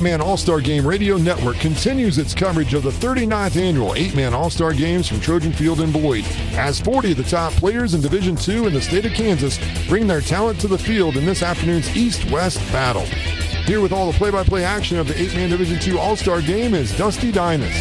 8-Man All-Star Game Radio Network continues its coverage of the 39th annual 8-Man All-Star Games from Trojan Field in Beloit, as 40 of the top players in Division II in the state of Kansas bring their talent to the field in this afternoon's East-West battle. Here with all the play-by-play action of the 8-Man Division II All-Star Game is Dusty Dinas.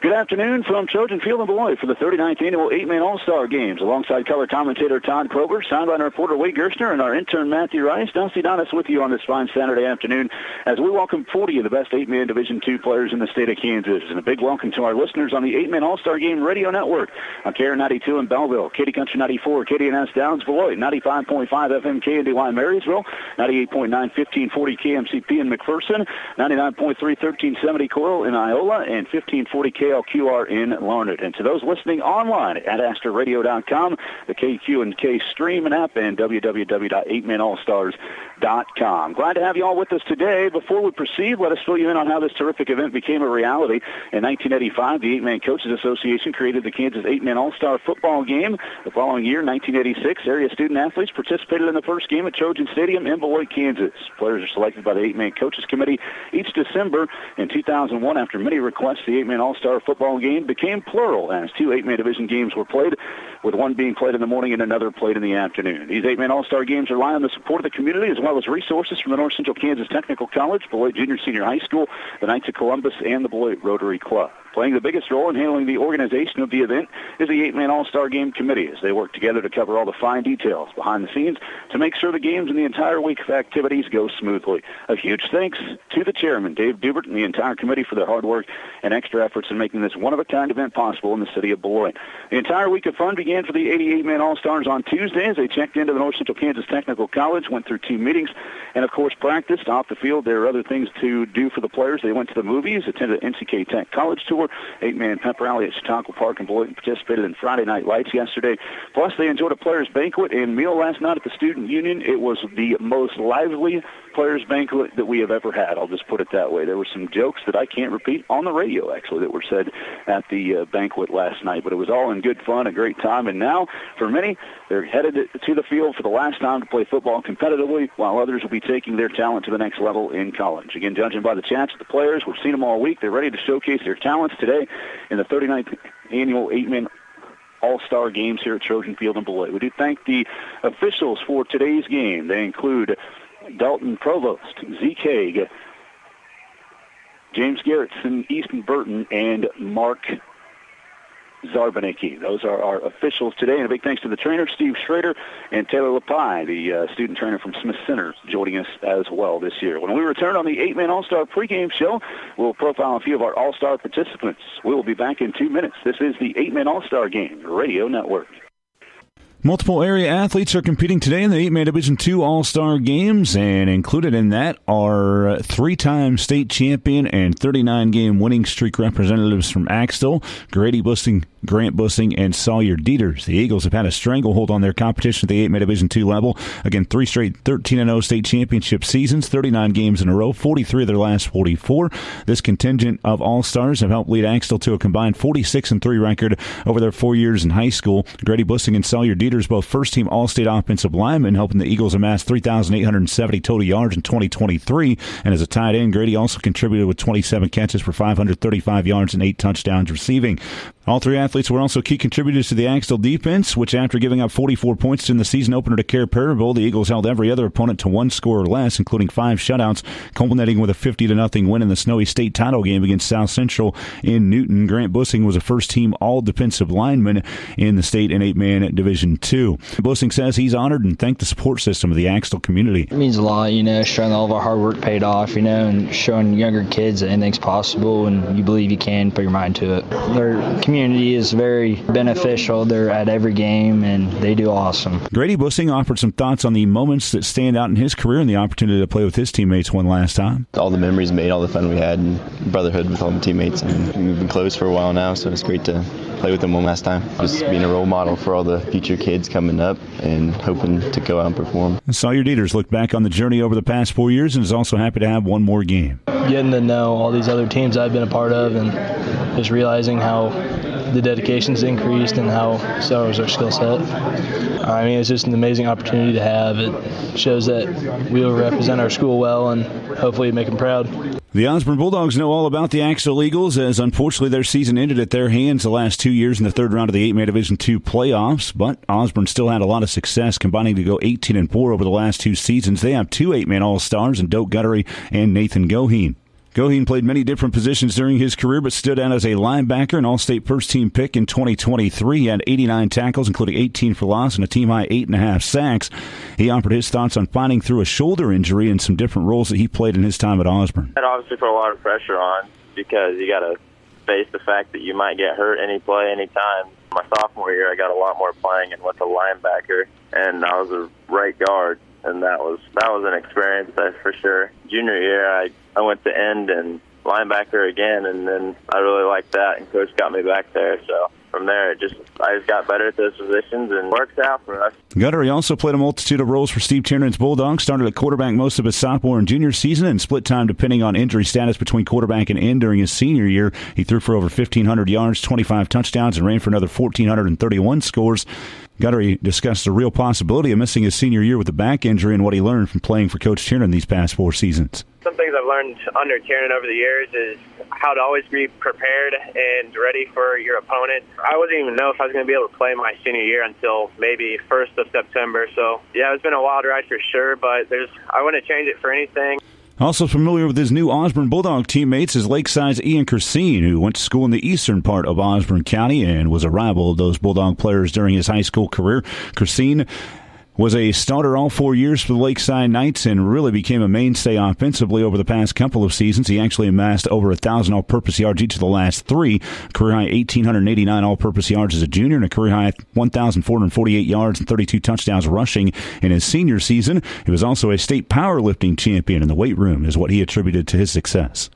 Good afternoon from Trojan Field in Beloit for the 39th annual 8-Man All-Star Games. Alongside color commentator Todd Kroger, sideline reporter Wade Gerstner, and our intern Matthew Rice, Dusty Dinas with you on this fine Saturday afternoon as we welcome 40 of the best 8-Man Division II players in the state of Kansas. And a big welcome to our listeners on the 8-Man All-Star Game Radio Network on KR92 in Belleville, Katy Country 94, KDNS Downs Beloit, 95.5 FM KNDY Marysville, 98.9 1540 KMCP in McPherson, 99.3 1370 Coral in Iola, and 1540 KLQR in Larned. And to those listening online at AstorRadio.com, the KQ&K stream and app, and www.8manallstars.com. Glad to have you all with us today. Before we proceed, let us fill you in on how this terrific event became a reality. In 1985, the 8-Man Coaches Association created the Kansas 8-Man All-Star Football Game. The following year, 1986, area student-athletes participated in the first game at Trojan Stadium in Beloit, Kansas. Players are selected by the 8-Man Coaches Committee each December. In 2001, after many requests, the 8-Man All-Star Football Game became plural as 2 8-Man division games were played, with one being played in the morning and another played in the afternoon. These 8-Man All-Star Games rely on the support of the community as well as resources from the North Central Kansas Technical College, Beloit Junior Senior High School, the Knights of Columbus, and the Beloit Rotary Club. Playing the biggest role in handling the organization of the event is the 8-Man All-Star Game Committee, as they work together to cover all the fine details behind the scenes to make sure the games and the entire week of activities go smoothly. A huge thanks to the chairman, Dave Dubert, and the entire committee for their hard work and extra efforts in making this one-of-a-kind event possible in the city of Beloit. The entire week of fun began for the 88-Man All-Stars on Tuesday as they checked into the North Central Kansas Technical College, went through 2 meetings, and, of course, practiced. Off the field, there are other things to do for the players. They went to the movies, attended an NCK Tech College tour, 8-Man pep rally at Chautauqua Park in Beloit, and participated in Friday Night Lights yesterday. Plus, they enjoyed a players' banquet and meal last night at the Student Union. It was the most lively players' banquet that we have ever had. I'll just put it that way. There were some jokes that I can't repeat on the radio, actually, that were said at the banquet last night. But it was all in good fun, a great time. And now, for many, they're headed to the field for the last time to play football competitively, while others will be taking their talent to the next level in college. Again, judging by the chats of the players, we've seen them all week. They're ready to showcase their talents today in the 39th annual 8-Man All-Star Games here at Trojan Field in Beloit. We do thank the officials for today's game. They include Dalton Provost, Zeke Haig, James Garrettson, Easton Burton, and Mark Zarbanicki. Those are our officials today, and a big thanks to the trainer, Steve Schrader, and Taylor Lapie, the student trainer from Smith Center, joining us as well this year. When we return on the 8-Man All-Star pregame show, we'll profile a few of our All-Star participants. We will be back in 2 minutes. This is the 8-Man All-Star Game Radio Network. Multiple area athletes are competing today in the 8-Man Division II All-Star Games, and included in that are 3-time state champion and 39-game winning streak representatives from Axtell, Grady Bussing, Grant Bussing, and Sawyer Dieters. The Eagles have had a stranglehold on their competition at the 8-Man Division II level. Again, 3 straight 13-0 state championship seasons, 39 games in a row, 43 of their last 44. This contingent of All-Stars have helped lead Axtell to a combined 46-3 record over their 4 years in high school. Grady Bussing and Sawyer Dieters, both first-team All-State offensive linemen, helping the Eagles amass 3,870 total yards in 2023. And as a tight end, Grady also contributed with 27 catches for 535 yards and 8 touchdowns receiving. All 3 athletes were also key contributors to the Axtell defense, which after giving up 44 points in the season opener to Care Parable, the Eagles held every other opponent to 1 score or less, including 5 shutouts, culminating with a 50-0 win in the snowy state title game against South Central in Newton. Grant Bussing was a first-team all-defensive lineman in the state and 8-Man Division II. Bussing says he's honored and thanked the support system of the Axtell community. It means a lot, showing all of our hard work paid off, and showing younger kids that anything's possible and you believe you can put your mind to it. Their community is very beneficial. They're at every game, and they do awesome. Grady Bussing offered some thoughts on the moments that stand out in his career and the opportunity to play with his teammates one last time. All the memories made, all the fun we had, and brotherhood with all my teammates. And we've been close for a while now, so it's great to play with them one last time. Just being a role model for all the future kids coming up and hoping to go out and perform. Sawyer Dieters looked back on the journey over the past 4 years and is also happy to have one more game. Getting to know all these other teams I've been a part of and just realizing how the dedication's increased and how so is our skill set. I mean, it's just an amazing opportunity to have. It shows that we will represent our school well and hopefully make them proud. The Osborne Bulldogs know all about the Axel Eagles, as unfortunately their season ended at their hands the last 2 years in the third round of the 8-man Division II playoffs, but Osborne still had a lot of success, combining to go 18-4 over the last 2 seasons. They have 2 8-man All-Stars in Doak Guttery and Nathan Goheen. Goheen played many different positions during his career, but stood out as a linebacker, an All-State first-team pick in 2023. He had 89 tackles, including 18 for loss, and a team-high 8.5 sacks. He offered his thoughts on fighting through a shoulder injury and some different roles that he played in his time at Osborne. That obviously put a lot of pressure on because you got to face the fact that you might get hurt any play, any time. My sophomore year, I got a lot more playing and with a linebacker, and I was a right guard. And that was an experience for sure. Junior year, I went to end and linebacker again, and then I really liked that, and Coach got me back there. So from there, I just got better at those positions, and worked out for us. Guttery also played a multitude of roles for Steve Tiernan's Bulldogs, started at quarterback most of his sophomore and junior season, and split time depending on injury status between quarterback and end during his senior year. He threw for over 1,500 yards, 25 touchdowns, and ran for another 1,431 scores. Guttery discussed the real possibility of missing his senior year with a back injury and what he learned from playing for Coach Tiernan these past 4 seasons. Some things I've learned under Tiernan over the years is how to always be prepared and ready for your opponent. I wasn't even know if I was going to be able to play my senior year until maybe 1st of September. So, yeah, it's been a wild ride for sure, but I wouldn't change it for anything. Also familiar with his new Osborne Bulldog teammates is Lakeside's Ian Kersine, who went to school in the eastern part of Osborne County and was a rival of those Bulldog players during his high school career. Kersine was a starter all 4 years for the Lakeside Knights and really became a mainstay offensively over the past couple of seasons. He actually amassed over 1,000 all-purpose yards each of the last 3, career-high 1,889 all-purpose yards as a junior, and a career-high 1,448 yards and 32 touchdowns rushing in his senior season. He was also a state powerlifting champion in the weight room, is what he attributed to his success.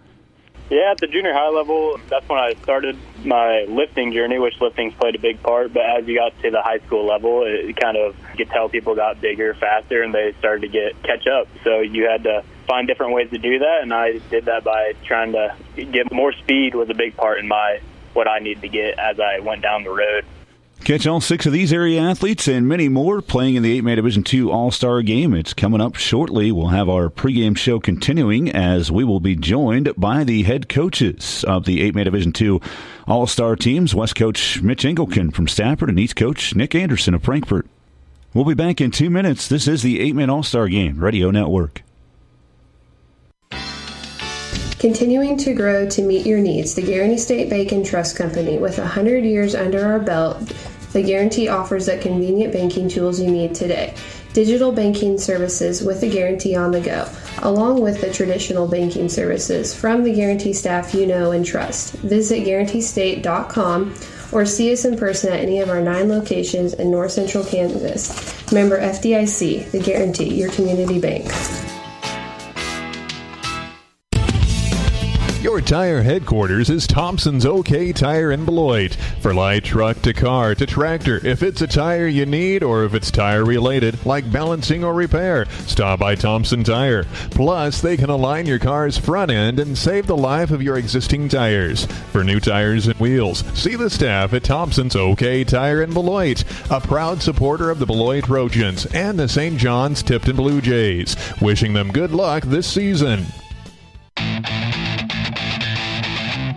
Yeah, at the junior high level, that's when I started my lifting journey, which lifting's played a big part. But as you got to the high school level, it kind of, you could tell people got bigger, faster, and they started to catch up. So you had to find different ways to do that, and I did that by trying to get more speed was a big part in what I needed to get as I went down the road. Catch all 6 of these area athletes and many more playing in the 8-man Division II All-Star Game. It's coming up shortly. We'll have our pregame show continuing as we will be joined by the head coaches of the 8-man Division II All-Star teams, West Coach Mitch Engelken from Stafford and East Coach Nick Anderson of Frankfort. We'll be back in 2 minutes. This is the 8-man All-Star Game Radio Network. Continuing to grow to meet your needs, the Guarantee State Bank and Trust Company. With 100 years under our belt, the Guarantee offers the convenient banking tools you need today. Digital banking services with the Guarantee on the go, along with the traditional banking services from the Guarantee staff you know and trust. Visit GuaranteeState.com or see us in person at any of our 9 locations in North Central Kansas. Member FDIC, the Guarantee, your community bank. Your tire headquarters is Thompson's OK Tire in Beloit. For light truck to car to tractor, if it's a tire you need or if it's tire related, like balancing or repair, stop by Thompson Tire. Plus, they can align your car's front end and save the life of your existing tires. For new tires and wheels, see the staff at Thompson's OK Tire in Beloit, a proud supporter of the Beloit Trojans and the St. John's Tipton Blue Jays. Wishing them good luck this season.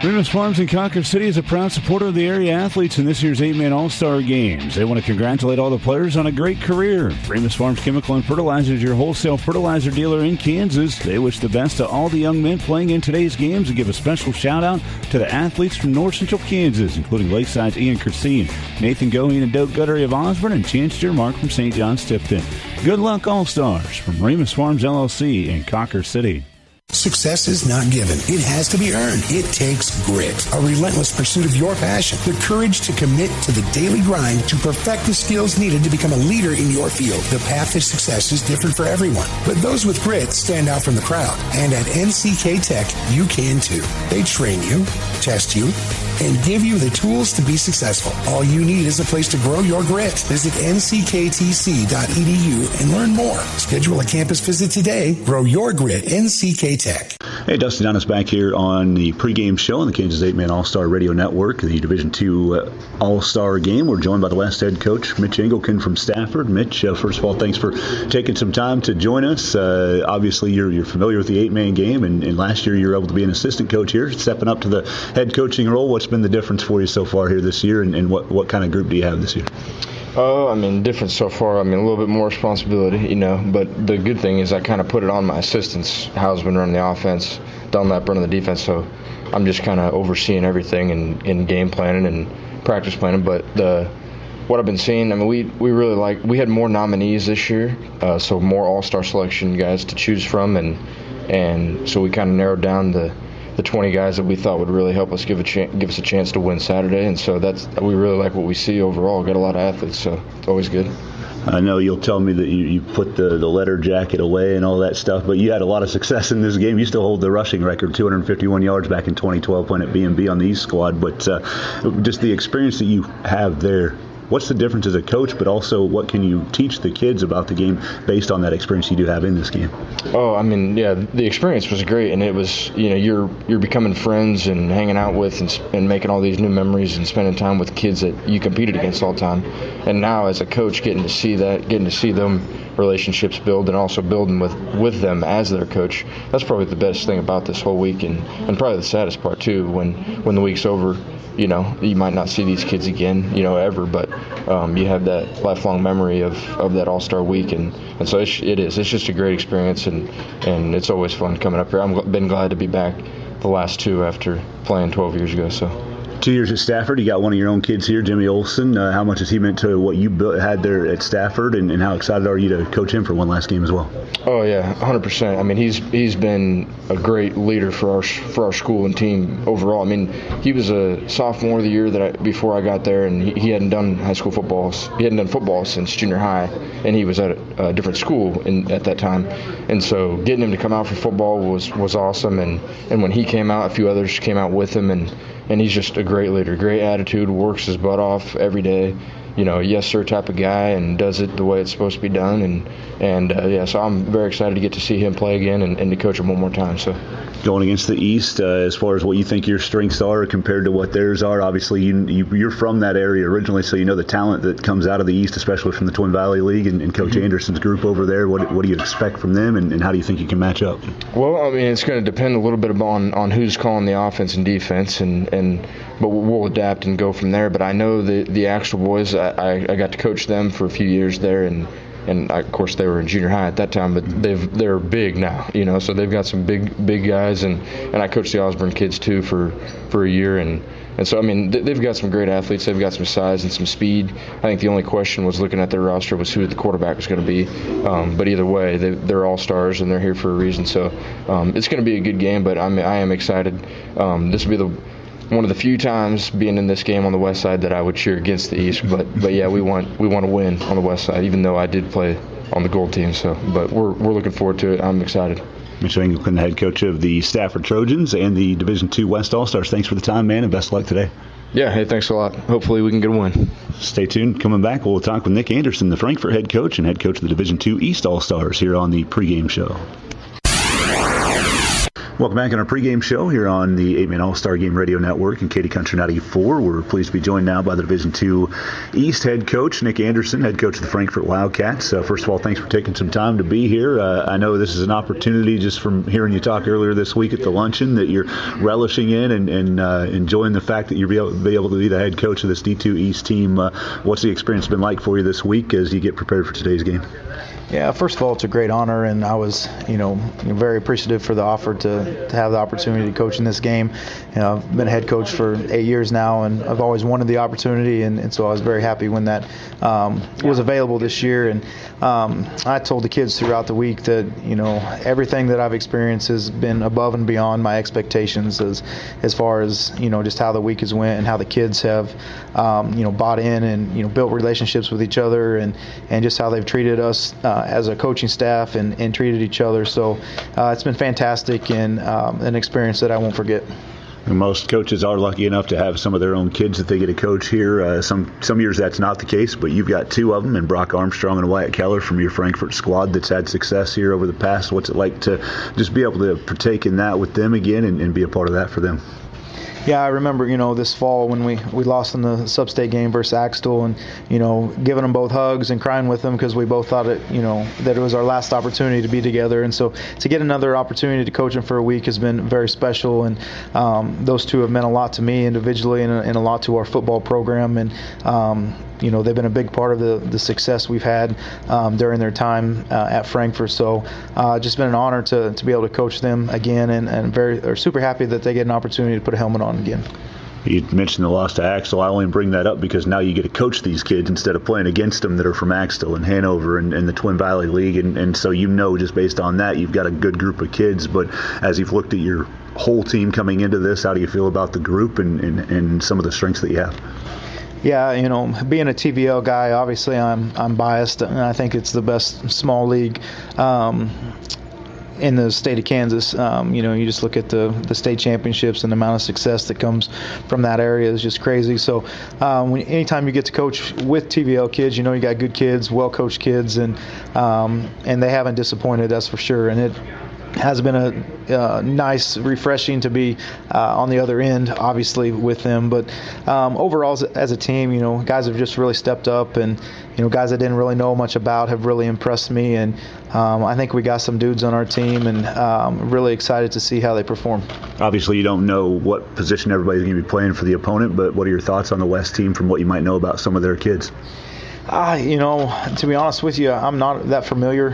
Remus Farms in Concord City is a proud supporter of the area athletes in this year's 8-man All-Star Games. They want to congratulate all the players on a great career. Remus Farms Chemical and Fertilizer is your wholesale fertilizer dealer in Kansas. They wish the best to all the young men playing in today's games and give a special shout-out to the athletes from North Central Kansas, including Lakeside's Ian Kersine, Nathan Goheen and Doak Guttery of Osborne, and Chancellor Mark from St. John's Tipton. Good luck, All-Stars, from Remus Farms LLC in Concord City. Success is not given. It has to be earned. It takes grit, a relentless pursuit of your passion, the courage to commit to the daily grind to perfect the skills needed to become a leader in your field. The path to success is different for everyone, but those with grit stand out from the crowd. And at NCK Tech, you can too. They train you, test you, and give you the tools to be successful. All you need is a place to grow your grit. Visit nckTC.edu and learn more. Schedule a campus visit today. Grow your grit, NCK Tech. Hey, Dusty Donis back here on the pregame show on the Kansas 8-Man All-Star Radio Network, the Division II All-Star Game. We're joined by the West head coach, Mitch Engelken from Stafford. Mitch, first of all, thanks for taking some time to join us. Obviously, you're familiar with the 8-man game, and last year you were able to be an assistant coach here, stepping up to the head coaching role. What's been the difference for you so far here this year, and what kind of group do you have this year? Different so far. A little bit more responsibility, but the good thing is I kind of put it on my assistants. Hal's been running the offense, Dunlap running the defense, so I'm just kind of overseeing everything and game planning and practice planning. But what I've been seeing, we really we had more nominees this year, so more all-star selection guys to choose from, and so we kind of narrowed down the 20 guys that we thought would really help us give us a chance to win Saturday, and so we really like what we see overall. Got a lot of athletes, so it's always good. I know you'll tell me that you put the letter jacket away and all that stuff, but you had a lot of success in this game. You still hold the rushing record, 251 yards back in 2012 playing at B&B on the East squad, but just the experience that you have there, what's the difference as a coach, but also what can you teach the kids about the game based on that experience you do have in this game? The experience was great, and it was, you're becoming friends and hanging out with and making all these new memories and spending time with kids that you competed against all the time. And now as a coach, getting to see them relationships build and also building with them as their coach, that's probably the best thing about this whole week, and probably the saddest part too, when the week's over. You might not see these kids again, ever, but you have that lifelong memory of that All-Star week, and so it's just a great experience, and it's always fun coming up here. I've been glad to be back the last two after playing 12 years ago. So. 2 years at Stafford. You got one of your own kids here, Jimmy Olsen. How much has he meant to what you had there at Stafford, and how excited are you to coach him for one last game as well? Oh yeah, 100%. He's been a great leader for our school and team overall. He was a sophomore the year before I got there, and he hadn't done high school football. He hadn't done football since junior high, and he was at a different school at that time. And so getting him to come out for football was awesome. And when he came out, a few others came out with him, and he's just a great leader, great attitude, works his butt off every day, yes sir type of guy, and does it the way it's supposed to be done. So I'm very excited to get to see him play again and to coach him one more time. So going against the East, as far as what you think your strengths are compared to what theirs are, obviously you're from that area originally, so you know the talent that comes out of the East, especially from the Twin Valley League and Coach Anderson's group over there. What do you expect from them, and how do you think you can match up? Well, it's going to depend a little bit on who's calling the offense and defense, but we'll adapt and go from there. But I know the actual boys, I got to coach them for a few years there, and of course they were in junior high at that time, but they're big now, so they've got some big guys, and I coached the Osborne kids too for a year, and so they've got some great athletes. They've got some size and some speed. I think the only question was looking at their roster was who the quarterback was going to be, but either way they're all stars and they're here for a reason. So it's going to be a good game, but I am excited. This will be one of the few times being in this game on the west side that I would cheer against the East, but yeah, we want to win on the west side, even though I did play on the gold team. So, but we're looking forward to it. I'm excited. Mitch Engelken, the head coach of the Stafford Trojans and the Division II West All-Stars. Thanks for the time, man, and best of luck today. Yeah, hey, thanks a lot. Hopefully we can get a win. Stay tuned. Coming back, we'll talk with Nick Anderson, the Frankfort head coach and head coach of the Division II East All-Stars, here on the pregame show. Welcome back on our pregame show here on the 8-Man All-Star Game Radio Network and Katy Country 94. We're pleased to be joined now by the Division II East head coach, Nick Anderson, head coach of the Frankfort Wildcats. First of all, thanks for taking some time to be here. I know this is an opportunity, just from hearing you talk earlier this week at the luncheon, that you're relishing in and enjoying the fact that you'll be able to be the head coach of this D2 East team. What's the experience been like for you this week as you get prepared for today's game? Yeah, first of all, it's a great honor, and I was, very appreciative for the offer to have the opportunity to coach in this game. I've been a head coach for 8 years now, and I've always wanted the opportunity, and so I was very happy when that was available this year. And I told the kids throughout the week that, everything that I've experienced has been above and beyond my expectations as far as, just how the week has went and how the kids have, bought in and, built relationships with each other and just how they've treated us as a coaching staff and treated each other. So it's been fantastic and an experience that I won't forget. Most coaches are lucky enough to have some of their own kids that they get to coach here. Some years that's not the case, but you've got two of them, and Brock Armstrong and Wyatt Keller from your Frankfurt squad that's had success here over the past. What's it like to just be able to partake in that with them again and be a part of that for them? Yeah, I remember, this fall when we lost in the sub-state game versus Axtell, and, giving them both hugs and crying with them because we both thought that it was our last opportunity to be together. And so to get another opportunity to coach them for a week has been very special. And those two have meant a lot to me individually and a lot to our football program. And, they've been a big part of the success we've had during their time at Frankfurt. So just been an honor to be able to coach them again, and super happy that they get an opportunity to put a helmet on again. You mentioned the loss to Axtell. I only bring that up because now you get to coach these kids instead of playing against them that are from Axtell and Hanover and the Twin Valley League. And so just based on that, you've got a good group of kids. But as you've looked at your whole team coming into this, how do you feel about the group and some of the strengths that you have? Yeah, being a TVL guy, obviously I'm biased, and I think it's the best small league in the state of Kansas. You just look at the state championships and the amount of success that comes from that area is just crazy. So anytime you get to coach with TVL kids, you got good kids, well-coached kids, and they haven't disappointed, that's for sure. And it has been a nice, refreshing to be on the other end, obviously, with them. But overall, as a team, guys have just really stepped up, and guys I didn't really know much about have really impressed me. And I think we got some dudes on our team, and I'm really excited to see how they perform. Obviously, you don't know what position everybody's going to be playing for the opponent, but what are your thoughts on the West team from what you might know about some of their kids? To be honest with you, I'm not that familiar.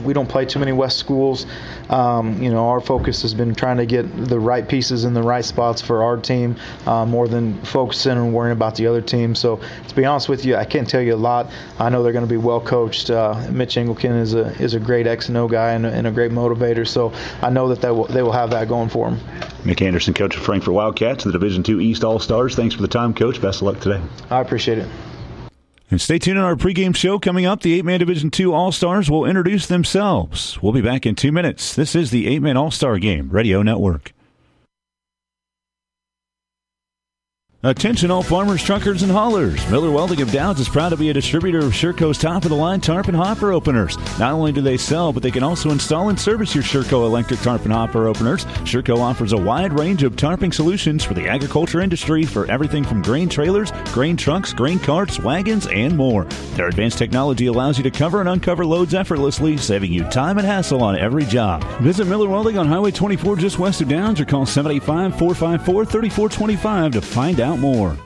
We don't play too many West schools. Our focus has been trying to get the right pieces in the right spots for our team, more than focusing and worrying about the other team. So to be honest with you, I can't tell you a lot. I know they're going to be well coached. Mitch Engelken is a great X&O guy and a great motivator. So I know that they will have that going for them. Mick Anderson, coach of Frankfurt Wildcats and the Division II East All-Stars. Thanks for the time, Coach. Best of luck today. I appreciate it. And stay tuned on our pregame show. Coming up, the 8-man Division II All-Stars will introduce themselves. We'll be back in 2 minutes. This is the 8-man All-Star Game Radio Network. Attention all farmers, truckers, and haulers. Miller Welding of Downs is proud to be a distributor of Sherco's top-of-the-line tarp and hopper openers. Not only do they sell, but they can also install and service your Sherco electric tarp and hopper openers. Sherco offers a wide range of tarping solutions for the agriculture industry for everything from grain trailers, grain trucks, grain carts, wagons, and more. Their advanced technology allows you to cover and uncover loads effortlessly, saving you time and hassle on every job. Visit Miller Welding on Highway 24 just west of Downs or call 785-454-3425 to find out more.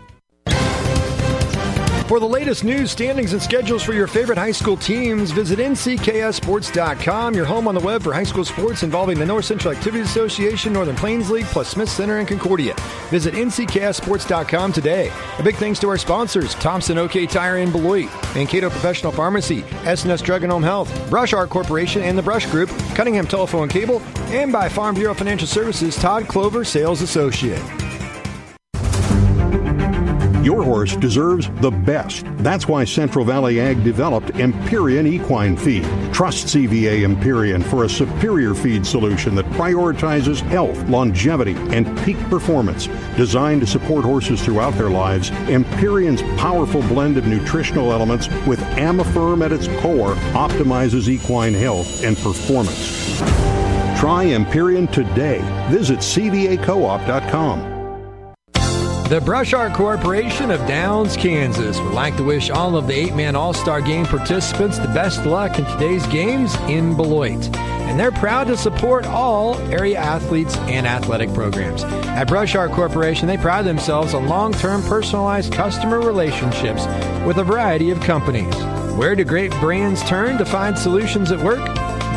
For the latest news, standings, and schedules for your favorite high school teams, visit ncksports.com, your home on the web for high school sports involving the North Central Activities Association, Northern Plains League, plus Smith Center and Concordia. Visit ncksports.com today. A big thanks to our sponsors, Thompson OK Tire in Beloit, Mankato Professional Pharmacy, S&S Drug and Home Health, Brush Art Corporation and the Brush Group, Cunningham Telephone and Cable, and by Farm Bureau Financial Services, Todd Clover, Sales Associate. Your horse deserves the best. That's why Central Valley Ag developed Empyrean Equine Feed. Trust CVA Empyrean for a superior feed solution that prioritizes health, longevity, and peak performance. Designed to support horses throughout their lives, Empyrean's powerful blend of nutritional elements with Amifirm at its core optimizes equine health and performance. Try Empyrean today. Visit cvacoop.com. The Brush Art Corporation of Downs, Kansas would like to wish all of the 8-man All-Star Game participants the best luck in today's games in Beloit. And they're proud to support all area athletes and athletic programs. At Brush Art Corporation, they pride themselves on long-term personalized customer relationships with a variety of companies. Where do great brands turn to find solutions at work?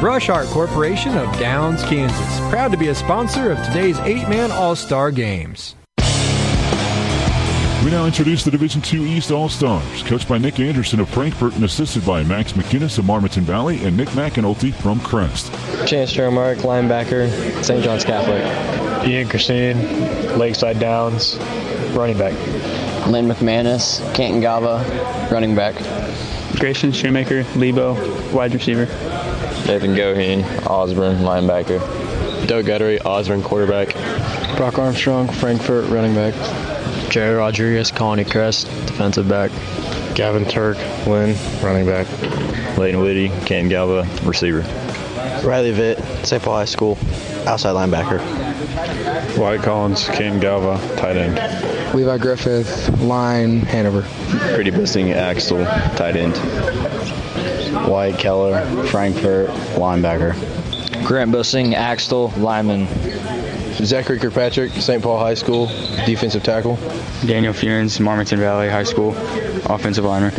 Brush Art Corporation of Downs, Kansas. Proud to be a sponsor of today's 8-man All-Star Games. We now introduce the Division II East All-Stars, coached by Nick Anderson of Frankfurt and assisted by Max McInnes of Marmaton Valley and Nick McAnulty from Crest. Chance Stromark, linebacker, St. John's Catholic. Ian Christine, Lakeside Downs, running back. Lynn McManus, Canton Gava, running back. Grayson Shoemaker, Lebo, wide receiver. Nathan Goheen, Osborne, linebacker. Doug Guttery, Osborne, quarterback. Brock Armstrong, Frankfurt, running back. Jerry Rodriguez, Colony Crest, defensive back. Gavin Turk, Lynn, running back. Leighton Whitty, Canton Galva, receiver. Riley Vitt, St. Paul High School, outside linebacker. Wyatt Collins, Canton Galva, tight end. Levi Griffith, line, Hanover. Grady Bissing, Axel, tight end. Wyatt Keller, Frankfurt, linebacker. Grant Bussing, Axtell, lineman. Zachary Kirkpatrick, St. Paul High School, defensive tackle. Daniel Furens, Marmaton Valley High School, offensive lineman.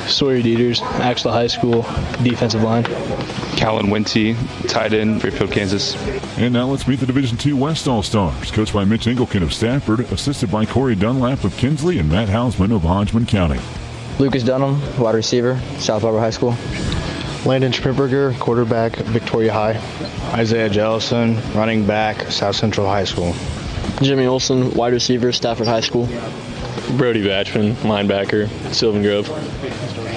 Sawyer Dieters, Axtell High School, defensive line. Callan Wentz, tight end, Fairfield, Kansas. And now let's meet the Division II West All-Stars, coached by Mitch Engelken of Stafford, assisted by Corey Dunlap of Kinsley and Matt Hausman of Hodgman County. Lucas Dunham, wide receiver, South Barbara High School. Landon Schmidberger, quarterback, Victoria High. Isaiah Jellison, running back, South Central High School. Jimmy Olson, wide receiver, Stafford High School. Brody Batchman, linebacker, Sylvan Grove.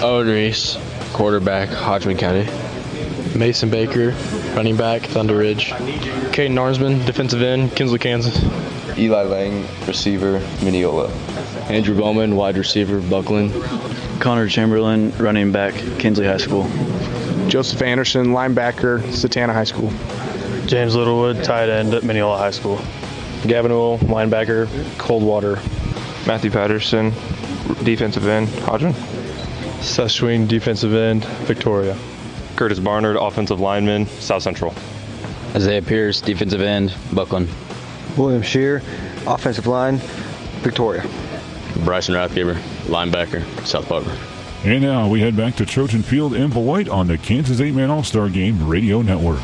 Owen Reese, quarterback, Hodgman County. Mason Baker, running back, Thunder Ridge. Caden Narsman, defensive end, Kinsley, Kansas. Eli Lang, receiver, Mineola. Andrew Bowman, wide receiver, Buckland. Connor Chamberlain, running back, Kinsley High School. Joseph Anderson, linebacker, Satana High School. James Littlewood, tight end at Mineola High School. Gavin Owl, linebacker, Coldwater. Matthew Patterson, defensive end, Hodgman. Seth Schween, defensive end, Victoria. Curtis Barnard, offensive lineman, South Central. Isaiah Pierce, defensive end, Buckland. William Shear, offensive line, Victoria. Bryson Rathgaber, linebacker, South Barbara. And now we head back to Trojan Field in Beloit on the Kansas 8-Man All-Star Game Radio Network.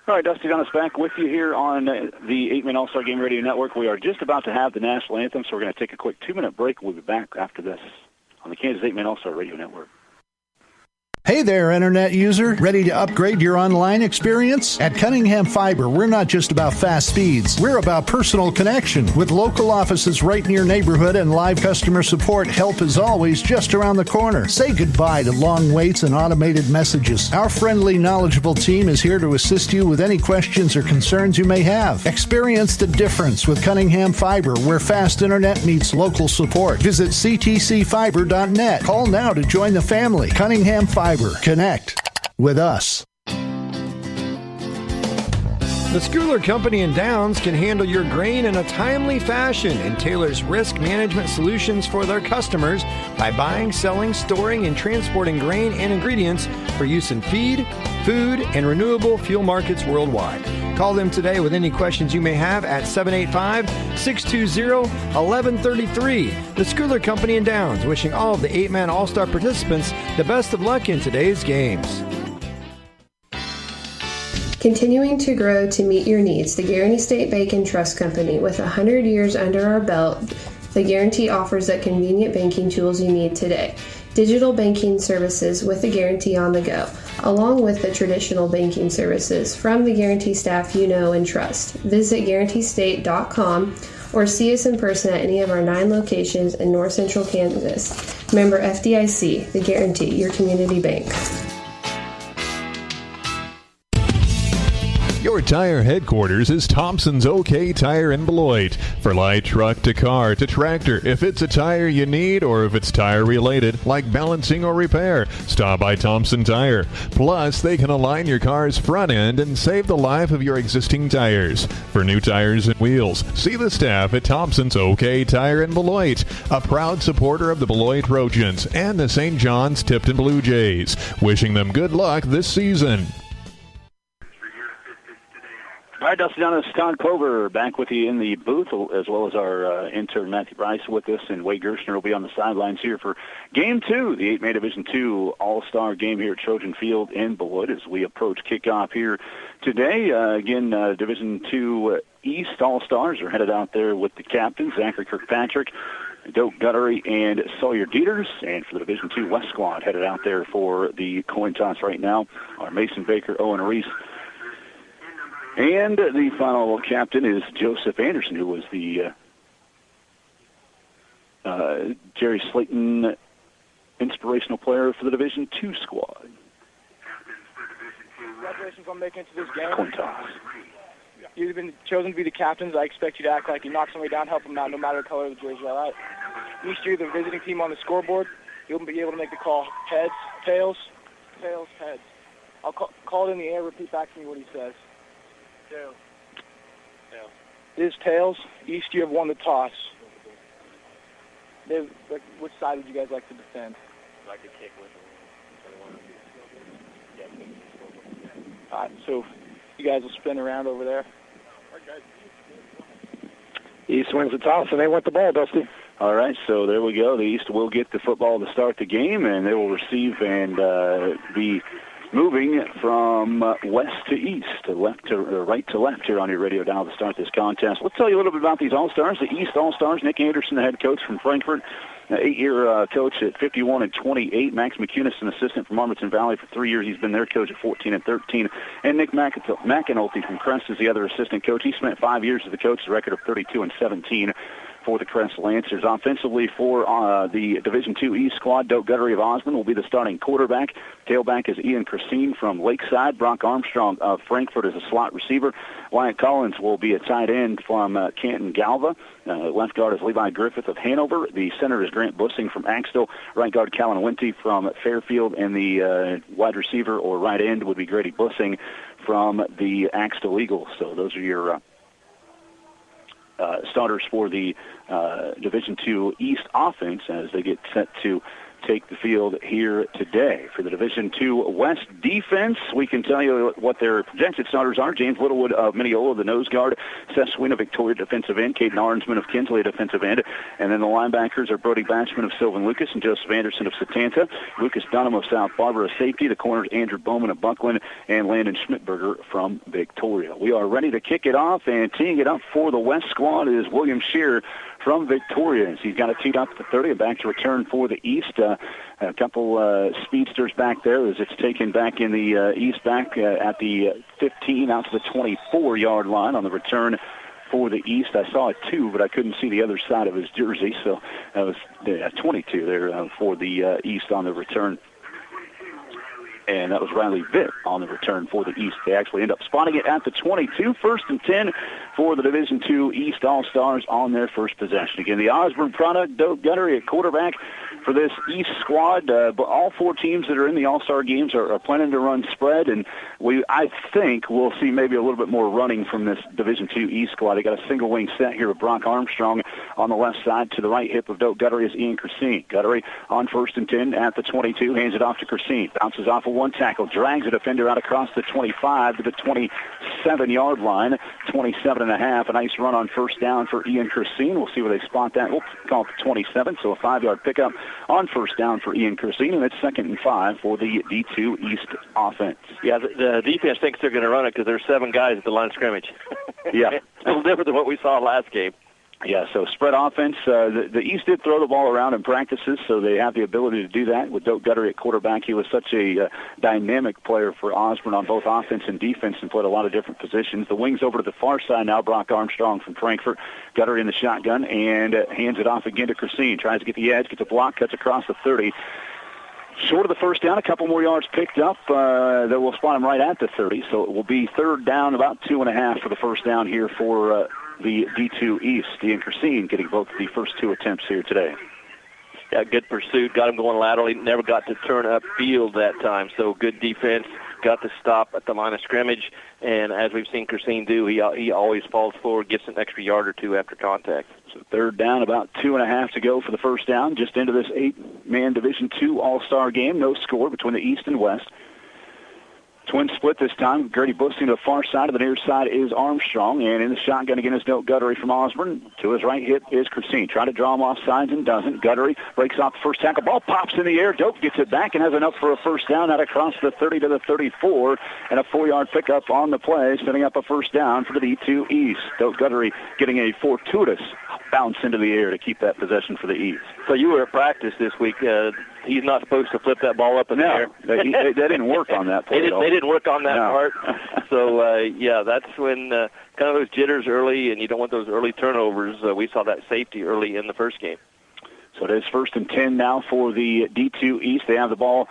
All right, Dusty Dennis back with you here on the 8-Man All-Star Game Radio Network. We are just about to have the national anthem, so we're going to take a quick 2-minute break. We'll be back after this on the Kansas 8-Man All-Star Radio Network. Hey there, Internet user. Ready to upgrade your online experience? At Cunningham Fiber, we're not just about fast speeds. We're about personal connection. With local offices right in your neighborhood and live customer support, help is always just around the corner. Say goodbye to long waits and automated messages. Our friendly, knowledgeable team is here to assist you with any questions or concerns you may have. Experience the difference with Cunningham Fiber, where fast internet meets local support. Visit ctcfiber.net. Call now to join the family. Cunningham Fiber. Connect with us. The Schooler Company in Downs can handle your grain in a timely fashion and tailors risk management solutions for their customers by buying, selling, storing, and transporting grain and ingredients for use in feed, food, and renewable fuel markets worldwide. Call them today with any questions you may have at 785-620-1133. The Schooler Company in Downs, wishing all of the 8-Man All-Star participants the best of luck in today's games. Continuing to grow to meet your needs, the Guarantee State Bank & Trust Company. With 100 years under our belt, the Guarantee offers the convenient banking tools you need today. Digital banking services with the Guarantee on the go, along with the traditional banking services from the Guarantee staff you know and trust. Visit GuaranteeState.com or see us in person at any of our 9 locations in North Central Kansas. Member FDIC, the Guarantee, your community bank. Your tire headquarters is Thompson's OK Tire in Beloit. For light truck to car to tractor, if it's a tire you need or if it's tire related, like balancing or repair, stop by Thompson Tire. Plus, they can align your car's front end and save the life of your existing tires. For new tires and wheels, see the staff at Thompson's OK Tire in Beloit, a proud supporter of the Beloit Trojans and the St. John's Tipton Blue Jays. Wishing them good luck this season. All right, Dusty Dennis, Todd Clover back with you in the booth, as well as our intern Matthew Bryce with us, and Wade Gershner will be on the sidelines here for Game 2, the 8-Man Division II All-Star Game here at Trojan Field in Beloit as we approach kickoff here today. Again, Division II East All-Stars are headed out there with the captains, Zachary Kirkpatrick, Doak Guttery, and Sawyer Dieters. And for the Division II West squad, headed out there for the coin toss right now are Mason Baker, Owen Reese, and the final captain is Joseph Anderson, who was the Jerry Slayton inspirational player for the Division II squad. Congratulations on making it to this game. Coin toss. You've been chosen to be the captains. I expect you to act like you knock somebody down, help them out, no matter the color of the jersey, all right? Each year, the visiting team on the scoreboard, you'll be able to make the call heads, tails, tails, heads. I'll call it in the air, repeat back to me what he says. Tails. Tails. It is tails. East, you have won the toss. Which side would you guys like to defend? I'd like to kick with them. All right, so you guys will spin around over there. East wins the toss, and they want the ball, Dusty. All right, so there we go. The East will get the football to start the game, and they will receive and be moving from west to east, left to right to left here on your radio dial to start this contest. Let's tell you a little bit about these All-Stars. The East All-Stars, Nick Anderson, the head coach from Frankfort, 8-year coach at 51 and 28. Max McCunis, an assistant from Marmaton Valley for 3 years. He's been their coach at 14 and 13. And Nick McAnulty from Crest is the other assistant coach. He spent 5 years as the coach, a record of 32 and 17 for the Crest Lancers. Offensively for the Division II East squad, Doak Guttery of Osborne will be the starting quarterback. Tailback is Ian Christine from Lakeside. Brock Armstrong of Frankfort is a slot receiver. Wyatt Collins will be a tight end from Canton Galva. Left guard is Levi Griffith of Hanover. The center is Grant Bussing from Axtell. Right guard Callan Winty from Fairfield. And the wide receiver or right end would be Grady Bussing from the Axtell Eagles. So those are your starters for the Division II East offense as they get set to take the field here today. For the Division II West defense, we can tell you what their projected starters are. James Littlewood of Mineola, the nose guard. Seth Sween of Victoria, defensive end. Caden Arnsman of Kinsley, defensive end. And then the linebackers are Brody Batchman of Sylvan Lucas and Joseph Anderson of Satanta. Lucas Dunham of South Barbara, safety. The corners, Andrew Bowman of Buckland and Landon Schmidberger from Victoria. We are ready to kick it off, and teeing it up for the West squad is William Shear from Victoria. He's got it teed up at the 30 and back to return for the East. A couple speedsters back there as it's taken back in the East back at the 15 out to the 24-yard line on the return for the East. I saw a 2, but I couldn't see the other side of his jersey, so that was 22 there for the East on the return. And that was Riley Vitt on the return for the East. They actually end up spotting it at the 22, 1st and 10 for the Division II East All-Stars on their first possession. Again, the Osborne product, Doak Guttery at quarterback for this East squad. But all 4 teams that are in the All-Star games are planning to run spread, and I think we'll see maybe a little bit more running from this Division II East squad. They got a single wing set here with Brock Armstrong on the left side. To the right hip of Doak Guttery is Ian Christine. Guttery on 1st and 10 at the 22, hands it off to Christine. Bounces off a one tackle, drags a defender out across the 25 to the 27-yard line, 27.5. A nice run on first down for Ian Christine. We'll see where they spot that. We'll call it the 27, so a 5-yard pickup on first down for Ian Christine, and it's 2nd and 5 for the D2 East offense. Yeah, the defense thinks they're going to run it because there's 7 guys at the line of scrimmage. Yeah. It's a little different than what we saw last game. Yeah, so spread offense. The East did throw the ball around in practices, so they have the ability to do that. With Doak Guttery at quarterback, he was such a dynamic player for Osborne on both offense and defense and played a lot of different positions. The wings over to the far side now, Brock Armstrong from Frankfort. Guttery in the shotgun and hands it off again to Christine. Tries to get the edge, gets a block, cuts across the 30. Short of the first down, a couple more yards picked up. That will spot him right at the 30, so it will be 3rd down, about 2.5 for the first down here for the D2 East. Ian Christine getting both the first 2 attempts here today. Yeah, good pursuit. Got him going laterally. Never got to turn upfield that time. So good defense. Got to stop at the line of scrimmage. And as we've seen Christine do, he always falls forward, gets an extra yard or 2 after contact. So 3rd down, about 2.5 to go for the first down. Just into this 8-man Division II All-Star game. No score between the East and West. Twin split this time. Grady Bussing to the far side. Of the near side is Armstrong. And in the shotgun again is Doak Guttery from Osborne. To his right hip is Christine. Trying to draw him off sides and doesn't. Guttery breaks off the first tackle. Ball pops in the air. Doak gets it back and has enough for a first down out across the 30 to the 34. And a 4-yard pickup on the play, setting up a first down for the D2 East. Doak Guttery getting a fortuitous bounce into the air to keep that possession for the East. So you were at practice this week. He's not supposed to flip that ball up in the air. They didn't work on that play. They didn't work on that part. So, yeah, that's when kind of those jitters early, and you don't want those early turnovers. We saw that safety early in the first game. So it is 1st and 10 now for the D2 East. They have the ball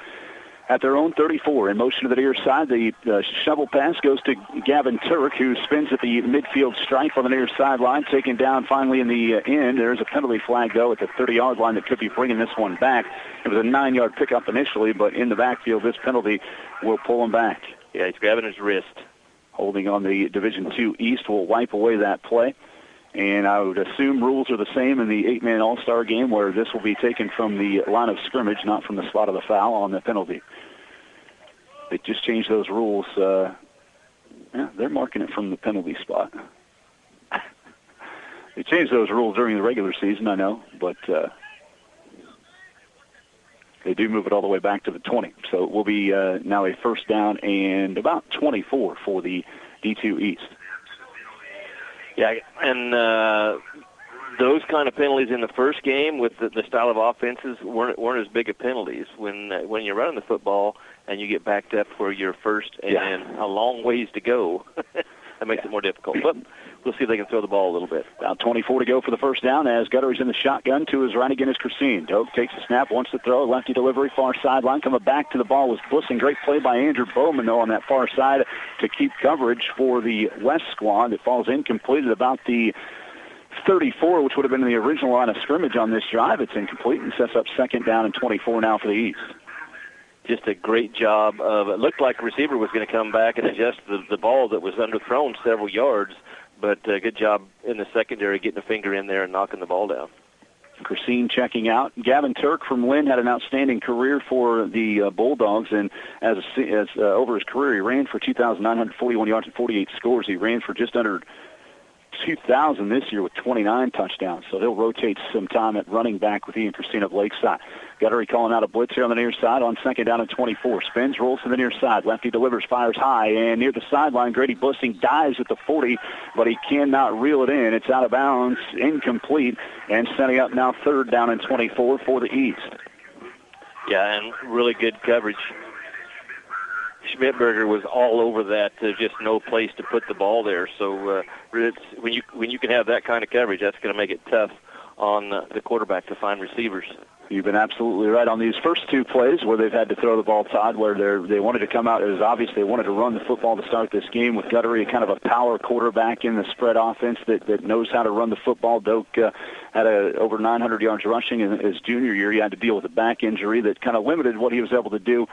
at their own 34. In motion to the near side, the shovel pass goes to Gavin Turk, who spins at the midfield stripe on the near sideline, taken down finally in the end. There's a penalty flag, though, at the 30-yard line that could be bringing this one back. It was a 9-yard pickup initially, but in the backfield, this penalty will pull him back. Yeah, he's grabbing his wrist. Holding on the Division II East will wipe away that play. And I would assume rules are the same in the 8-man All-Star game, where this will be taken from the line of scrimmage, not from the spot of the foul on the penalty. They just changed those rules. They're marking it from the penalty spot. They changed those rules during the regular season, I know, but they do move it all the way back to the 20. So it will be now a first down and about 24 for the D2 East. Yeah, and those kind of penalties in the first game with the style of offenses weren't as big of penalties. When you're running the football and you get backed up for your first and a long ways to go, that makes it more difficult. But we'll see if they can throw the ball a little bit. About 24 to go for the first down as Guttery's in the shotgun. To his right again is Christine. Doak takes the snap, wants to throw. Lefty delivery, far sideline. Coming back to the ball was Bussing. Great play by Andrew Bowman, though, on that far side to keep coverage for the West squad. It falls incomplete at about the 34, which would have been the original line of scrimmage on this drive. It's incomplete and sets up second down and 24 now for the East. Just a great job of, it looked like a receiver was going to come back and adjust the ball that was underthrown several yards, but good job in the secondary getting a finger in there and knocking the ball down. Christine checking out. Gavin Turk from Lynn had an outstanding career for the Bulldogs, and as over his career, he ran for 2,941 yards and 48 scores. He ran for just under 2,000 this year with 29 touchdowns. So he'll rotate some time at running back with Ian Christine of Lakeside. Guttery calling out a blitz here on the near side on second down and 24. Spins, rolls to the near side. Lefty delivers, fires high, and near the sideline, Grady Bussing dives at the 40, but he cannot reel it in. It's out of bounds, incomplete, and setting up now third down and 24 for the East. Yeah, and really good coverage. Schmidberger was all over that. There's just no place to put the ball there. So when you can have that kind of coverage, that's going to make it tough on the quarterback to find receivers. You've been absolutely right on these first two plays where they've had to throw the ball, Todd, where they wanted to come out. It was obvious they wanted to run the football to start this game with Guttery, kind of a power quarterback in the spread offense that knows how to run the football. Doak had over 900 yards rushing in his junior year. He had to deal with a back injury that kind of limited what he was able to do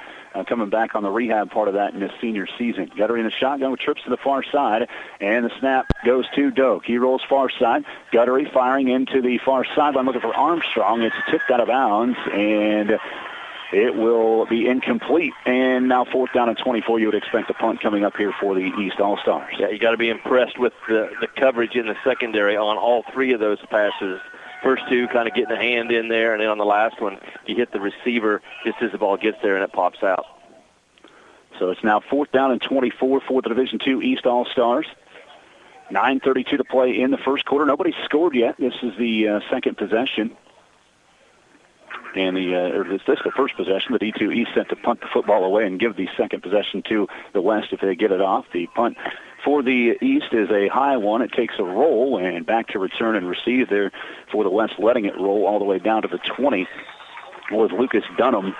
coming back on the rehab part of that in his senior season. Guttery in the shotgun with trips to the far side, and the snap goes to Doak. He rolls far side. Guttery firing into the far sideline looking for Armstrong. It's tipped out of bounds, and it will be incomplete. And now fourth down and 24. You would expect a punt coming up here for the East All-Stars. Yeah, you got to be impressed with the coverage in the secondary on all three of those passes. First two kind of getting a hand in there, and then on the last one, you hit the receiver just as the ball gets there and it pops out. So it's now fourth down and 24 for the Division II East All-Stars. 9:32 to play in the first quarter. Nobody's scored yet. This is the second possession. And this is the first possession. The D2 East sent to punt the football away and give the second possession to the West if they get it off. The punt for the East is a high one. It takes a roll and back to return and receive there for the West, letting it roll all the way down to the 20 with Lucas Dunham.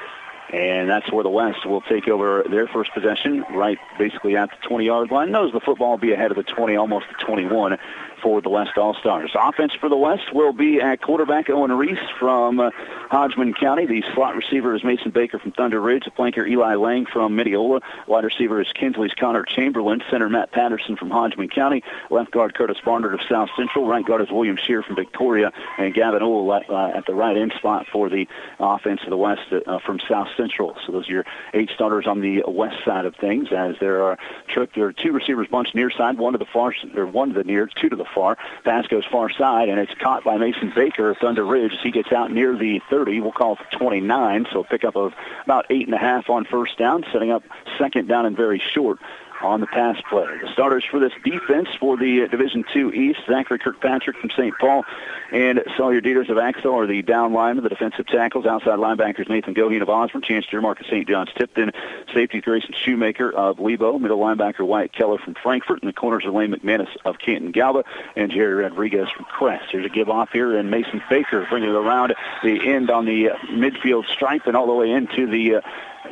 And that's where the West will take over their first possession, right basically at the 20-yard line. Knows the football will be ahead of the 20, almost the 21 for the West All-Stars. Offense for the West will be at quarterback Owen Reese from Hodgman County. The slot receiver is Mason Baker from Thunder Ridge. The flanker Eli Lang from Mineola. Wide receiver is Kinsley's Connor Chamberlain. Center Matt Patterson from Hodgman County. Left guard Curtis Barnard of South Central. Right guard is William Shear from Victoria. And Gavin Ohl at the right end spot for the offense of the West from South Central. So those are your 8 starters on the West side of things. As there are 2 receivers bunched near side, one to the far, or one to the near, 2 to the far. Pass goes far side, and it's caught by Mason Baker of Thunder Ridge as he gets out near the 30. We'll call it the 29, so pick up of about 8.5 on first down, setting up second down and very short on the pass play. The starters for this defense for the Division II East, Zachary Kirkpatrick from St. Paul and Sawyer Dieters of Axel are the down linemen. The defensive tackles, outside linebackers Nathan Goheen of Osborne, Chance Dearmark of St. John's Tipton, safety Grayson Shoemaker of Lebo, middle linebacker Wyatt Keller from Frankfort, and the corners are Lane McManus of Canton Galva and Jerry Rodriguez from Crest. Here's a give off here, and Mason Baker bringing it around the end on the midfield stripe and all the way into the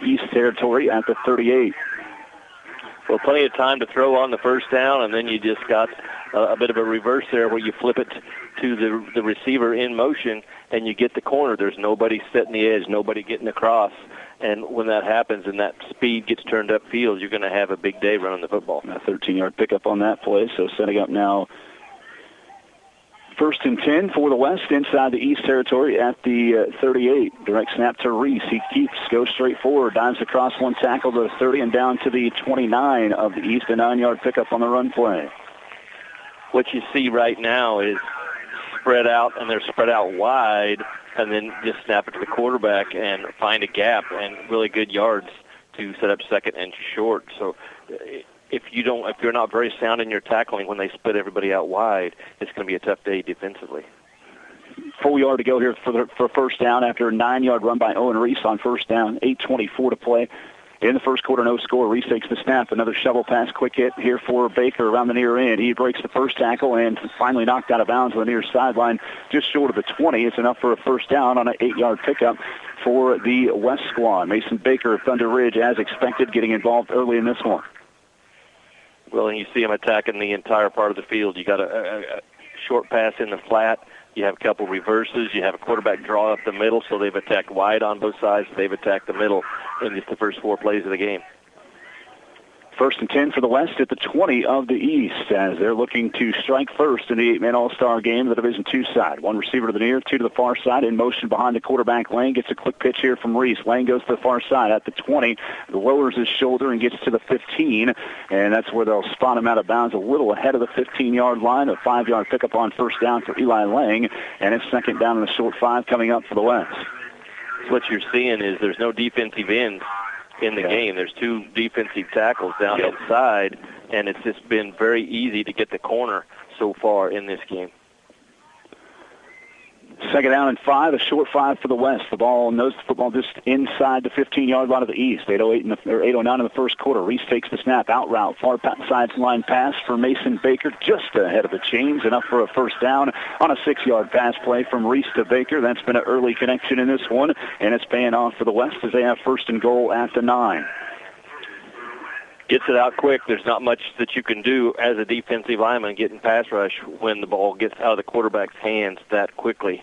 East territory at the 38. Well, plenty of time to throw on the first down, and then you just got a bit of a reverse there where you flip it to the receiver in motion, and you get the corner. There's nobody setting the edge, nobody getting across. And when that happens and that speed gets turned upfield, you're going to have a big day running the football. A 13-yard pickup on that play, so setting up now 1st and 10 for the West inside the East territory at the 38. Direct snap to Reese. He goes straight forward, dives across one tackle to the 30 and down to the 29 of the East. A 9-yard pickup on the run play. What you see right now is spread out, and they're spread out wide, and then just snap it to the quarterback and find a gap and really good yards to set up second and short. So if you're not very sound in your tackling when they split everybody out wide, it's going to be a tough day defensively. Full yard to go here for first down after a 9-yard run by Owen Reese on first down. 8:24 to play. In the first quarter, no score. Reese takes the snap. Another shovel pass, quick hit here for Baker around the near end. He breaks the first tackle and finally knocked out of bounds on the near sideline just short of the 20. It's enough for a first down on an 8-yard pickup for the West squad. Mason Baker of Thunder Ridge, as expected, getting involved early in this one. Well, and you see him attacking the entire part of the field. You got a short pass in the flat. You have a couple reverses. You have a quarterback draw up the middle, so they've attacked wide on both sides. They've attacked the middle in just the first 4 plays of the game. 1st and 10 for the West at the 20 of the East as they're looking to strike first in the 8-man All-Star Game, the Division II side. 1 receiver to the near, 2 to the far side. In motion behind the quarterback, Lane gets a quick pitch here from Reese. Lane goes to the far side at the 20, lowers his shoulder and gets to the 15, and that's where they'll spot him out of bounds a little ahead of the 15-yard line. A 5-yard pickup on first down for Eli Lang, and it's second down in the short 5 coming up for the West. What you're seeing is there's no defensive ends in the game. There's 2 defensive tackles down inside, and it's just been very easy to get the corner so far in this game. Second down and 5, a short 5 for the West. The ball knows the football just inside the 15-yard line of the East. 8:09 in the first quarter. Reese takes the snap, out route, far sideline pass for Mason Baker, just ahead of the chains, enough for a first down on a 6-yard pass play from Reese to Baker. That's been an early connection in this one, and it's paying off for the West as they have 1st and goal at the 9. Gets it out quick. There's not much that you can do as a defensive lineman getting pass rush when the ball gets out of the quarterback's hands that quickly.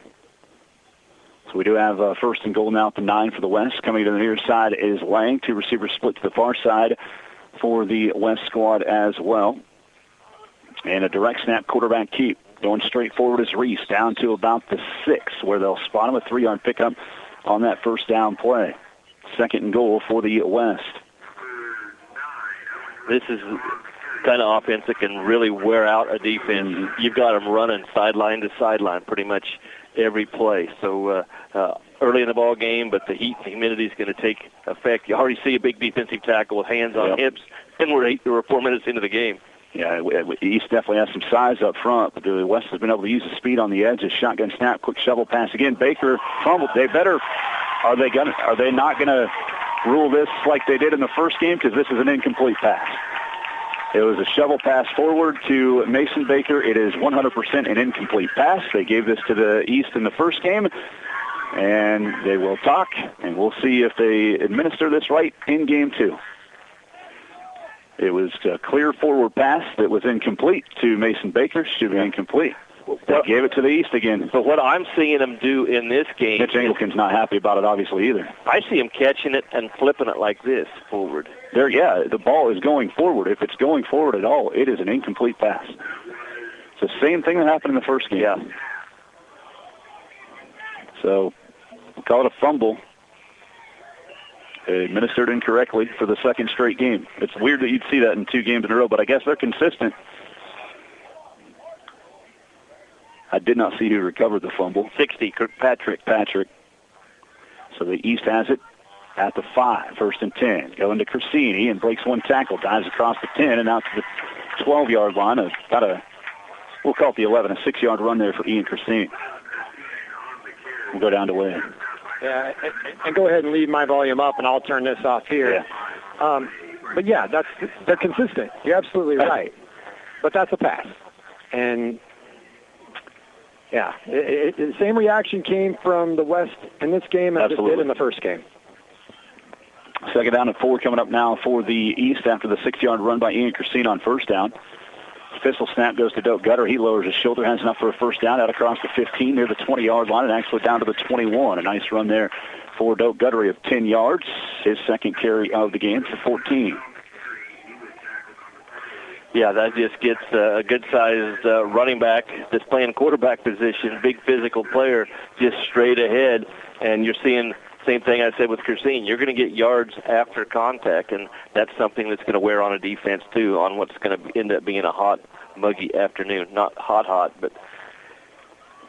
So we do have 1st and goal now at the 9 for the West. Coming to the near side is Lang. 2 receivers split to the far side for the West squad as well. And a direct snap quarterback keep. Going straight forward is Reese down to about the 6 where they'll spot him. A 3-yard pickup on that first down play. 2nd and goal for the West. This is kind of offense that can really wear out a defense. You've got them running sideline to sideline pretty much every play. So early in the ball game, but the heat and humidity is going to take effect. You already see a big defensive tackle with hands on hips, and we're 4 minutes into the game. Yeah, East definitely has some size up front, but the West has been able to use the speed on the edges. Shotgun snap, quick shovel pass again. Baker fumbled. Are they not going to rule this like they did in the first game, because this is an incomplete pass? It was a shovel pass forward to Mason Baker. It is 100% an incomplete pass. They gave this to the East in the first game, and they will talk, and we'll see if they administer this right in game 2. It was a clear forward pass that was incomplete to Mason Baker. Should be incomplete. They gave it to the East again. But what I'm seeing them do in this game... Mitch Engelken's not happy about it, obviously, either. I see him catching it and flipping it like this forward. The ball is going forward. If it's going forward at all, it is an incomplete pass. It's the same thing that happened in the first game. Yeah. So, we'll call it a fumble. Administered incorrectly for the 2nd straight game. It's weird that you'd see that in 2 games in a row, but I guess they're consistent. I did not see who recovered the fumble. 60, Kirkpatrick. So the East has it at the 5, 1st and 10. Going to Corsini and breaks one tackle, dives across the 10 and out to the 12-yard line. We'll call it the 11, a 6-yard run there for Ian Corsini. We'll go down to Wade. Yeah, and go ahead and leave my volume up, and I'll turn this off here. Yeah. But yeah, they're consistent. You're absolutely right. But that's a pass. And yeah, the same reaction came from the West in this game as it did in the first game. 2nd down and 4 coming up now for the East after the 6-yard run by Ian Corsini on 1st down. Pistol snap goes to Doak Gutter. He lowers his shoulder, has enough for a 1st down out across the 15 near the 20-yard line and actually down to the 21. A nice run there for Doak Gutter of 10 yards, his 2nd carry of the game for 14. Yeah, that just gets a good-sized running back that's playing quarterback position, big physical player, just straight ahead. And you're seeing same thing I said with Corsini. You're going to get yards after contact, and that's something that's going to wear on a defense, too, on what's going to end up being a hot, muggy afternoon. Not hot, but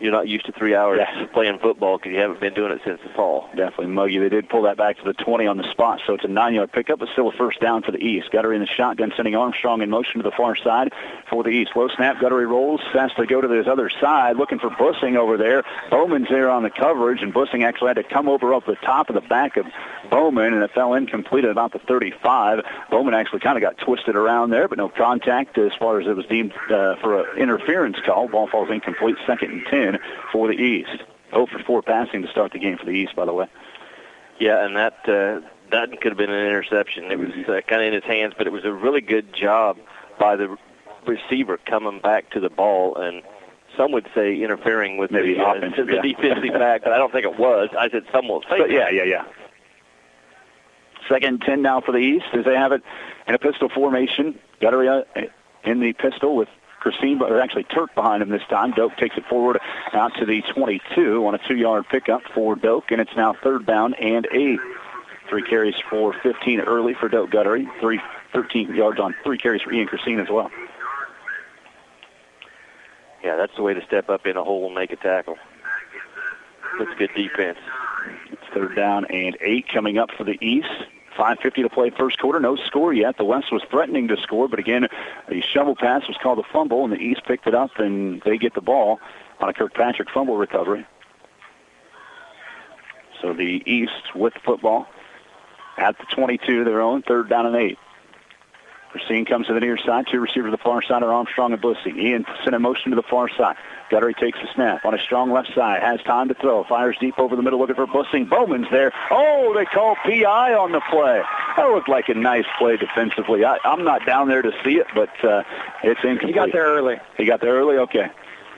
you're not used to 3 hours playing football because you haven't been doing it since the fall. Definitely muggy. They did pull that back to the 20 on the spot, so it's a 9-yard pickup, but still a 1st down for the East. Guttery in the shotgun, sending Armstrong in motion to the far side for the East. Low snap, Guttery rolls, has to go to this other side, looking for Bussing over there. Bowman's there on the coverage, and Bussing actually had to come over up the top of the back of Bowman, and it fell incomplete at about the 35. Bowman actually kind of got twisted around there, but no contact as far as it was deemed for an interference call. Ball falls incomplete, 2nd and 10 for the East. 0 for 4 passing to start the game for the East, by the way. Yeah, and that could have been an interception. It was kind of in his hands, but it was a really good job by the receiver coming back to the ball, and some would say interfering with maybe the defensive back, but I don't think it was. I said some will say that. Yeah. 2nd and 10 now for the East as they have it in a pistol formation. Guttery in the pistol with Corsini, or actually Turk behind him this time. Doak takes it forward out to the 22 on a 2-yard pickup for Doak, and it's now 3rd down and 8. 3 carries for 15 early for Doak Guttery. 13 yards on 3 carries for Ian Corsini as well. Yeah, that's the way to step up in a hole and make a tackle. That's good defense. It's 3rd down and 8 coming up for the East. 5:50 to play first quarter. No score yet. The West was threatening to score, but again, a shovel pass was called a fumble, and the East picked it up, and they get the ball on a Kirkpatrick fumble recovery. So the East with the football at the 22, their own, 3rd down and 8. Corsini comes to the near side. 2 receivers to the far side are Armstrong and Bussing. Ian sent in motion to the far side. Guttery takes the snap on a strong left side. Has time to throw. Fires deep over the middle looking for Bussing. Bowman's there. Oh, they call PI on the play. That looked like a nice play defensively. I'm not down there to see it, but it's incomplete. He got there early. He got there early? Okay.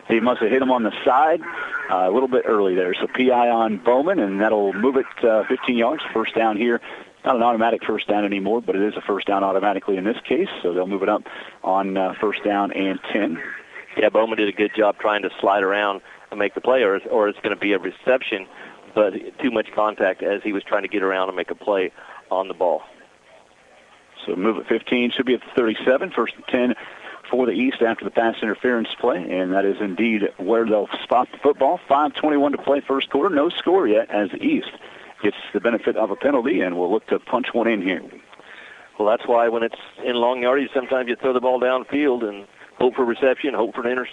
He must have hit him on the side a little bit early there. So PI on Bowman, and that'll move it 15 yards. 1st down here. Not an automatic 1st down anymore, but it is a 1st down automatically in this case, so they'll move it up on 1st down and 10. Yeah, Bowman did a good job trying to slide around and make the play, or it's going to be a reception, but too much contact as he was trying to get around and make a play on the ball. So move it 15, should be at the 37, 1st and 10 for the East after the pass interference play, and that is indeed where they'll spot the football. 5:21 to play first quarter, no score yet as the East gets the benefit of a penalty, and we'll look to punch one in here. Well, that's why when it's in long yardage, sometimes you throw the ball downfield and hope for reception, hope for an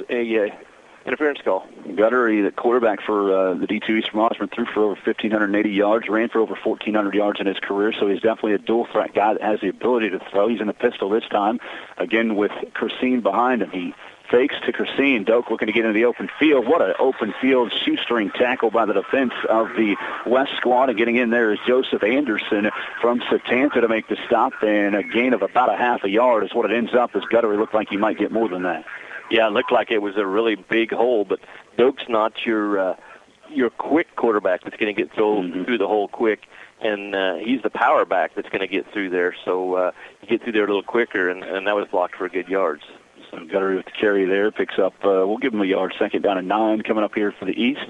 interference call. Guttery, the quarterback for the D2 East from Osborne, threw for over 1,580 yards, ran for over 1,400 yards in his career, so he's definitely a dual-threat guy that has the ability to throw. He's in the pistol this time, again with Corsini behind him. He fakes to Corsini. Doak looking to get into the open field. What an open field shoestring tackle by the defense of the West squad. And getting in there is Joseph Anderson from Setanta to make the stop. And a gain of about a half a yard is what it ends up as Guttery looked like he might get more than that. Yeah, it looked like it was a really big hole, but Doak's not your quick quarterback that's going to get through the hole quick. And he's the power back that's going to get through there. So you get through there a little quicker, and that was blocked for good yards. So Guttery with the carry there, picks up, we'll give him a yard, 2nd down and 9 coming up here for the East.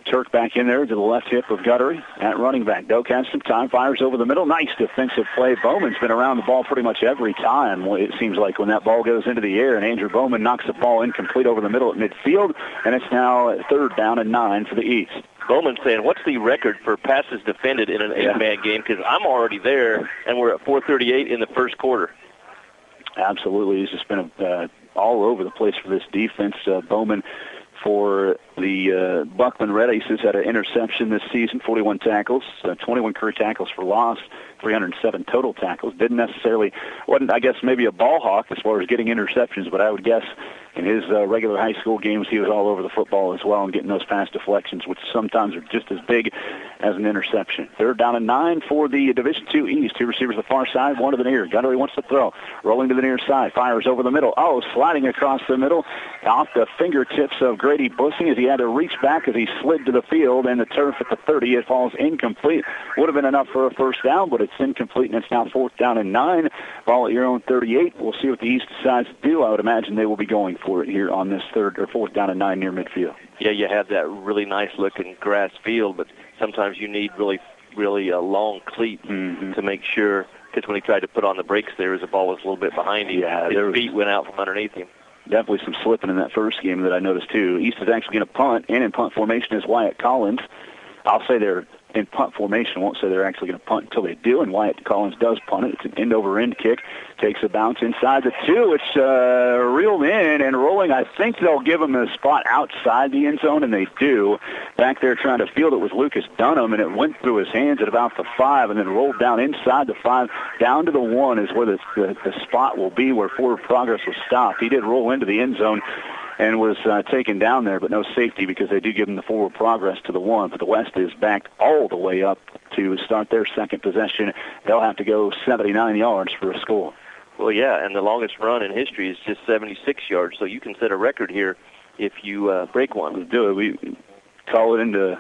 Turk back in there to the left hip of Guttery at running back. Doak has some time, fires over the middle. Nice defensive play. Bowman's been around the ball pretty much every time, it seems like, when that ball goes into the air. And Andrew Bowman knocks the ball incomplete over the middle at midfield. And it's now 3rd down and 9 for the East. Bowman saying, what's the record for passes defended in an 8-man game? Because I'm already there, and we're at 438 in the first quarter. Absolutely. He's just been all over the place for this defense. Bowman for the Buckland Red Aces had an interception this season, 41 tackles, 21 career tackles for loss, 307 total tackles. Wasn't, I guess, maybe a ball hawk as far as getting interceptions, but I would guess in his regular high school games he was all over the football as well and getting those pass deflections, which sometimes are just as big as an interception. 3rd down and 9 for the Division II East. 2 receivers the far side, 1 to the near. Gunnery wants to throw. Rolling to the near side. Fires over the middle. Oh, sliding across the middle off the fingertips of Grady Bussing as he had to reach back as he slid to the field and the turf at the 30. It falls incomplete. Would have been enough for a first down, but it's incomplete, and it's now 4th down and 9. Ball at your own 38. We'll see what the East decides to do. I would imagine they will be going for it here on this 3rd or 4th down and 9 near midfield. Yeah, you have that really nice-looking grass field, but sometimes you need really a long cleat to make sure, because when he tried to put on the brakes there, the ball was a little bit behind him. Yeah, his feet went out from underneath him. Definitely some slipping in that first game that I noticed, too. East is actually going to punt, and in punt formation is Wyatt Collins. I'll say they're in punt formation. I won't say they're actually going to punt until they do, and Wyatt Collins does punt it. It's an end-over-end kick. Takes a bounce inside the 2. It's reeled in and rolling. I think they'll give him a spot outside the end zone, and they do. Back there trying to field it was Lucas Dunham, and it went through his hands at about the 5 and then rolled down inside the 5. Down to the 1 is where the spot will be where forward progress was stopped. He did roll into the end zone and was taken down there, but no safety because they do give him the forward progress to the 1. But the West is backed all the way up to start their second possession. They'll have to go 79 yards for a score. Well, yeah, and the longest run in history is just 76 yards, so you can set a record here if you break one. Let's do it. We call it into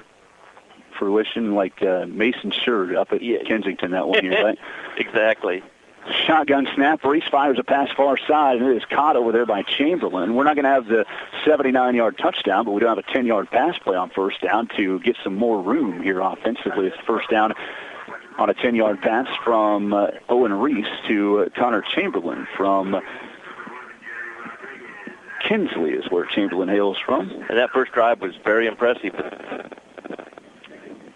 fruition like Mason Scherr up at Kensington that one year, right? Exactly. Shotgun snap. Reese fires a pass far side, and it is caught over there by Chamberlain. We're not going to have the 79-yard touchdown, but we do have a 10-yard pass play on first down to get some more room here offensively. It's first down on a 10-yard pass from Owen Reese to Connor Chamberlain from Kinsley is where Chamberlain hails from. And that first drive was very impressive.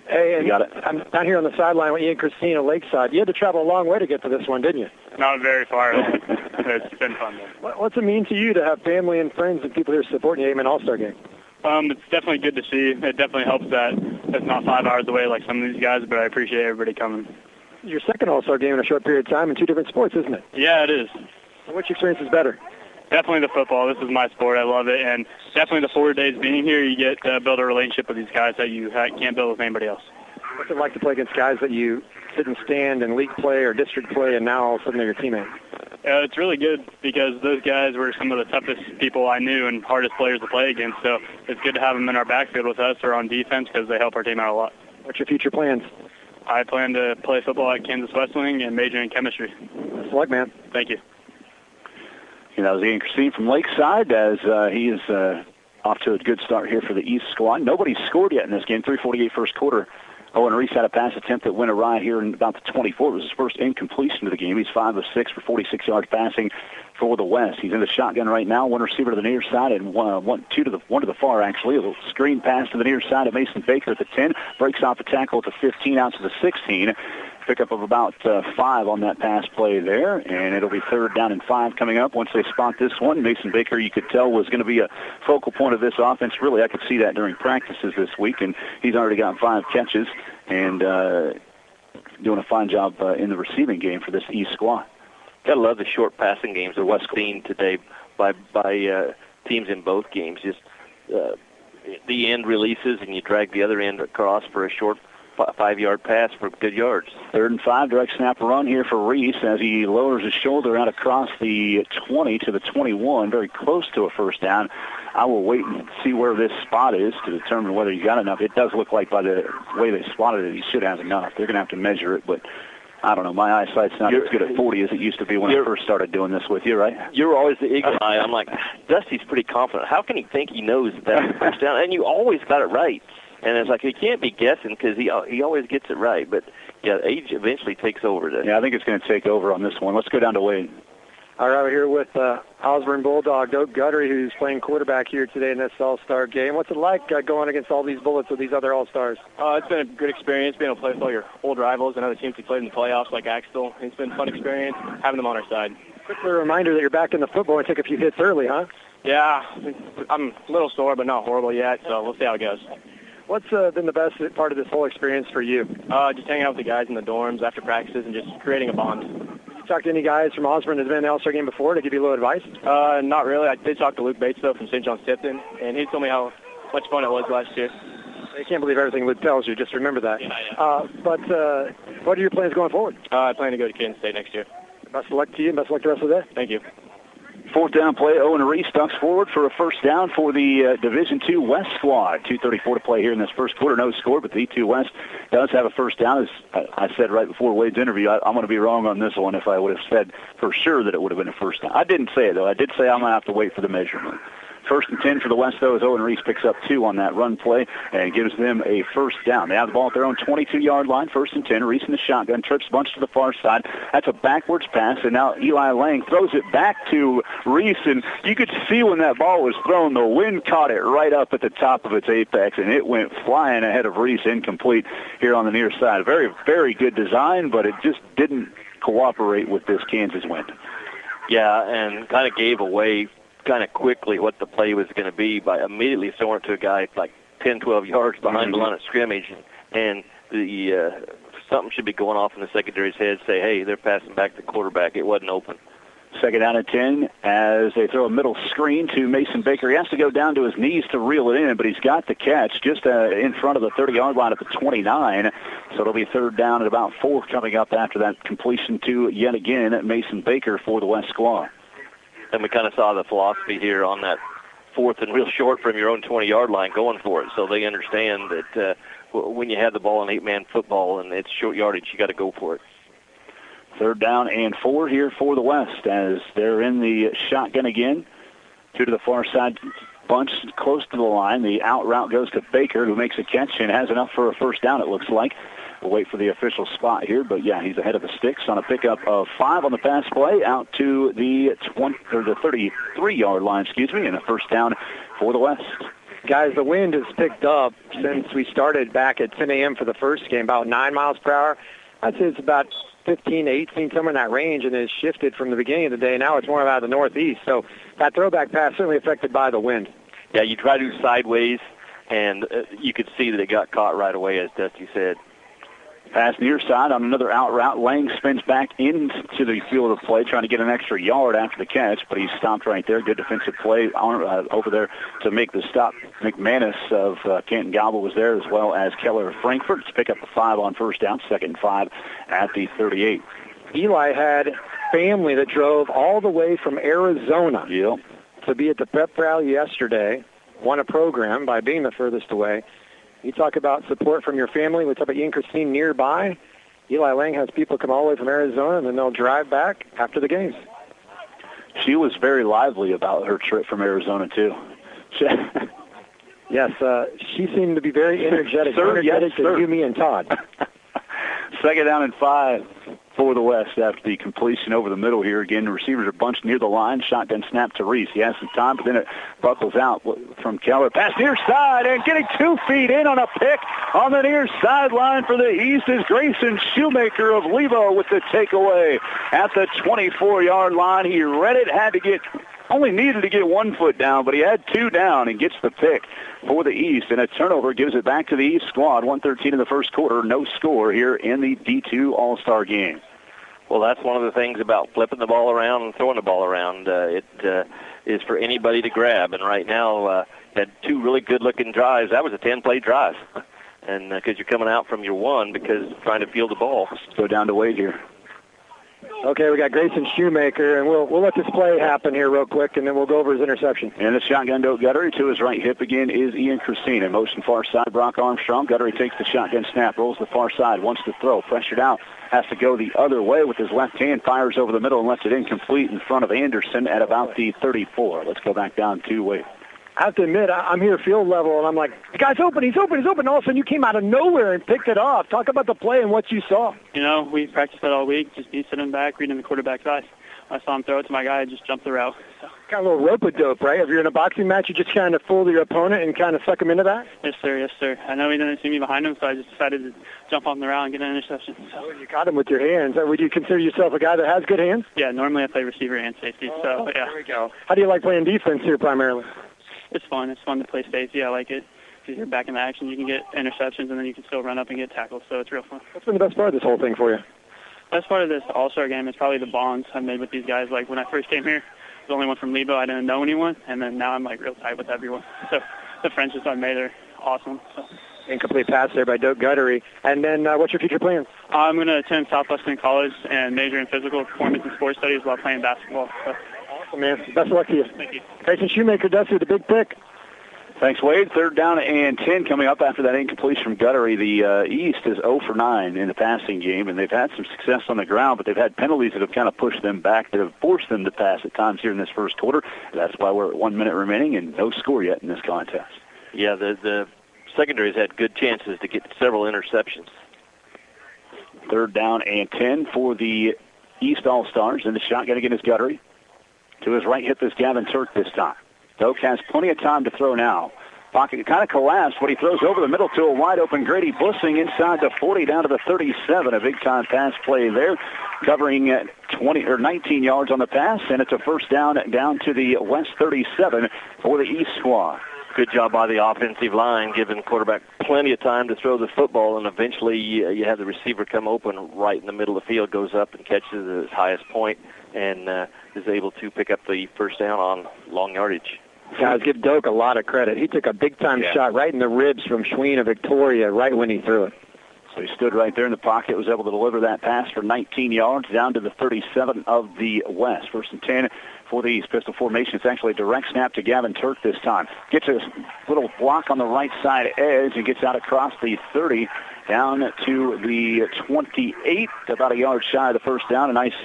Hey, and I'm down here on the sideline with Ian Christina Lakeside. You had to travel a long way to get to this one, didn't you? Not very far at all. It's been fun, though. What's it mean to you to have family and friends and people here supporting the 8-man All-Star Game? It's definitely good to see. It definitely helps that it's not 5 hours away like some of these guys, but I appreciate everybody coming. Your second All-Star game in a short period of time in 2 different sports, isn't it? Yeah, it is. Which experience is better? Definitely the football. This is my sport. I love it. And definitely the 4 days being here, you get to build a relationship with these guys that you can't build with anybody else. What's it like to play against guys that you didn't stand in league play or district play, and now all of a sudden they're your teammates? It's really good because those guys were some of the toughest people I knew and hardest players to play against. So it's good to have them in our backfield with us or on defense because they help our team out a lot. What's your future plans? I plan to play football at Kansas West Wing and major in chemistry. Good luck, man. Thank you. And that was Ian Christine from Lakeside as he is off to a good start here for the East squad. Nobody's scored yet in this game. 3:48 first quarter. Owen Reese had a pass attempt that went awry here in about the 24. It was his first incompletion of the game. He's 5 of 6 for 46 yards passing for the West. He's in the shotgun right now. One receiver to the near side and one to the far, actually. A little screen pass to the near side of Mason Baker at the 10. Breaks off the tackle at the 15 out to the 16. Pickup of about 5 on that pass play there, and it'll be 3rd down and 5 coming up once they spot this one. Mason Baker, you could tell, was going to be a focal point of this offense. Really, I could see that during practices this week, and he's already got 5 catches and doing a fine job in the receiving game for this East squad. Gotta love the short passing games that we've seen today by teams in both games. Just the end releases, and you drag the other end across for a short 5-yard pass for good yards. 3rd and 5, direct snap run here for Reese as he lowers his shoulder out across the 20 to the 21, very close to a first down. I will wait and see where this spot is to determine whether he got enough. It does look like by the way they spotted it, he should have enough. They're going to have to measure it, but I don't know. My eyesight's not as good at 40 as it used to be when I first started doing this with you, right? You're always the eagle eye. I'm like, Dusty's pretty confident. How can he think he knows that first down? And you always got it right. And it's like he can't be guessing because he always gets it right. But, yeah, age eventually takes over. Yeah, I think it's going to take over on this one. Let's go down to Wade. All right, we're here with Osborne Bulldog, Doak Guttery, who's playing quarterback here today in this All-Star game. What's it like going against all these Bullets with these other All-Stars? It's been a good experience being able to play with all your old rivals and other teams we played in the playoffs like Axtell. It's been a fun experience having them on our side. Quickly a reminder that you're back in the football and took a few hits early, huh? Yeah, I'm a little sore, but not horrible yet, so we'll see how it goes. What's been the best part of this whole experience for you? Just hanging out with the guys in the dorms after practices and just creating a bond. Talk to any guys from Osborne that have been in the All-Star game before to give you a little advice? Not really. I did talk to Luke Bates, though, from St. John's Tipton, and he told me how much fun it was last year. I can't believe everything Luke tells you. Just remember that. Yeah. But what are your plans going forward? I plan to go to Kansas State next year. Best of luck to you, and best of luck the rest of the day. Thank you. Fourth down play, Owen Reese ducks forward for a first down for the Division II West squad. 2:34 to play here in this first quarter. No score, but the D2 West does have a first down. As I said right before Wade's interview, I'm going to be wrong on this one if I would have said for sure that it would have been a first down. I didn't say it, though. I did say I'm going to have to wait for the measurement. First and 10 for the West, though, as Owen Reese picks up 2 on that run play and gives them a first down. They have the ball at their own 22-yard line. First and 10. Reese in the shotgun, trips bunch to the far side. That's a backwards pass, and now Eli Lang throws it back to Reese, and you could see when that ball was thrown, the wind caught it right up at the top of its apex, and it went flying ahead of Reese, incomplete here on the near side. Very, very good design, but it just didn't cooperate with this Kansas wind. Yeah, and kind of gave away kind of quickly what the play was going to be by immediately throwing it to a guy like 10, 12 yards behind the line of scrimmage, and the something should be going off in the secondary's head, say, hey, they're passing back the quarterback. It wasn't open. Second down and 10 as they throw a middle screen to Mason Baker. He has to go down to his knees to reel it in, but he's got the catch just in front of the 30-yard line at the 29. So it'll be third down at about 4 coming up after that completion to, yet again, Mason Baker for the West squad. And we kind of saw the philosophy here on that fourth and real short from your own 20-yard line going for it. So they understand that when you have the ball in 8-man football and it's short yardage, you got to go for it. Third down and 4 here for the West as they're in the shotgun again. 2 to the far side, bunch close to the line. The out route goes to Baker, who makes a catch and has enough for a first down, it looks like. We'll wait for the official spot here, but yeah, he's ahead of the sticks on a pickup of 5 on the pass play out to the 33-yard line, and a first down for the West. Guys, the wind has picked up since we started back at 10 a.m. for the first game, about 9 miles per hour. I'd say it's about 15 to 18, somewhere in that range, and it's shifted from the beginning of the day. Now it's more out of the northeast, so that throwback pass certainly affected by the wind. Yeah, you try to do sideways, and you could see that it got caught right away, as Dusty said. Pass near side on another out route. Lang spins back into the field of play, trying to get an extra yard after the catch, but he's stopped right there. Good defensive play over there to make the stop. McManus of Canton Gobble was there, as well as Keller of Frankfurt to pick up the 5 on first down, second and 5 at the 38. Eli had family that drove all the way from Arizona to be at the pep rally yesterday, won a program by being the furthest away. You talk about support from your family. We talk about you and Christine nearby. Eli Lang has people come all the way from Arizona, and then they'll drive back after the games. She was very lively about her trip from Arizona, too. Yes, she seemed to be very energetic. To you, me, and Todd. Second down and 5 for the West after the completion over the middle here. Again, the receivers are bunched near the line. Shotgun snap to Reese. He has some time, but then it buckles out from Keller. Pass near side, and getting 2 feet in on a pick on the near sideline for the East is Grayson Shoemaker of Levo with the takeaway at the 24-yard line. He read it, only needed to get 1 foot down, but he had 2 down and gets the pick for the East. And a turnover gives it back to the East squad. 1:13 in the first quarter. No score here in the D2 All-Star Game. Well, that's one of the things about flipping the ball around and throwing the ball around. It is for anybody to grab. And right now, had 2 really good-looking drives. That was a 10-play drive. And because you're coming out from your 1 because trying to field the ball. Go down to Wade here. Okay, we got Grayson Shoemaker, and we'll let this play happen here real quick, and then we'll go over his interception. And the shotgun to Guttery. To his right hip again is Ian Christine. In motion far side, Brock Armstrong. Guttery takes the shotgun snap, rolls the far side, wants to throw, pressured out, has to go the other way with his left hand, fires over the middle and lets it incomplete in front of Anderson at about the 34. Let's go back down to Wade. I have to admit, I'm here field level, and I'm like, the guy's open, he's open. All of a sudden, you came out of nowhere and picked it off. Talk about the play and what you saw. You know, we practiced that all week, just be sitting back, reading the quarterback's eyes. I saw him throw it to my guy. I just jumped the route. So. Kind of a little rope-a-dope, right? If you're in a boxing match, you just kind of fool your opponent and kind of suck him into that? Yes, sir. Yes, sir. I know he didn't see me behind him, so I just decided to jump on the route and get an interception. So. Well, you caught him with your hands. Would you consider yourself a guy that has good hands? Yeah, normally I play receiver and safety, so yeah. There we go. How do you like playing defense here primarily? It's fun. It's fun to play safety. I like it. Because you're back in the action, you can get interceptions, and then you can still run up and get tackled, so it's real fun. What's been the best part of this whole thing for you? Best part of this All-Star game is probably the bonds I've made with these guys. Like, when I first came here, I was the only one from Lebo. I didn't know anyone, and then now I'm, like, real tight with everyone. So the friendships I've made are awesome. So. Incomplete pass there by Doak Guttery. And then what's your future plans? I'm going to attend Southwestern College and major in physical performance and sports studies while playing basketball. So. Awesome, man. Best of luck to you. Thank you. Grayson Shoemaker does with the big pick. Thanks, Wade. 3rd down and 10 coming up after that incompletion from Guttery. The East is 0 for 9 in the passing game, and they've had some success on the ground, but they've had penalties that have kind of pushed them back, that have forced them to pass at times here in this first quarter. That's why we're at 1 minute remaining and no score yet in this contest. Yeah, the secondary's had good chances to get several interceptions. 3rd down and 10 for the East All-Stars, and the shotgun again is Guttery. To his right, hit this Gavin Turk this time. Doak has plenty of time to throw now. Pocket kind of collapsed, but he throws over the middle to a wide-open Grady Bussing inside the 40 down to the 37. A big-time pass play there, covering 20 or 19 yards on the pass, and it's a first down to the West 37 for the East squad. Good job by the offensive line, giving the quarterback plenty of time to throw the football, and eventually you have the receiver come open right in the middle of the field, goes up and catches his highest point, and is able to pick up the first down on long yardage. Guys, give Doak a lot of credit. He took a big-time shot right in the ribs from Schween of Victoria right when he threw it. So he stood right there in the pocket, was able to deliver that pass for 19 yards down to the 37 of the West. 1st and 10 for the East. Pistol formation. It's actually a direct snap to Gavin Turk this time. Gets a little block on the right side edge and gets out across the 30 down to the 28, about a yard shy of the first down. A nice,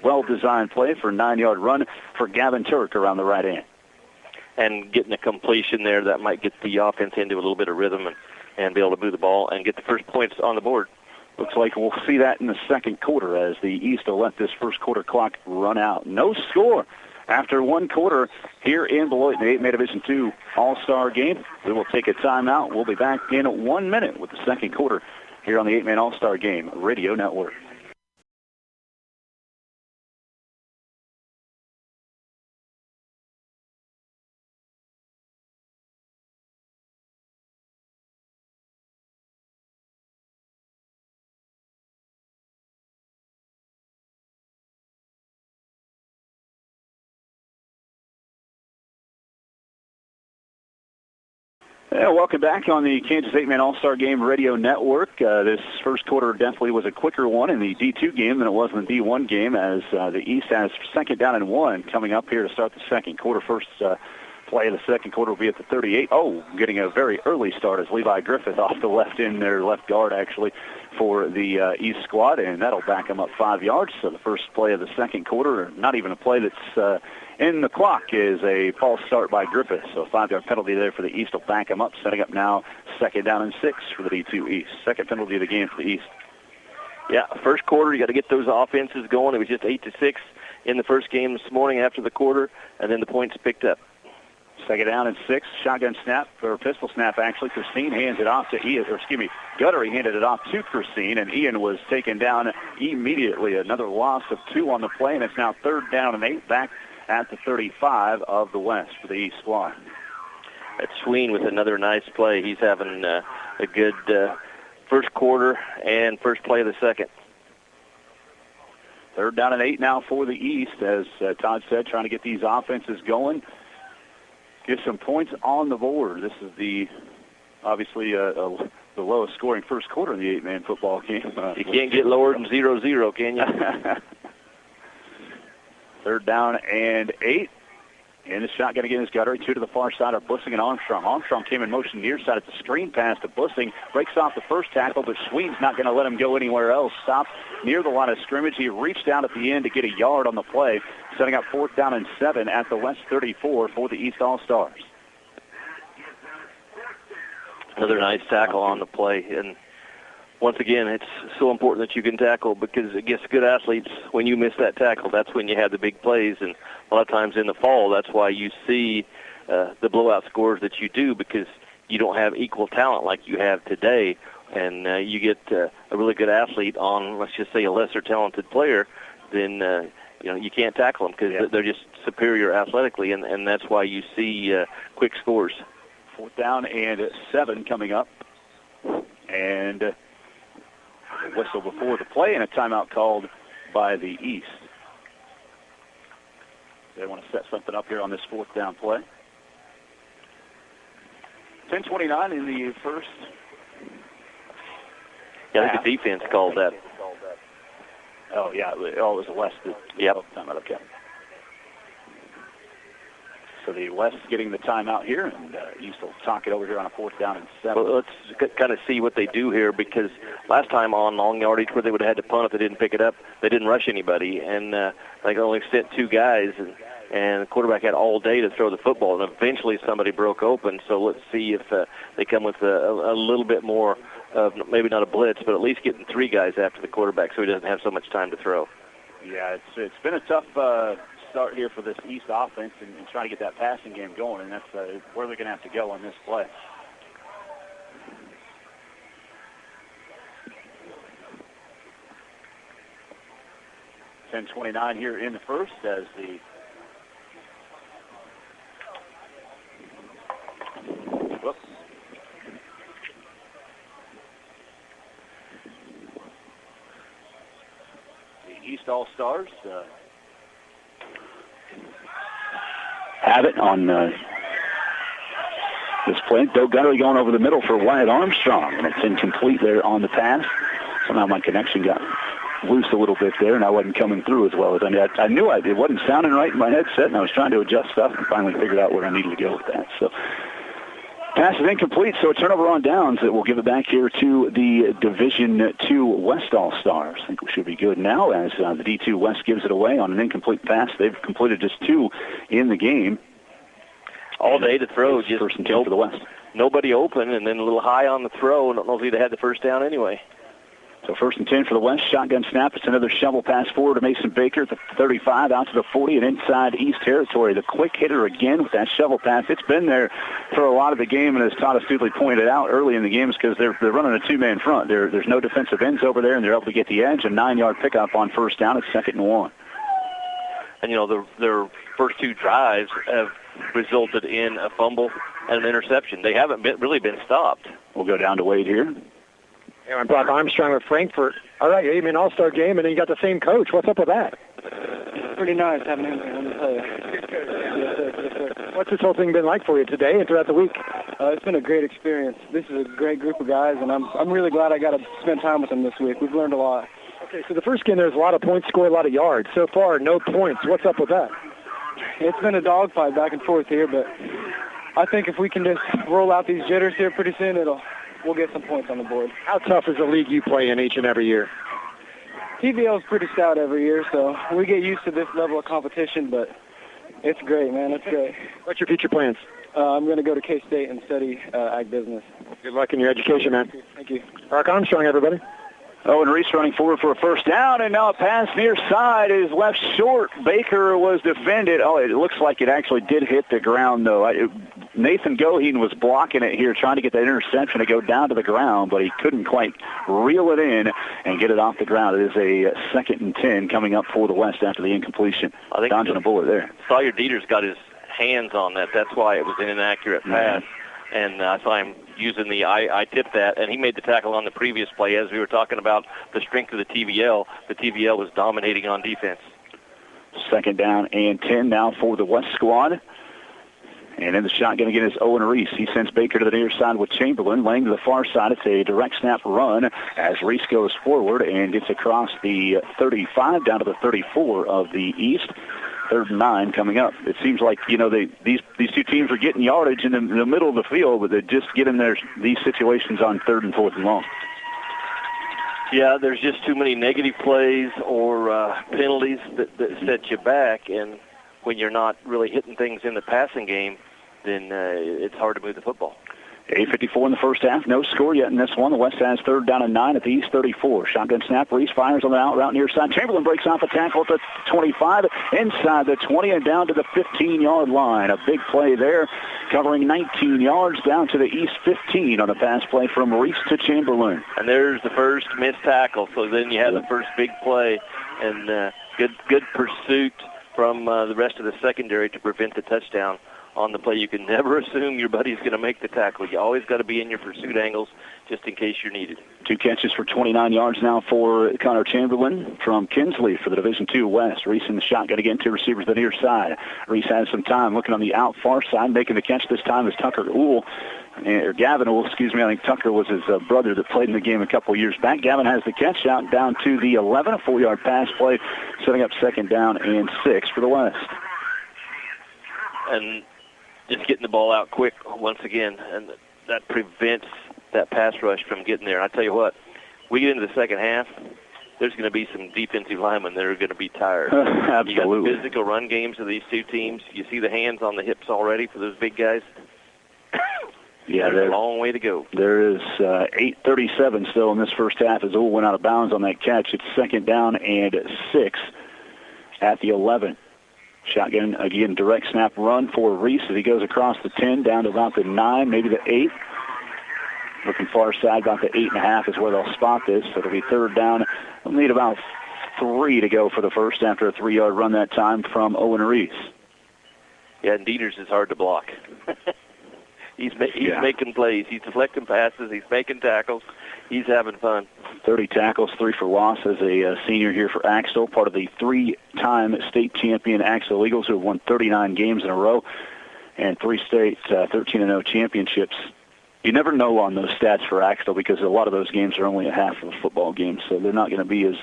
well-designed play for a 9-yard run for Gavin Turk around the right end. And getting a completion there that might get the offense into a little bit of rhythm and be able to move the ball and get the first points on the board. Looks like we'll see that in the second quarter as the East will let this first quarter clock run out. No score after 1 quarter here in Beloit in the 8-man Division II All-Star Game. We will take a timeout. We'll be back in 1 minute with the second quarter here on the 8-man All-Star Game Radio Network. Yeah, welcome back on the Kansas 8-Man All-Star Game Radio Network. This first quarter definitely was a quicker one in the D2 game than it was in the D1 game, as the East has 2nd down and 1 coming up here to start the second quarter. First play of the second quarter will be at the 38. Oh, getting a very early start as Levi Griffith off the left end there, left guard actually, for the East squad, and that'll back him up 5 yards. So the first play of the second quarter, not even a play that's in the clock, is a false start by Griffith. So a 5-yard penalty there for the East will back him up, setting up now 2nd down and 6 for the D2 East. Second penalty of the game for the East. Yeah, first quarter, you got to get those offenses going. It was just 8-6 in the first game this morning after the quarter, and then the points picked up. 2nd down and 6. Shotgun snap, or pistol snap actually. Christine hands it off to Ian, Guttery handed it off to Christine, and Ian was taken down immediately. Another loss of 2 on the play, and it's now 3rd down and 8 back at the 35 of the West for the East squad. That's Sween with another nice play. He's having a good first quarter and first play of the second. 3rd down and 8 now for the East, as Todd said, trying to get these offenses going. Get some points on the board. This is obviously the lowest scoring first quarter in the 8-man football game. You can't get lower than 0-0, can you? 3rd down and 8. And the shotgun again is Guttery. 2 to the far side are Bussing and Armstrong. Armstrong came in motion near side. It's a screen pass to Bussing. Breaks off the first tackle, but Sween's not going to let him go anywhere else. Stops near the line of scrimmage. He reached out at the end to get a yard on the play, setting up 4th down and 7 at the West 34 for the East All-Stars. Another nice tackle on the play. And once again, it's so important that you can tackle, because against good athletes, when you miss that tackle, that's when you have the big plays. And a lot of times in the fall, that's why you see the blowout scores that you do, because you don't have equal talent like you have today. And you get a really good athlete on, let's just say, a lesser talented player, then you can't tackle them because they're just superior athletically, and that's why you see quick scores. 4th down and 7 coming up. And a whistle before the play and a timeout called by the East. They want to set something up here on this 4th down play. 10:29 in the first. Yeah, I think the defense called that. Oh, yeah. It was the West. Yep. Timeout, okay. So the West getting the timeout here, and East will talk it over here on a 4th down and 7. Well, let's kind of see what they do here, because last time on long yardage where they would have had to punt if they didn't pick it up, they didn't rush anybody, and they only sent 2 guys, and the quarterback had all day to throw the football, and eventually somebody broke open. So let's see if they come with a little bit more of, maybe not a blitz, but at least getting 3 guys after the quarterback so he doesn't have so much time to throw. Yeah, it's been a tough start here for this East offense and trying to get that passing game going, and that's where they're going to have to go on this play. .29 here in the first as the East All-Stars have it on this play. Doe Guttery going over the middle for Wyatt Armstrong, and it's incomplete there on the pass. Somehow my connection got loose a little bit there, and I wasn't coming through as well as I knew it wasn't sounding right in my headset, and I was trying to adjust stuff and finally figured out where I needed to go with that. So pass is incomplete, so a turnover on downs that will give it back here to the Division II West All-Stars. I think we should be good now as the D2 West gives it away on an incomplete pass. They've completed just 2 in the game. All day to throw, just 1st and 10 for the West. Nobody open, and then a little high on the throw. I don't know if he'd have had the first down anyway. So 1st and 10 for the West. Shotgun snap. It's another shovel pass forward to Mason Baker at the 35, out to the 40, and inside East territory. The quick hitter again with that shovel pass. It's been there for a lot of the game, and as Todd Astutely pointed out early in the games, because they're running a 2-man front. There's no defensive ends over there, and they're able to get the edge. A 9-yard pickup on 1st down. It's 2nd and 1. And, their first 2 drives have resulted in a fumble and an interception. They haven't really been stopped. We'll go down to Wade here. Yeah, I'm Brock Armstrong with Frankfurt. All right, you mean All-Star game, and then you got the same coach. What's up with that? Pretty nice having him here, let me tell you. Yes, sir. What's this whole thing been like for you today and throughout the week? It's been a great experience. This is a great group of guys, and I'm really glad I got to spend time with them this week. We've learned a lot. Okay, so the first game, there's a lot of points scored, a lot of yards. So far, no points. What's up with that? It's been a dogfight back and forth here, but I think if we can just roll out these jitters here pretty soon, we'll get some points on the board. How tough is the league you play in each and every year? TVL is pretty stout every year, so we get used to this level of competition, but it's great, man. It's great. What's your future plans? I'm going to go to K-State and study ag business. Good luck in your education, man. Thank you. Brock Armstrong, everybody. Owen Reese running forward for a 1st down, and now a pass near side is left short. Baker was defended. Oh, it looks like it actually did hit the ground, though. Nathan Goheen was blocking it here, trying to get that interception to go down to the ground, but he couldn't quite reel it in and get it off the ground. It is a 2nd and 10 coming up for the West after the incompletion. I think dodging a bullet there. Sawyer Dieter's got his hands on that. That's why it was an inaccurate pass. And I saw him using I tipped that, and he made the tackle on the previous play. As we were talking about the strength of the TVL was dominating on defense. 2nd down and 10 now for the West squad. And in the shotgun again is Owen Reese. He sends Baker to the near side with Chamberlain. Laying to the far side. It's a direct snap run as Reese goes forward and gets across the 35 down to the 34 of the East. 3rd and 9 coming up. It seems like, these 2 teams are getting yardage in the middle of the field, but they're just getting these situations on 3rd and 4th and long. Yeah, there's just too many negative plays or penalties that set you back, and when you're not really hitting things in the passing game, then it's hard to move the football. 8:54 in the first half. No score yet in this one. The West has 3rd down and 9 at the East 34. Shotgun snap. Reese fires on the out route near side. Chamberlain breaks off a tackle at the 25, inside the 20, and down to the 15-yard line. A big play there, covering 19 yards down to the East 15 on a pass play from Reese to Chamberlain. And there's the first missed tackle. So then you have the first big play, and good pursuit from the rest of the secondary to prevent the touchdown on the play. You can never assume your buddy's going to make the tackle. You always got to be in your pursuit angles just in case you're needed. 2 catches for 29 yards now for Connor Chamberlain from Kinsley for the Division II West. Reese in the shotgun again, 2 receivers to the near side. Reese has some time looking on the out far side. Making the catch this time is Gavin Uhl. I think Tucker was his brother that played in the game a couple years back. Gavin has the catch out down to the 11, a 4-yard pass play, setting up 2nd down and 6 for the West. And just getting the ball out quick once again, and that prevents that pass rush from getting there. I tell you what, we get into the second half, there's going to be some defensive linemen that are going to be tired. Absolutely. You got the physical run games of these two teams. You see the hands on the hips already for those big guys. Yeah, there's a long way to go. There is 8:37 still in this first half as Uhl went out of bounds on that catch. It's 2nd down and 6 at the 11. Shotgun, again, direct snap run for Reese as he goes across the 10 down to about the 9, maybe the 8. Looking far side, about the 8.5 is where they'll spot this. So it'll be 3rd down. They'll need about 3 to go for the first after a 3-yard run that time from Owen Reese. Yeah, and Dieters is hard to block. He's making plays. He's deflecting passes. He's making tackles. He's having fun. 30 tackles, 3 for loss as a senior here for Axtell, part of the 3-time state champion Axtell Eagles who have won 39 games in a row and 3 state 13-0 championships. You never know on those stats for Axtell because a lot of those games are only a half of a football game, so they're not going to be as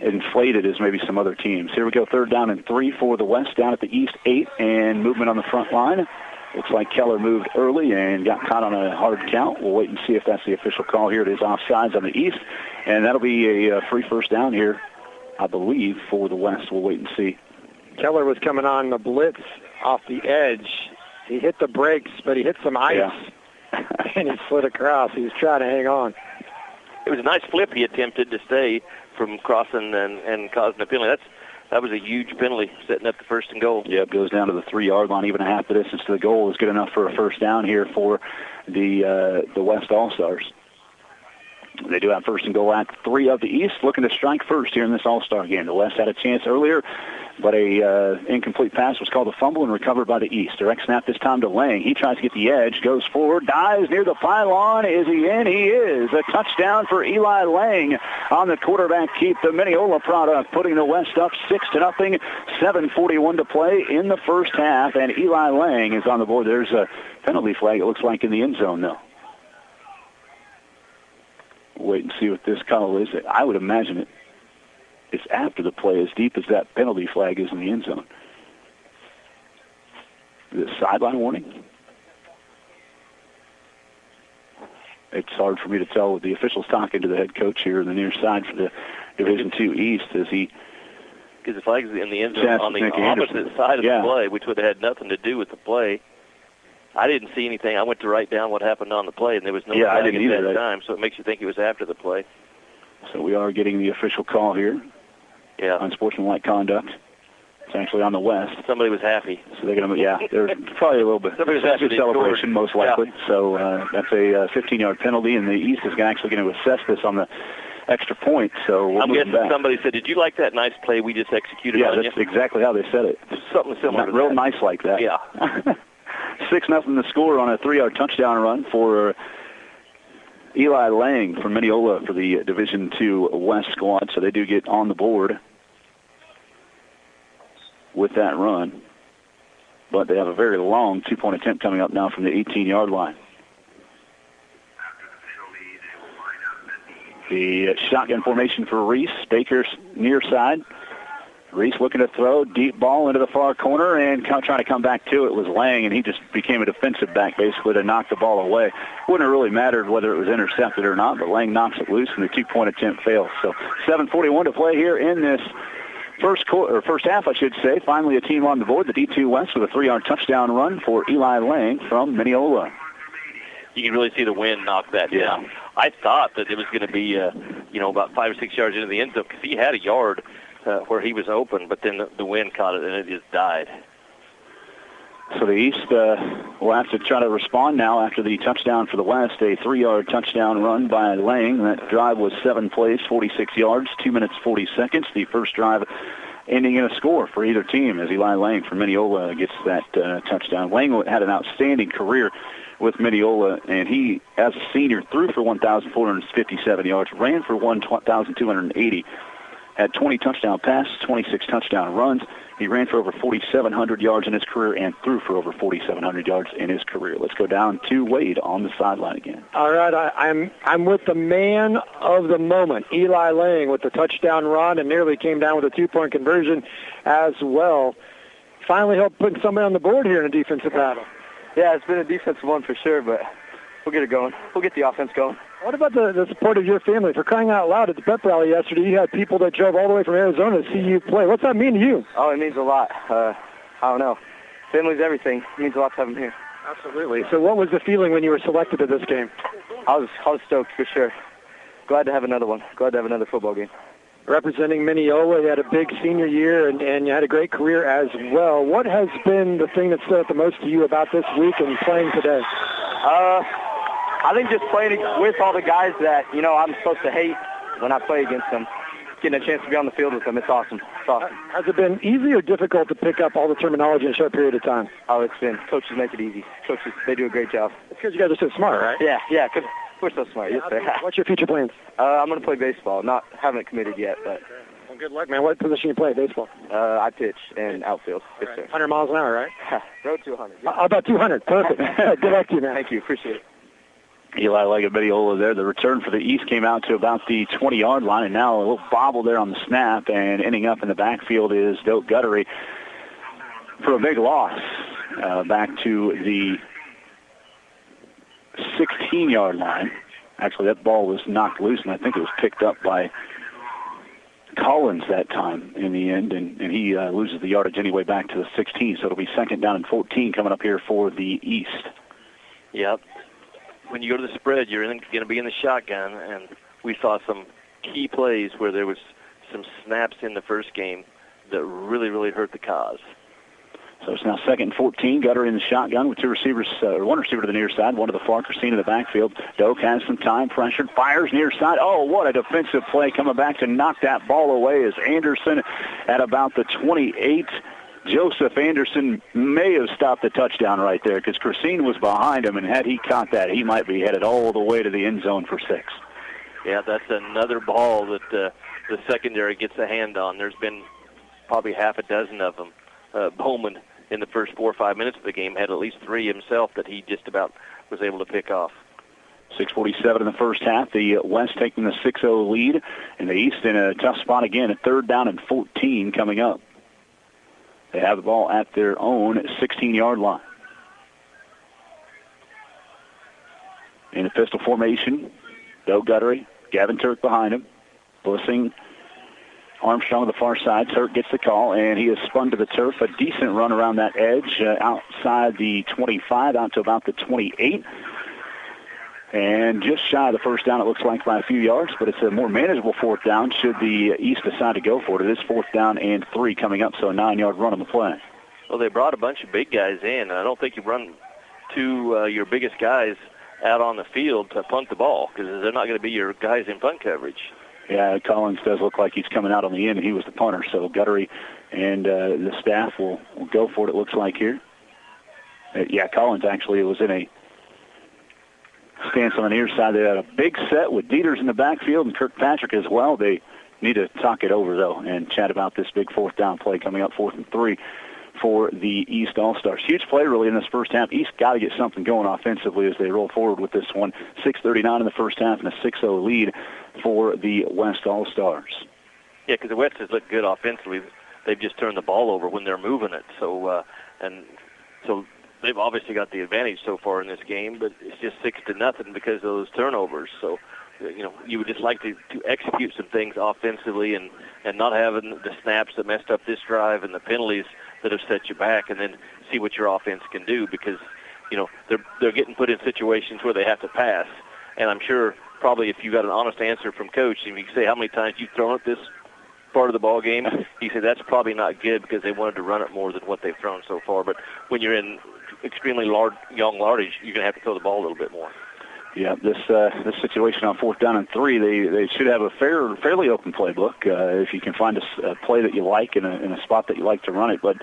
inflated as maybe some other teams. Here we go, 3rd down and 3 for the West down at the East 8, and movement on the front line. Looks like Keller moved early and got caught on a hard count. We'll wait and see if that's the official call here. It is offsides on the East, and that'll be a free first down here, I believe, for the West. We'll wait and see. Keller was coming on the blitz off the edge. He hit the brakes, but he hit some ice, and he slid across. He was trying to hang on. It was a nice flip he attempted to stay from crossing and causing a penalty. That was a huge penalty, setting up the 1st and goal. Yep, goes down to the 3-yard line. Even a half the distance to the goal is good enough for a first down here for the West All-Stars. They do have 1st and goal at 3 of the East, looking to strike first here in this All-Star game. The West had a chance earlier, but a incomplete pass was called a fumble and recovered by the East. Direct snap this time to Lang. He tries to get the edge, goes forward, dives near the pylon. Is he in? He is. A touchdown for Eli Lang on the quarterback keep. The Mineola product putting the West up 6-0. 7:41 to play in the first half, and Eli Lang is on the board. There's a penalty flag, it looks like, in the end zone, though. Wait and see what this call is. I would imagine it's after the play, as deep as that penalty flag is in the end zone. Is it sideline warning? It's hard for me to tell with the officials talking to the head coach here in the near side for the Division II East as he... Because the flag's in the end zone on the opposite side of the play, which would have had nothing to do with the play. I didn't see anything. I went to write down what happened on the play, and there was no flag at that time, so it makes you think it was after the play. So we are getting the official call here. Yeah. Unsportsmanlike conduct. It's actually on the West. Somebody was happy. So they're going to, there's probably a little bit of celebration, most likely. Yeah. So that's a 15-yard penalty, and the East is actually going to assess this on the extra point. So I'm guessing somebody said, "Did you like that nice play we just executed on you?" Yeah, that's exactly how they said it. Something similar. Real nice like that. Yeah. 6-0 the score on a 3-yard touchdown run for Eli Lang from Mineola for the Division II West squad. So they do get on the board with that run. But they have a very long 2-point attempt coming up now from the 18-yard line. The shotgun formation for Reese. Baker's near side. Reese looking to throw, deep ball into the far corner, and trying to come back to it was Lang, and he just became a defensive back basically to knock the ball away. Wouldn't have really mattered whether it was intercepted or not, but Lang knocks it loose, and the 2-point attempt fails. So 7:41 to play here in this first half, I should say. Finally, a team on the board, the D2 West, with a 3-yard touchdown run for Eli Lang from Mineola. you can really see the wind knock that down. I thought that it was going to be, about 5 or 6 yards into the end zone because he had a yard where he was open, but then the wind caught it and it just died. So the East will have to try to respond now after the touchdown for the West, a 3-yard touchdown run by Lang. That drive was 7 plays, 46 yards, 2 minutes, 40 seconds. The first drive ending in a score for either team as Eli Lang from Mineola gets that touchdown. Lang had an outstanding career with Mineola, and he, as a senior, threw for 1,457 yards, ran for 1,280, had 20 touchdown passes, 26 touchdown runs. He ran for over 4,700 yards in his career and threw for over 4,700 yards in his career. Let's go down to Wade on the sideline again. All right, I'm with the man of the moment, Eli Lang, with the touchdown run and nearly came down with a 2-point conversion as well. Finally helped put somebody on the board here in a defensive battle. Yeah, it's been a defensive one for sure, but we'll get it going. We'll get the offense going. What about the support of your family? For crying out loud, at the pep rally yesterday, you had people that drove all the way from Arizona to see you play. What's that mean to you? Oh, it means a lot. I don't know. Family's everything. It means a lot to have them here. Absolutely. So what was the feeling when you were selected to this game? I was stoked for sure. Glad to have another one. Glad to have another football game. Representing Mineola, you had a big senior year, and you had a great career as well. What has been the thing that stood out the most to you about this week and playing today? I think just playing with all the guys that, I'm supposed to hate when I play against them. Getting a chance to be on the field with them, it's awesome. It's awesome. Has it been easy or difficult to pick up all the terminology in a short period of time? Oh, it's been. Coaches make it easy. Coaches, they do a great job. It's because you guys are so smart, right? Yeah, because we're so smart. Yes, sir. What's your future plans? I'm going to play baseball. Haven't committed yet, but... Well, good luck, man. What position you play, baseball? I pitch and outfield. Yes, sir. 100 miles an hour, right? Road to 100. How about 200? Perfect. Good luck to you, man. Thank you. Appreciate it. Eli Lang and Mineola there. The return for the East came out to about the 20-yard line, and now a little bobble there on the snap, and ending up in the backfield is Doak Guttery for a big loss back to the 16-yard line. Actually, that ball was knocked loose, and I think it was picked up by Collins that time in the end, and he loses the yardage anyway back to the 16, so it'll be 2nd down and 14 coming up here for the East. Yep. When you go to the spread, you're going to be in the shotgun, and we saw some key plays where there was some snaps in the first game that really, really hurt the cause. So it's now 2nd and 14. Gutter in the shotgun with 2 receivers, one receiver to the near side, one to the far. Christine in the backfield. Doak has some time, pressured, fires near side. Oh, what a defensive play coming back to knock that ball away is Anderson at about the 28. Joseph Anderson may have stopped the touchdown right there because Christine was behind him, and had he caught that, he might be headed all the way to the end zone for 6. Yeah, that's another ball that the secondary gets a hand on. There's been probably half a dozen of them. Bowman, in the first 4 or 5 minutes of the game, had at least 3 himself that he just about was able to pick off. 6:47 in the first half. The West taking the 6-0 lead, and the East in a tough spot again at 3rd down and 14 coming up. They have the ball at their own 16-yard line. In the pistol formation, Doak Guttery, Gavin Turk behind him. Blissing, Armstrong on the far side. Turk gets the call, and he is spun to the turf. A decent run around that edge outside the 25, out to about the 28. And just shy of the first down, it looks like, by a few yards, but it's a more manageable 4th down should the East decide to go for it. It is 4th down and 3 coming up, so a 9-yard run on the play. Well, they brought a bunch of big guys in, and I don't think you run your biggest guys out on the field to punt the ball because they're not going to be your guys in punt coverage. Yeah, Collins does look like he's coming out on the end, and he was the punter, so Guttery and the staff will go for it, it looks like here. Collins actually was in a stance on the near side. They had a big set with Dieters in the backfield and Kirkpatrick as well. They need to talk it over, though, and chat about this big 4th down play coming up, 4th and 3 for the East All-Stars. Huge play, really, in this first half. East got to get something going offensively as they roll forward with this one. 6:39 in the first half and a 6-0 lead for the West All-Stars. Yeah, because the West has looked good offensively. They've just turned the ball over when they're moving it. So they've obviously got the advantage so far in this game, but it's just 6-0 because of those turnovers. So, you would just like to execute some things offensively and not having the snaps that messed up this drive and the penalties that have set you back, and then see what your offense can do because they're getting put in situations where they have to pass. And I'm sure probably if you got an honest answer from Coach, and you say how many times you've thrown it this part of the ball game, he said that's probably not good because they wanted to run it more than what they've thrown so far. But when you're in extremely young yardage, you're going to have to throw the ball a little bit more. Yeah, this situation on 4th down and 3, they should have a fairly open playbook if you can find a play that you like in a spot that you like to run it. But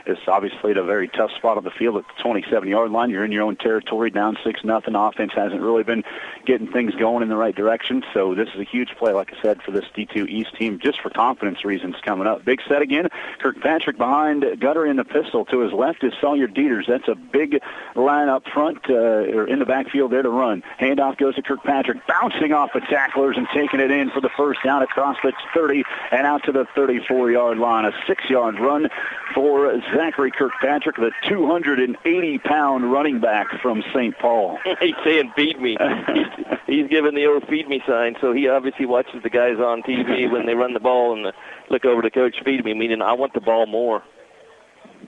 it's obviously at a very tough spot on the field at the 27-yard line. You're in your own territory, down 6-0. Offense hasn't really been getting things going in the right direction. So this is a huge play, like I said, for this D2 East team, just for confidence reasons coming up. Big set again. Kirkpatrick behind Gutter in the pistol. To his left is Sawyer Dieters. That's a big line up front or in the backfield there to run. Handoff goes to Kirkpatrick, bouncing off the tacklers and taking it in for the first down across the 30 and out to the 34-yard line. A 6-yard run for Zachary Kirkpatrick, the 280-pound running back from St. Paul. He's saying, feed me. He's giving the old feed me sign, so he obviously watches the guys on TV when they run the ball and look over to Coach, feed me, meaning I want the ball more.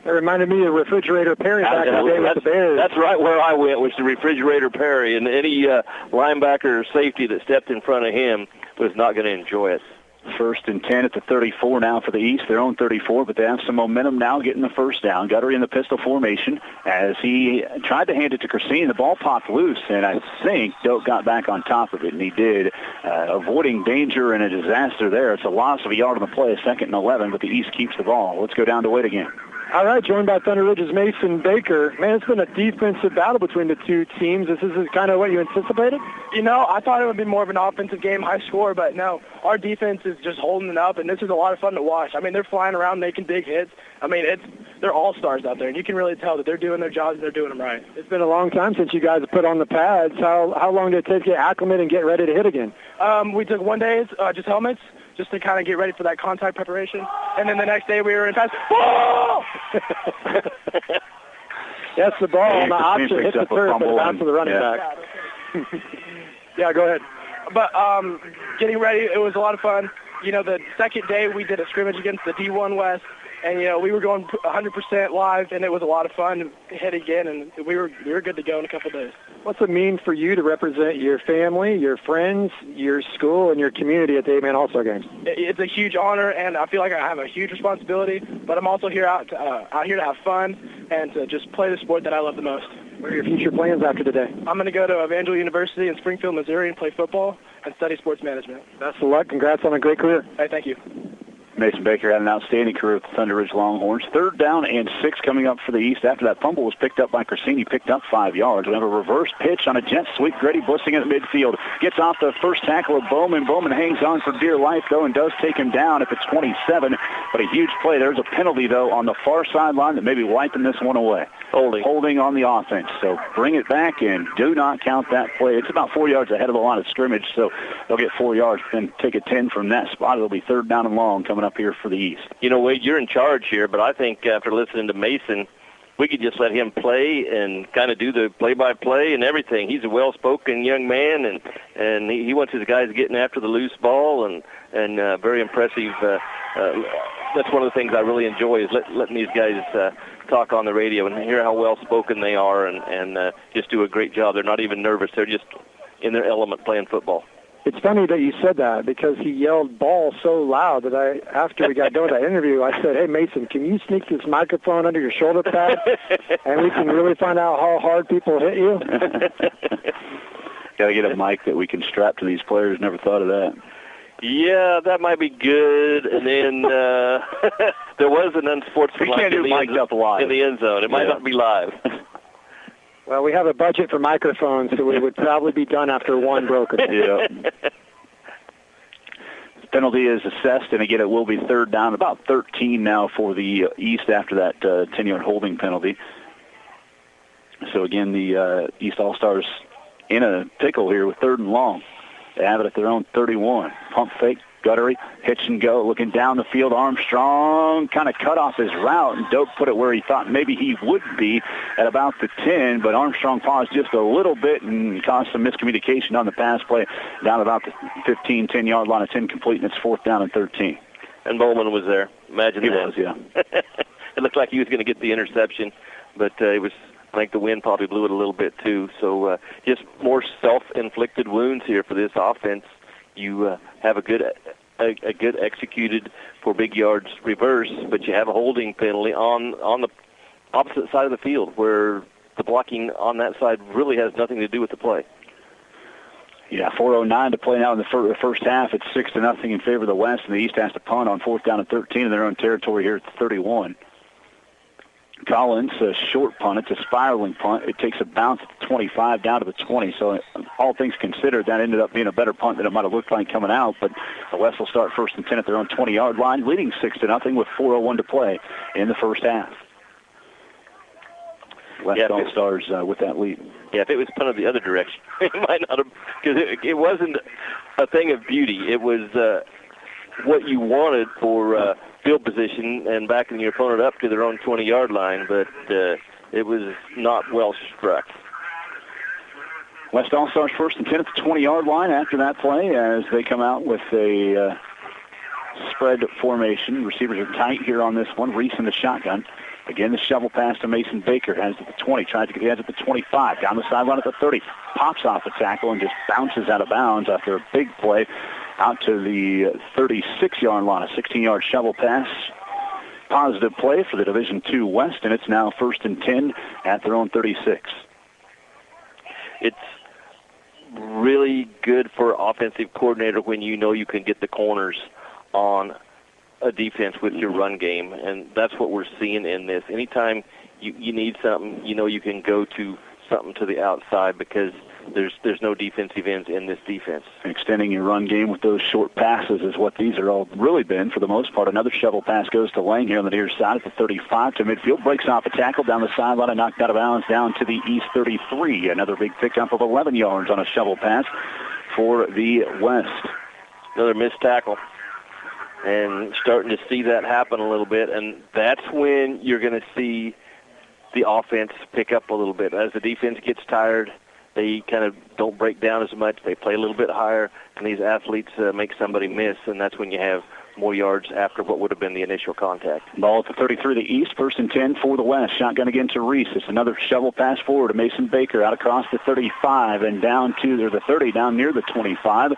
It reminded me of Refrigerator Perry back in the day with the Bears. That's right where I went, was the Refrigerator Perry, and any linebacker or safety that stepped in front of him was not going to enjoy it. 1st and 10 at the 34 now for the East, their own 34, but they have some momentum now getting the first down. Gutter in the pistol formation as he tried to hand it to Corsini. The ball popped loose, and I think Doak got back on top of it, and he did, avoiding danger and a disaster there. It's a loss of a yard on the play, 2nd and 11, but the East keeps the ball. Let's go down to Wade again. All right, joined by Thunder Ridge's Mason Baker. Man, it's been a defensive battle between the two teams. This is kind of what you anticipated? I thought it would be more of an offensive game, high score, but no, our defense is just holding it up, and this is a lot of fun to watch. I mean, they're flying around making big hits. I mean, they're all-stars out there, and you can really tell that they're doing their jobs and they're doing them right. It's been a long time since you guys have put on the pads. How long did it take to get acclimated and get ready to hit again? We took 1 day, just helmets, just to kind of get ready for that contact preparation. And then the next day we were in pass. Ball! Yes, the ball on the option hit the turf, but bounced to the running back. Yeah, go ahead. But getting ready, it was a lot of fun. The second day we did a scrimmage against the D1 West, and we were going 100% live, and it was a lot of fun to hit again, and we were good to go in a couple of days. What's it mean for you to represent your family, your friends, your school, and your community at the 8-Man All-Star Games? It's a huge honor, and I feel like I have a huge responsibility, but I'm also here out here to have fun and to just play the sport that I love the most. What are your future plans after today? I'm going to go to Evangel University in Springfield, Missouri, and play football and study sports management. Best of luck. Congrats on a great career. Hey, thank you. Mason Baker had an outstanding career with the Thunder Ridge Longhorns. 3rd down and 6 coming up for the East. After that fumble was picked up by Corsini, picked up 5 yards. We have a reverse pitch on a jet sweep. Grady Bussing at midfield. Gets off the first tackle of Bowman. Bowman hangs on for dear life, though, and does take him down at the 27. But a huge play. There's a penalty, though, on the far sideline that may be wiping this one away. Holding on the offense. So bring it back and do not count that play. It's about 4 yards ahead of the line of scrimmage, so they'll get 4 yards and take a 10 from that spot. It'll be 3rd down and long coming up here for the East. Wade, you're in charge here, but I think after listening to Mason, we could just let him play and kind of do the play-by-play and everything. He's a well-spoken young man, and he wants his guys getting after the loose ball and very impressive. That's one of the things I really enjoy is letting these guys talk on the radio and hear how well-spoken they are and just do a great job. They're not even nervous. They're just in their element playing football. It's funny that you said that because he yelled ball so loud that after we got done with that interview, I said, hey, Mason, can you sneak this microphone under your shoulder pad and we can really find out how hard people hit you? Got to get a mic that we can strap to these players. Never thought of that. Yeah, that might be good. And then there was an unsportsmanlike in the end zone. It might not be live. Well, we have a budget for microphones, so we would probably be done after one broken. Yeah. Penalty is assessed, and again, it will be 3rd down, about 13 now for the East after that 10-yard holding penalty. So again, the East All-Stars in a pickle here with 3rd and long. They have it at their own 31. Pump fake, Guttery, hitch and go, looking down the field. Armstrong kind of cut off his route, and Doak put it where he thought maybe he would be at about the 10, but Armstrong paused just a little bit and caused some miscommunication on the pass play down about the 15, 10-yard line. It's incomplete, and it's 4th down and 13. And Bowman was there. Imagine he that. Was, yeah. It looked like he was going to get the interception, but it was I think the wind probably blew it a little bit too. So just more self-inflicted wounds here for this offense. You have a good executed for big yards reverse, but you have a holding penalty on the opposite side of the field where the blocking on that side really has nothing to do with the play. Yeah, 4:09 to play now in the first half. It's 6-0 in favor of the West, and the East has to punt on 4th down and 13 in their own territory here at 31. Collins, a short punt. It's a spiraling punt. It takes a bounce at the 25 down to the 20. So all things considered, that ended up being a better punt than it might have looked like coming out. But the West will start 1st and 10 at their own 20-yard line, leading 6-0 with 4:01 to play in the first half. West All-Stars with that lead. Yeah, if it was punted the other direction, it might not have, because it wasn't a thing of beauty. It was what you wanted for field position and backing your opponent up to their own 20-yard line, but it was not well struck. West All-Stars 1st and 10 at the 20-yard line after that play as they come out with a spread formation. Receivers are tight here on this one. Reese in the shotgun. Again, the shovel pass to Mason Baker. Has it at the 20. Tries to get the edge at the 25. Down the sideline at the 30. Pops off the tackle and just bounces out of bounds after a big play out to the 36-yard line. A 16-yard shovel pass. Positive play for the Division II West, and it's now 1st and 10 at their own 36. It's really good for an offensive coordinator when you know you can get the corners on a defense with your run game, and that's what we're seeing in this. Anytime you need something, you know you can go to something to the outside because there's no defensive ends in this defense. Extending your run game with those short passes is what these are all really been for the most part. Another shovel pass goes to Lang here on the near side at the 35 to midfield. Breaks off a tackle down the sideline and knocked out of bounds down to the East 33. Another big pickup of 11 yards on a shovel pass for the West. Another missed tackle. And starting to see that happen a little bit, and that's when you're going to see the offense pick up a little bit. As the defense gets tired, they kind of don't break down as much. They play a little bit higher, and these athletes make somebody miss, and that's when you have more yards after what would have been the initial contact. Ball at the 33 to the East, 1st and 10 for the West. Shotgun again to Reese. It's another shovel pass forward to Mason Baker out across the 35 and down to the 30, down near the 25.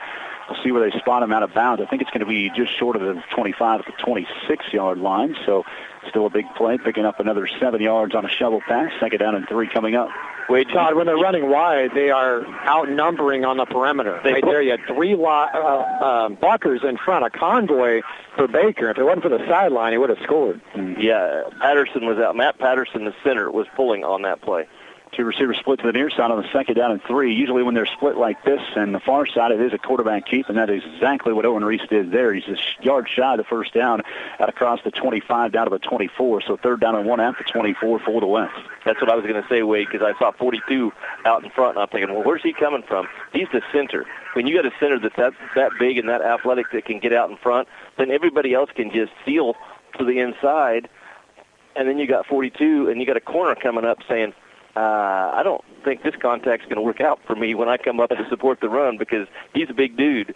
We'll see where they spot him out of bounds. I think it's going to be just short of the 25 at the 26-yard line. So still a big play, picking up another 7 yards on a shovel pass. 2nd down and 3 coming up. Wait, Todd, when they're running wide, they are outnumbering on the perimeter. Right there, you had 3 blockers in front, a convoy for Baker. If it wasn't for the sideline, he would have scored. Yeah, Patterson was out. Matt Patterson, the center, was pulling on that play. 2 receivers split to the near side on the 2nd down and 3. Usually when they're split like this and the far side, it is a quarterback keep, and that is exactly what Owen Reese did there. He's a yard shy of the 1st down out across the 25 down to the 24. So 3rd down and 1 at the 24 for the West. That's what I was going to say, Wade, because I saw 42 out in front, and I'm thinking, well, where's he coming from? He's the center. When you got a center that's that big and that athletic that can get out in front, then everybody else can just seal to the inside, and then you got 42, and you got a corner coming up saying, I don't think this contact's going to work out for me when I come up to support the run because he's a big dude.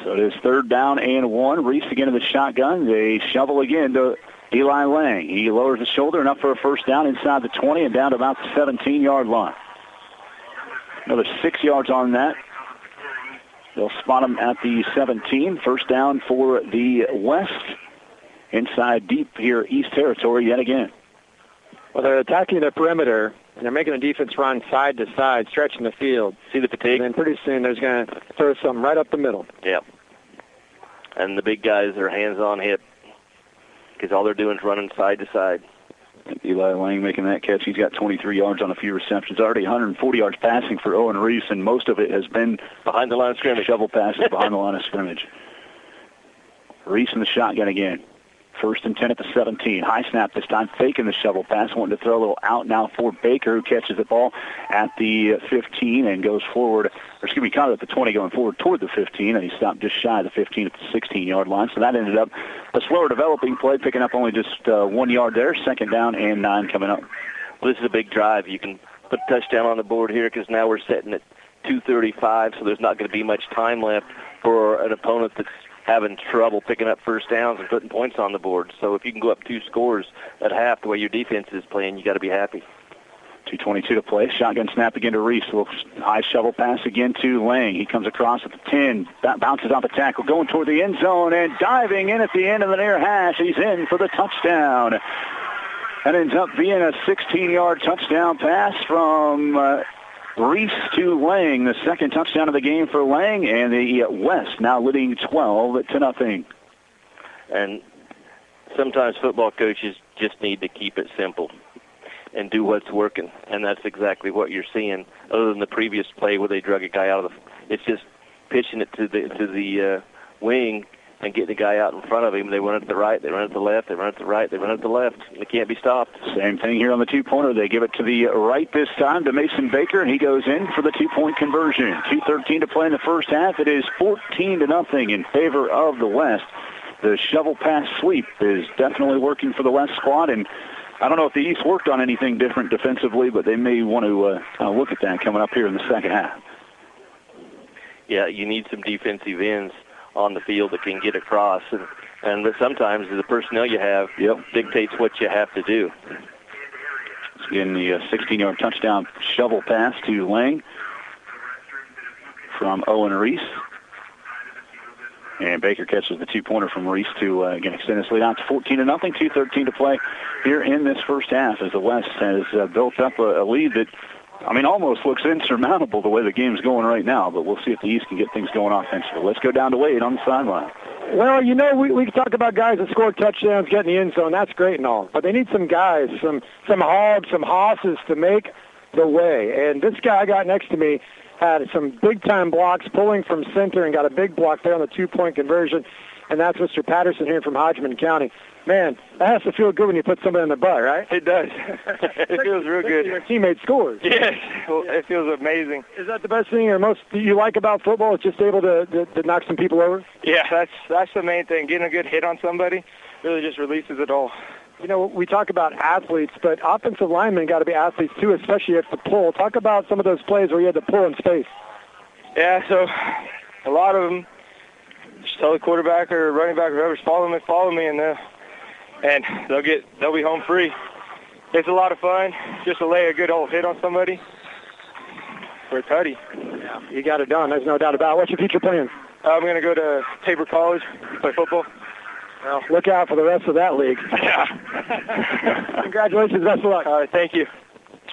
So it is 3rd down and 1. Reese again in the shotgun. They shovel again to Eli Lang. He lowers the shoulder and up for a 1st down inside the 20 and down to about the 17-yard line. Another 6 yards on that. They'll spot him at the 17. 1st down for the West. Inside deep here, East Territory yet again. Well, they're attacking the perimeter, and they're making the defense run side to side, stretching the field. See the fatigue? And then pretty soon there's going to throw something right up the middle. Yep. And the big guys are hands on hip because all they're doing is running side to side. Eli Lang making that catch. He's got 23 yards on a few receptions. Already 140 yards passing for Owen Reese, and most of it has been behind the line of scrimmage. Shovel passes behind the line of scrimmage. Reese in the shotgun again. 1st and 10 at the 17. High snap this time, faking the shovel pass, wanting to throw a little out now for Baker, who catches the ball at the 15 and goes forward, caught it at the 20 going forward toward the 15, and he stopped just shy of the 15 at the 16-yard line. So that ended up a slower developing play, picking up only just 1 yard there. 2nd down and 9 coming up. Well, this is a big drive. You can put a touchdown on the board here because now we're sitting at 2:35, so there's not going to be much time left for an opponent that's having trouble picking up 1st downs and putting points on the board. So if you can go up 2 scores at half the way your defense is playing, you got to be happy. 2:22 to play. Shotgun snap again to Reese. High shovel pass again to Lang. He comes across at the 10. Bounces off the tackle, going toward the end zone and diving in at the end of the near hash. He's in for the touchdown. That ends up being a 16-yard touchdown pass from Reese to Lang. The second touchdown of the game for Lang, and the West now leading 12-0. And sometimes football coaches just need to keep it simple and do what's working, and that's exactly what you're seeing. Other than the previous play where they drug a guy out of it's just pitching it to the wing and getting the guy out in front of him. They run it to the right, they run it to the left, they run it to the right, they run it to the left. They can't be stopped. Same thing here on the two-pointer. They give it to the right this time to Mason Baker, and he goes in for the two-point conversion. 2:13 to play in the first half. It is 14-0 in favor of the West. The shovel pass sweep is definitely working for the West squad, and I don't know if the East worked on anything different defensively, but they may want to look at that coming up here in the second half. Yeah, you need some defensive ends on the field that can get across, and sometimes the personnel you have dictates what you have to do. Again, the 16-yard touchdown shovel pass to Lang from Owen Reese. And Baker catches the two-pointer from Reese to, again, extend this lead out to 14-0, 2:13 to play here in this first half as the West has built up a lead that, almost looks insurmountable the way the game's going right now, but we'll see if the East can get things going offensively. Let's go down to Wade on the sideline. Well, we can talk about guys that score touchdowns, get in the end zone. That's great and all. But they need some guys, some hogs, some hosses to make the way. And this guy I got next to me had some big-time blocks, pulling from center, and got a big block there on the two-point conversion. And that's Mr. Patterson here from Hodgman County. Man, that has to feel good when you put somebody in the butt, right? It does. It feels real good. Your teammate scores. Yes, well, it feels amazing. Is that the best thing or most you like about football? Is just able to knock some people over? Yeah, that's the main thing. Getting a good hit on somebody really just releases it all. We talk about athletes, but offensive linemen got to be athletes too, especially if the pull. Talk about some of those plays where you had to pull in space. Yeah, so a lot of them, just tell the quarterback or running back or whoever's follow me, and they'll be home free. It's a lot of fun just to lay a good old hit on somebody for a tutty. Yeah, you got it done. There's no doubt about it. What's your future plan? I'm going to go to Tabor College, play football. Well, look out for the rest of that league. Yeah. Congratulations. Best of luck. All right, thank you.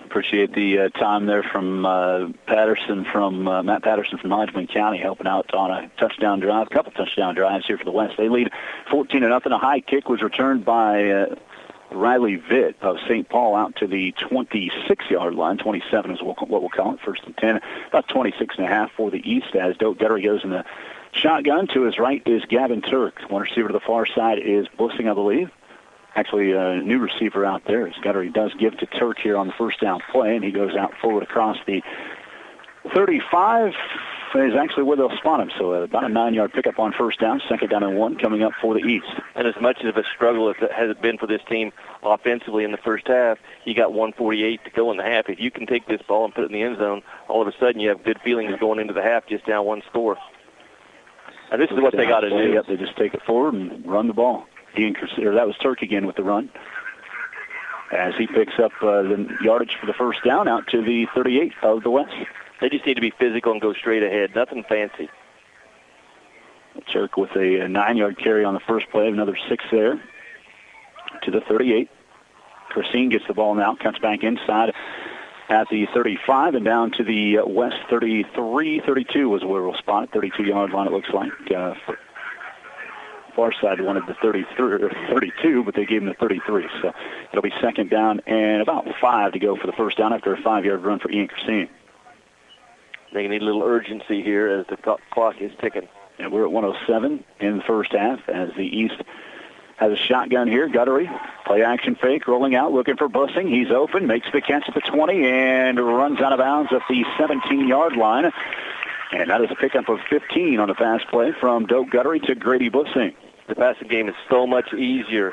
Appreciate the time there from Matt Patterson from Hodgman County, helping out on a touchdown drive, a couple touchdown drives here for the West. They lead 14-0. A high kick was returned by Riley Vitt of St. Paul out to the 26-yard line. 27 is what we'll call it, 1st and 10. About 26.5 for the East as Doak Guttery goes in the shotgun. To his right is Gavin Turk. One receiver to the far side is Bussing, I believe. Actually, a new receiver out there. As Guttery does give to Turk here on the first down play, and he goes out forward across the 35. Is actually where they'll spot him. So about a 9-yard pickup on first down. 2nd down and 1 coming up for the East. And as much of a struggle as it has been for this team offensively in the first half, you got 1:48 to go in the half. If you can take this ball and put it in the end zone, all of a sudden you have good feelings going into the half just down one score. And this is what they got to do. Yep, they just take it forward and run the ball. That was Turk again with the run. As he picks up the yardage for the first down out to the 38 of the West. They just need to be physical and go straight ahead. Nothing fancy. Turk with a 9-yard carry on the first play. Another 6 there to the 38. Christine gets the ball now. Cuts back inside at the 35 and down to the West 33. 32 was where we'll spot it. 32-yard line, it looks like. Far side wanted the 33 or 32, but they gave him the 33. So it'll be 2nd down and about 5 to go for the first down after a 5-yard run for Ian Christine. They need a little urgency here as the clock is ticking. And we're at 1:07 in the first half as the East has a shotgun here. Guttery, play action fake, rolling out, looking for Bussing. He's open, makes the catch at the 20, and runs out of bounds at the 17-yard line. And that is a pickup of 15 on the pass play from Doak Guttery to Grady Bussing. The passing game is so much easier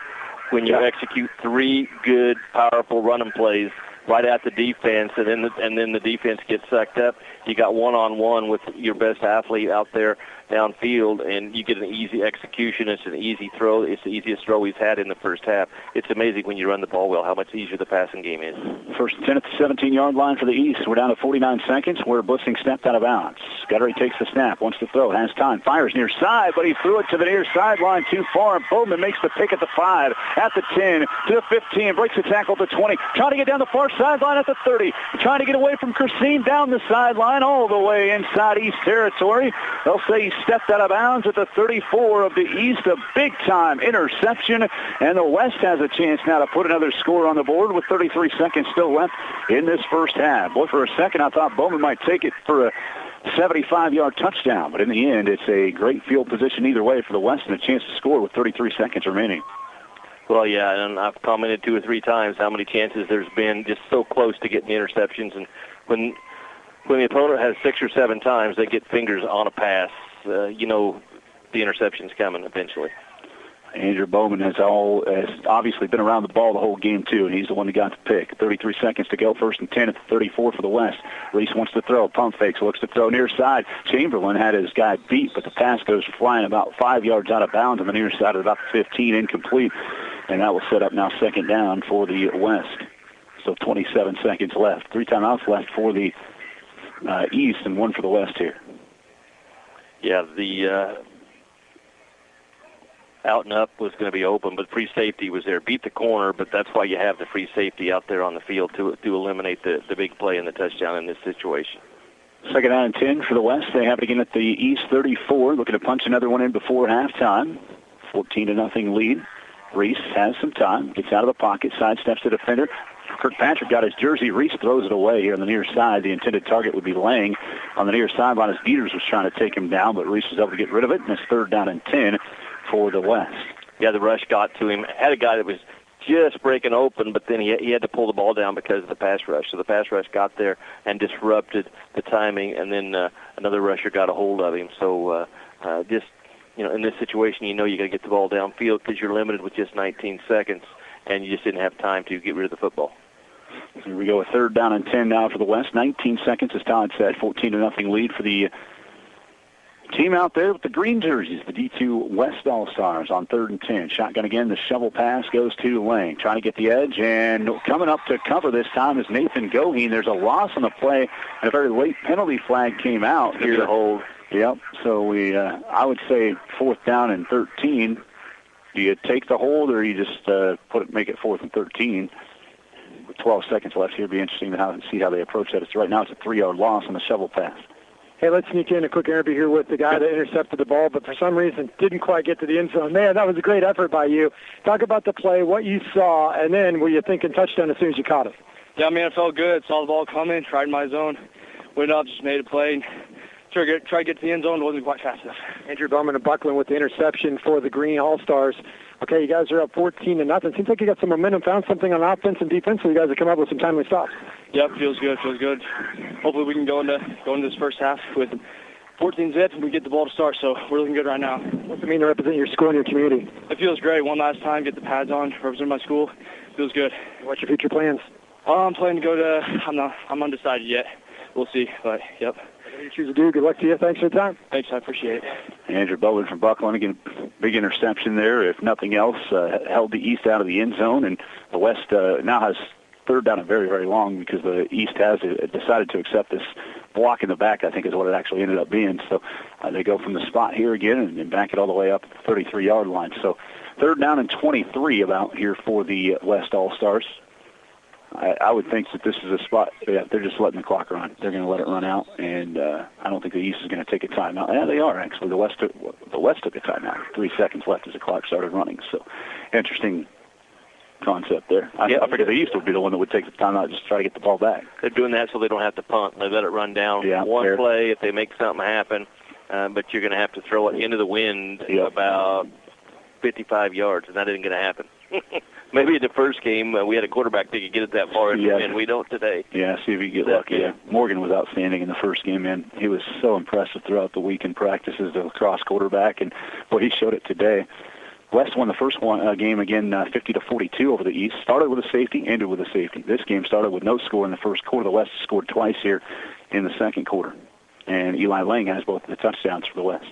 when you execute 3 good, powerful running plays right at the defense, and then the defense gets sucked up. you got one-on-one with your best athlete out there downfield, and you get an easy execution. It's an easy throw. It's the easiest throw he's had in the first half. It's amazing when you run the ball well how much easier the passing game is. First 10 at the 17-yard line for the East. We're down to 49 seconds where Blissing stepped out of bounds. Guttery takes the snap, wants to throw, has time, fires near side, but he threw it to the near sideline too far, and Bowman makes the pick at the 5, at the 10, to the 15, breaks the tackle at the 20, trying to get down the far sideline at the 30, trying to get away from Christine down the sideline all the way inside East territory. They'll say he stepped out of bounds at the 34 of the East, a big-time interception, and the West has a chance now to put another score on the board with 33 seconds still left in this first half. Boy, for a second I thought Bowman might take it for a 75-yard touchdown, but in the end it's a great field position either way for the West and a chance to score with 33 seconds remaining. Well, yeah, and I've commented 2 or 3 times how many chances there's been just so close to getting the interceptions, and when the opponent has 6 or 7 times they get fingers on a pass, you know the interception's coming eventually. Andrew Bowman has obviously been around the ball the whole game, too, and he's the one that got the pick. 33 seconds to go, 1st and 10 at the 34 for the West. Reese wants to throw, pump fakes, looks to throw near side. Chamberlain had his guy beat, but the pass goes flying about 5 yards out of bounds on the near side at about 15, incomplete, and that will set up now 2nd down for the West. So 27 seconds left. 3 timeouts left for the East and 1 for the West here. Yeah, the out and up was going to be open, but free safety was there. Beat the corner, but that's why you have the free safety out there on the field to eliminate the big play and the touchdown in this situation. 2nd down and 10 for the West. They have it again at the East 34, looking to punch another one in before halftime. 14-0 lead. Reese has some time, gets out of the pocket, sidesteps the defender. Kirkpatrick got his jersey. Reese throws it away here on the near side. The intended target would be Lang on the near sideline as Dieters was trying to take him down, but Reese was able to get rid of it, and it's 3rd down and 10 for the West. Yeah, the rush got to him. Had a guy that was just breaking open, but then he had to pull the ball down because of the pass rush. So the pass rush got there and disrupted the timing, and then another rusher got a hold of him. So just, you know, in this situation, you know you got to get the ball downfield because you're limited with just 19 seconds, and you just didn't have time to get rid of the football. Here we go, a 3rd down and 10 now for the West. 19 seconds, as Todd said, 14-0 lead for the team out there with the green jerseys, the D2 West All-Stars on 3rd and 10. Shotgun again, the shovel pass goes to Lang. Trying to get the edge, and coming up to cover this time is Nathan Goheen. There's a loss on the play, and a very late penalty flag came out here to hold. Yep, so we, I would say 4th down and 13. Do you take the hold, or you just make it 4th and 13? With 12 seconds left here, it'd be interesting to see how they approach that. Right now it's a 3-yard loss on the shovel pass. Hey, let's sneak in a quick interview here with the guy that intercepted the ball, but for some reason didn't quite get to the end zone. Man, that was a great effort by you. Talk about the play, what you saw, and then were you thinking touchdown as soon as you caught it? Yeah, man, it felt good. Saw the ball coming, tried in my zone, went up, just made a play, and tried to get to the end zone. It wasn't quite fast enough. Andrew Bowman of Buckland with the interception for the Green All-Stars. Okay, you guys are up 14-0. Seems like you got some momentum, found something on offense and defense, so you guys have come up with some timely stops. Yep, feels good. Hopefully we can go into this first half with 14 zip and we get the ball to start, so we're looking good right now. What's it mean to represent your school and your community? It feels great. One last time, get the pads on, represent my school. Feels good. What's your future plans? I'm planning to go to, I'm undecided yet. We'll see, but yep. Whatever you choose to do, good luck to you. Thanks for the time. Thanks, I appreciate it. Andrew Bowman from Buckland, again, big interception there. If nothing else, held the East out of the end zone, and the West now has 3rd down and very, very long because the East has decided to accept this block in the back, I think is what it actually ended up being. So they go from the spot here again and back it all the way up at the 33-yard line. So 3rd down and 23 about here for the West All-Stars. I would think that this is a spot, they're just letting the clock run. They're going to let it run out, and I don't think the East is going to take a timeout. Yeah, they are, actually. The West took a timeout. 3 seconds left as the clock started running. So interesting concept there. I figured the East would be the one that would take the timeout just to try to get the ball back. They're doing that so they don't have to punt. They let it run down one play if they make something happen, but you're going to have to throw it into the wind about 55 yards, and that isn't going to happen. Maybe in the first game, we had a quarterback that could get it that far, and we don't today. Yeah, see if you get lucky. Yeah. Morgan was outstanding in the first game, man. He was so impressive throughout the week in practices, the lacrosse quarterback, and boy, he showed it today. West won the first game again 50-42 over the East. Started with a safety, ended with a safety. This game started with no score in the first quarter. The West scored twice here in the second quarter. And Eli Lang has both the touchdowns for the West.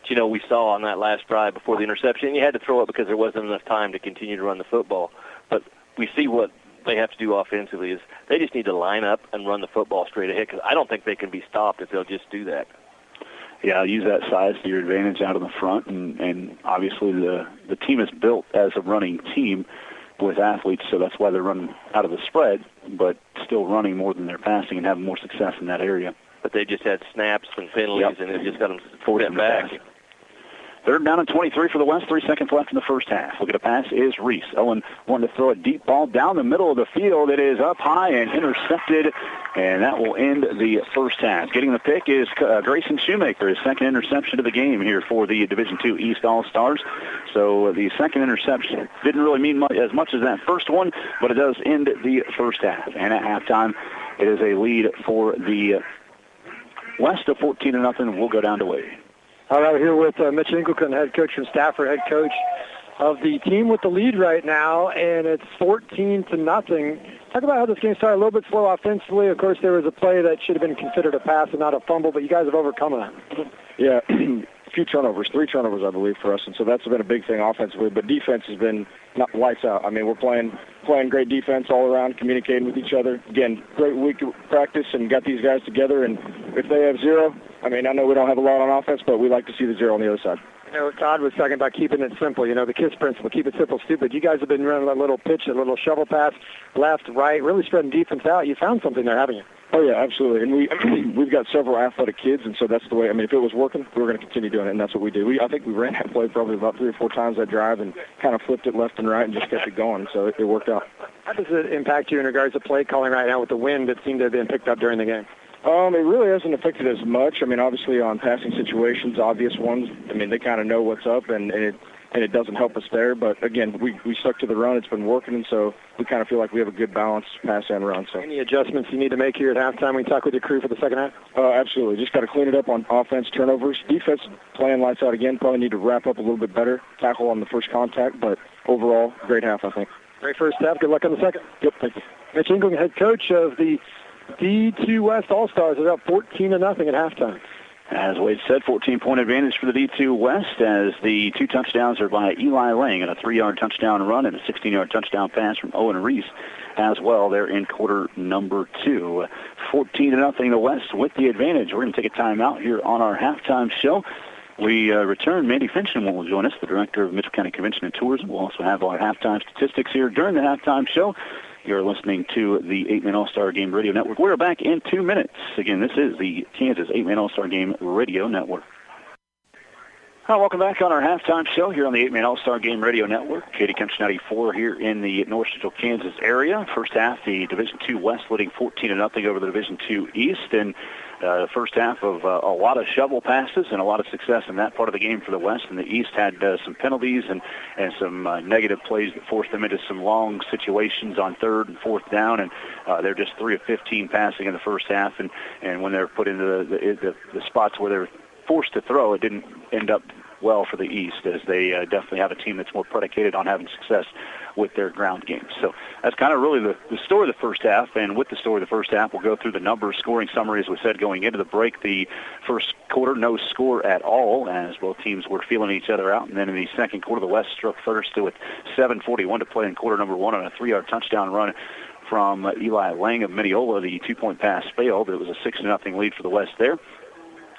You know, we saw on that last drive before the interception, you had to throw it because there wasn't enough time to continue to run the football. But we see what they have to do offensively is they just need to line up and run the football straight ahead, because I don't think they can be stopped if they'll just do that. Yeah, use that size to your advantage out in the front, and obviously the team is built as a running team with athletes, so that's why they're running out of the spread, but still running more than they're passing and having more success in that area. But they just had snaps and penalties, and it just got them forced back. Third down and 23 for the West, 3 seconds left in the first half. Look at the pass is Reese. Owen wanted to throw a deep ball down the middle of the field. It is up high and intercepted, and that will end the first half. Getting the pick is Grayson Shoemaker, his second interception of the game here for the Division II East All-Stars. So the second interception didn't really mean as much as that first one, but it does end the first half. And at halftime, it is a lead for the West of 14-0. We'll go down to Wade. All right, we're here with Mitch Ingleton, head coach from Stafford, head coach of the team with the lead right now, and it's 14-0. Talk about how this game started a little bit slow offensively. Of course, there was a play that should have been considered a pass and not a fumble, but you guys have overcome that. Yeah, a few turnovers, 3 turnovers, I believe, for us, and so that's been a big thing offensively. But defense has been not lights out. I mean, we're playing great defense all around, communicating with each other. Again, great week of practice and got these guys together, and if they have 0, I mean, I know we don't have a lot on offense, but we like to see the 0 on the other side. You know, Todd was talking about keeping it simple. You know, the KISS principle, keep it simple, stupid. You guys have been running that little pitch, a little shovel pass, left, right, really spreading defense out. You found something there, haven't you? Oh, yeah, absolutely. And we've got several athletic kids, and so that's the way. I mean, if it was working, we were going to continue doing it, and that's what we do. I think we ran that play probably about 3 or 4 times that drive and kind of flipped it left and right and just kept it going, so it worked out. How does it impact you in regards to play calling right now with the wind that seemed to have been picked up during the game? It really hasn't affected as much. I mean, obviously on passing situations, obvious ones, I mean, they kind of know what's up, and it doesn't help us there. But, again, we stuck to the run. It's been working, and so we kind of feel like we have a good balance, pass and run. So, any adjustments you need to make here at halftime when you talk with your crew for the second half? Absolutely. Just got to clean it up on offense, turnovers. Defense playing lights out again. Probably need to wrap up a little bit better, tackle on the first contact. But overall, great half, I think. Great first half. Good luck on the second. Yep, thank you. Mitch Ingleton, head coach of the D2 West All-Stars, is up 14-0 at halftime. As Wade said, 14-point advantage for the D2 West, as the 2 touchdowns are by Eli Lang and a 3-yard touchdown run and a 16-yard touchdown pass from Owen Reese as well. They're in quarter number 2. 14-0 the West with the advantage. We're going to take a timeout here on our halftime show. We return. Mandy Finchman will join us, the director of Mitchell County Convention and Tourism. We'll also have our halftime statistics here during the halftime show. You're listening to the 8-Man All-Star Game Radio Network. We're back in 2 minutes. Again, this is the Kansas 8-Man All-Star Game Radio Network. Hi, welcome back on our halftime show here on the 8-Man All-Star Game Radio Network. Katy Country 94 here in the North Central Kansas area. First half, the Division II West leading 14-0 over the Division II East. And first half of a lot of shovel passes and a lot of success in that part of the game for the West. And the East had some penalties and some negative plays that forced them into some long situations on 3rd and 4th down. And they're just 3 of 15 passing in the first half. And when they're put into the spots where they're forced to throw, it didn't end up well for the East, as they definitely have a team that's more predicated on having success with their ground game. So that's kind of really the story of the first half. And with the story of the first half, we'll go through the numbers, scoring summary, as we said, going into the break. The first quarter, no score at all, as both teams were feeling each other out. And then in the second quarter, the West struck first with 7:41 to play in quarter number 1 on a 3-yard touchdown run from Eli Lang of Mineola. The 2-point pass failed. It was a 6-0 lead for the West there.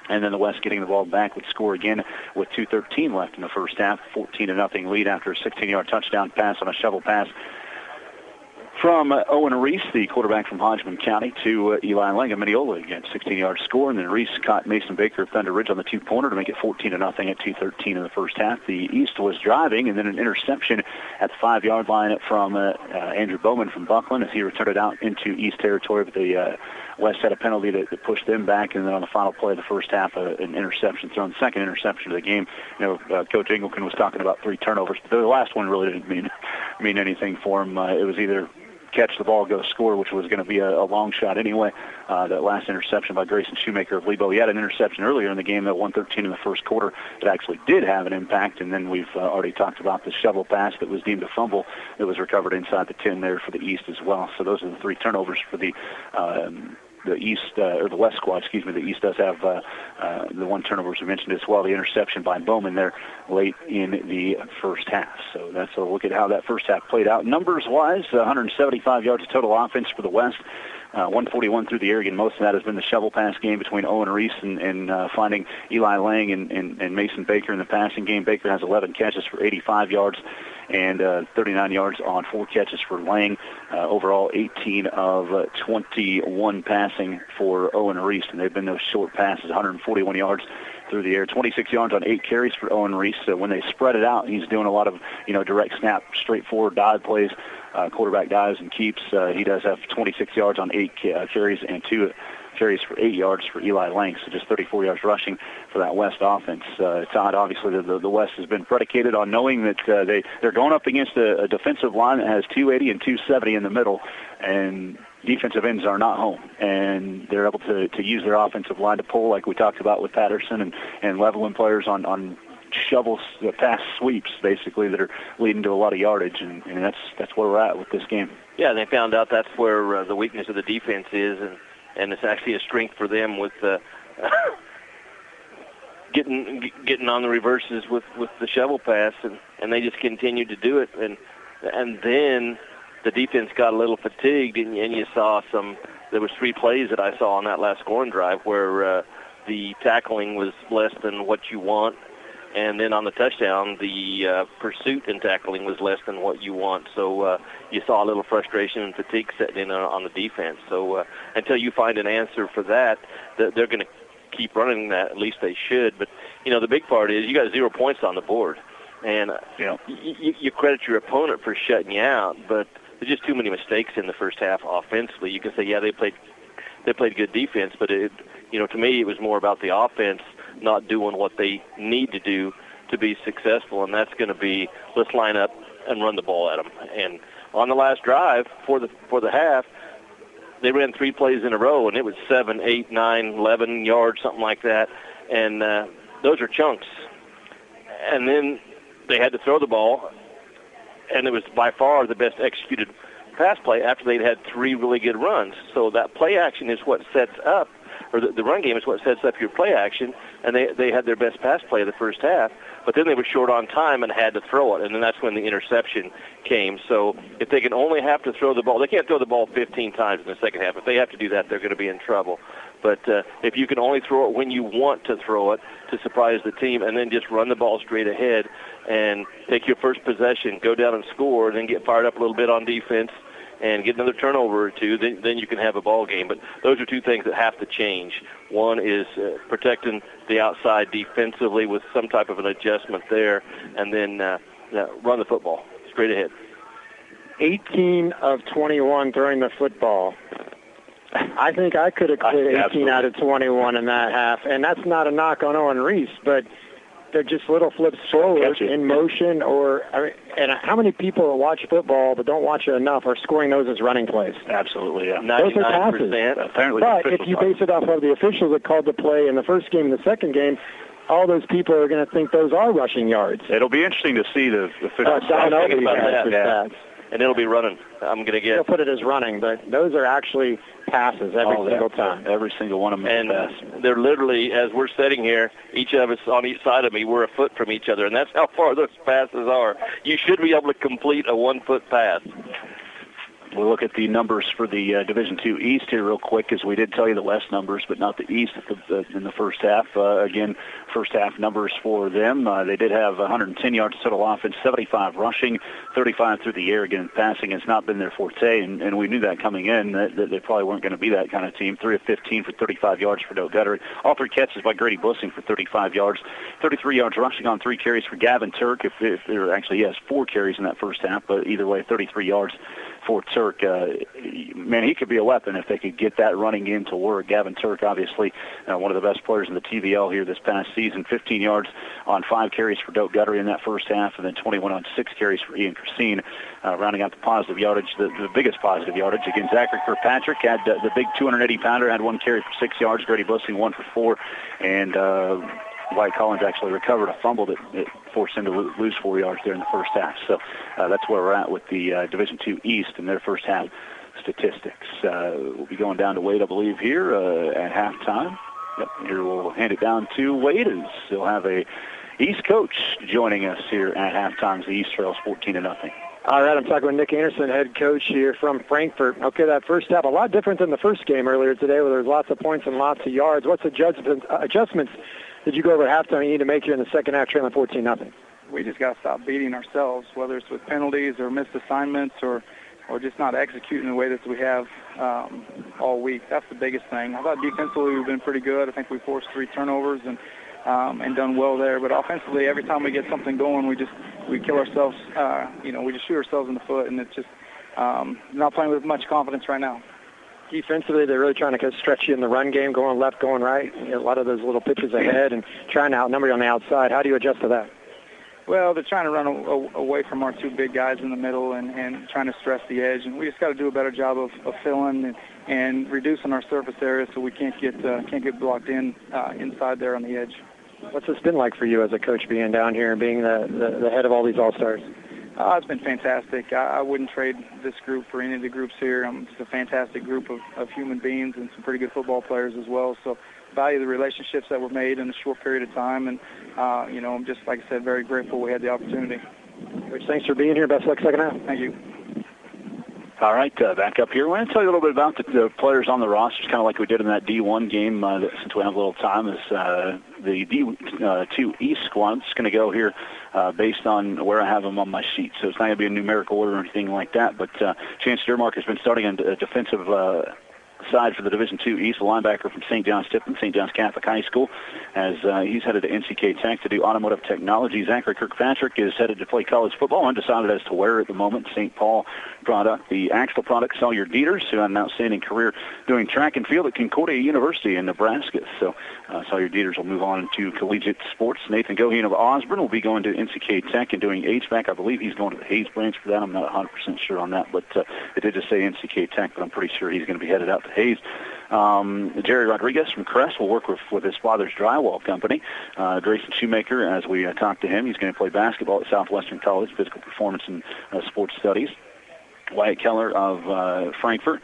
And then the West getting the ball back would score again with 2:13 left in the first half. 14-0 lead after a 16-yard touchdown pass on a shovel pass from Owen Reese, the quarterback from Hodgman County, to Eli Lang of Mineola. Again, 16-yard score. And then Reese caught Mason Baker of Thunder Ridge on the 2-pointer to make it 14-0 at 2:13 in the first half. The East was driving, and then an interception at the 5-yard line from Andrew Bowman from Buckland as he returned it out into East territory. But the West had a penalty that pushed them back, and then on the final play of the first half, an interception thrown, second interception of the game. You know, Coach Ingleton was talking about 3 turnovers, but the last one really didn't mean anything for him. It was either catch the ball, go score, which was going to be a long shot anyway. That last interception by Grayson Shoemaker of Lebo. He had an interception earlier in the game, that 113 in the first quarter, that actually did have an impact. And then we've already talked about the shovel pass that was deemed a fumble that was recovered inside the 10 there for the East as well. So those are the 3 turnovers for the East, or the West squad, excuse me. The East does have the 1 turnover, as we mentioned as well, the interception by Bowman there late in the first half. So that's a look at how that first half played out. Numbers-wise, 175 yards of total offense for the West. 141 through the air. Again, most of that has been the shovel pass game between Owen Reese and finding Eli Lang and Mason Baker in the passing game. Baker has 11 catches for 85 yards and 39 yards on 4 catches for Lang. Overall, 18 of 21 passing for Owen Reese, and they've been those short passes, 141 yards through the air, 26 yards on 8 carries for Owen Reese. So when they spread it out, he's doing a lot of direct snap, straightforward dive plays, quarterback dives and keeps. He does have 26 yards on 8 carries and 2 carries for 8 yards for Eli Lang, so just 34 yards rushing for that West offense. Todd, obviously the West has been predicated on knowing that they're going up against a defensive line that has 280 and 270 in the middle, and defensive ends are not home, and they're able to use their offensive line to pull, like we talked about with Patterson and leveling players on shovels, pass sweeps, basically, that are leading to a lot of yardage, and that's where we're at with this game. Yeah, they found out that's where the weakness of the defense is, and it's actually a strength for them with getting on the reverses with the shovel pass, and they just continued to do it, and then the defense got a little fatigued, and you saw there was 3 plays that I saw on that last scoring drive where the tackling was less than what you want, and then on the touchdown, the pursuit and tackling was less than what you want. So you saw a little frustration and fatigue setting in on the defense. So until you find an answer for that, they're going to keep running that. At least they should. But, the big part is you got 0 points on the board. And you credit your opponent for shutting you out, but there's just too many mistakes in the first half offensively. You can say, yeah, they played good defense, but to me it was more about the offense not doing what they need to do to be successful, and that's going to be, let's line up and run the ball at them. And on the last drive for the half, they ran 3 plays in a row, and it was 7, 8, 9, 11 yards, something like that, and those are chunks. And then they had to throw the ball, and it was by far the best executed pass play after they'd had 3 really good runs. So that play action is what sets up, or the run game is what sets up your play action, and they had their best pass play of the first half, but then they were short on time and had to throw it, and then that's when the interception came. So if they can only have to throw the ball, they can't throw the ball 15 times in the second half. If they have to do that, they're going to be in trouble. But if you can only throw it when you want to throw it to surprise the team, and then just run the ball straight ahead and take your first possession, go down and score, and then get fired up a little bit on defense and get another turnover or 2, then you can have a ball game. But those are 2 things that have to change. One is protecting the outside defensively with some type of an adjustment there, and then run the football straight ahead. 18 of 21 throwing the football. I think I could have cleared 18 out of 21 in that half, and that's not a knock on Owen Reese, but they're just little flips forward in motion, and how many people that watch football but don't watch it enough are scoring those as running plays? Absolutely, yeah. 99%. Those are passes. Apparently, but if you base it off of the officials that called the play in the first game and the second game, all those people are going to think those are rushing yards. It'll be interesting to see the officials. And it'll be running. I'm going to get. They'll put it as running, but those are actually passes every single time. Every single one of them. And they're literally, as we're sitting here, each of us on each side of me, we're a foot from each other, and that's how far those passes are. You should be able to complete a 1-foot pass. We'll look at the numbers for the Division II East here real quick, as we did tell you the West numbers, but not the East in the first half. Again, first half numbers for them. They did have 110 yards total offense, 75 rushing, 35 through the air. Again, passing has not been their forte, and we knew that coming in, that they probably weren't going to be that kind of team. 3 of 15 for 35 yards for Doe Gutter. All 3 catches by Grady Bussing for 35 yards. 33 yards rushing on 3 carries for Gavin Turk. If there actually, he has 4 carries in that first half, but either way, 33 yards for Turk. Man, he could be a weapon if they could get that running game to work. Gavin Turk, obviously, one of the best players in the TVL here this past season. 15 yards on 5 carries for Doak Guttery in that first half, and then 21 on 6 carries for Ian Christine, rounding out the positive yardage, the biggest positive yardage. Again, Zachary Kirkpatrick had the big 280-pounder, had 1 carry for 6 yards. Grady Bussing 1 for 4, and Wyatt Collins actually recovered a fumble that forced him to lose 4 yards there in the first half. So that's where we're at with the Division II East in their first half statistics. We'll be going down to Wade, I believe, here at halftime. Yep, here we'll hand it down to Wade, as he'll have a East coach joining us here at halftime as the East trails 14-0. All right, I'm talking with Nick Anderson, head coach here from Frankfort. Okay, that first half, a lot different than the first game earlier today where there was lots of points and lots of yards. What's adjustments did you go over halftime you need to make here in the second half trailing 14-0? We just got to stop beating ourselves, whether it's with penalties or missed assignments or just not executing the way that we have all week. That's the biggest thing. I thought defensively we've been pretty good. I think we forced 3 turnovers and done well there. But offensively, every time we get something going, we kill ourselves. We just shoot ourselves in the foot, and it's just not playing with much confidence right now. Defensively, they're really trying to stretch you in the run game, going left, going right. A lot of those little pitches ahead and trying to outnumber you on the outside. How do you adjust to that? Well, they're trying to run away from our 2 big guys in the middle and trying to stress the edge. And we just got to do a better job of filling and reducing our surface area so we can't get blocked inside there on the edge. What's this been like for you as a coach, being down here and being the head of all these All-Stars? It's been fantastic. I wouldn't trade this group for any of the groups here. It's a fantastic group of human beings and some pretty good football players as well. So value the relationships that were made in a short period of time. And, I'm just, like I said, very grateful we had the opportunity. Coach, thanks for being here. Best of luck second half. Thank you. All right, back up here. I want to tell you a little bit about the players on the roster, kind of like we did in that D1 game, since we have a little time, is the D2 East squad. It's going to go here based on where I have them on my sheet. So it's not going to be a numerical order or anything like that, but Chance Dermark has been starting on a defensive side for the Division II East, a linebacker from St. John's Tipton, St. John's Catholic High School, as he's headed to NCK Tech to do automotive technology. Zachary Kirkpatrick is headed to play college football, undecided as to where at the moment. St. Paul product. The Axtell product, Sawyer Dieters, who had an outstanding career doing track and field at Concordia University in Nebraska. So Sawyer Dieters will move on to collegiate sports. Nathan Goheen of Osborne will be going to NCK Tech and doing HVAC. I believe he's going to the Hayes branch for that. I'm not 100% sure on that, but it did just say NCK Tech, but I'm pretty sure he's going to be headed out to Hayes. Jerry Rodriguez from Crest will work with his father's drywall company. Grayson Shoemaker, as we talked to him, he's going to play basketball at Southwestern College, physical performance and sports studies. Wyatt Keller of Frankfort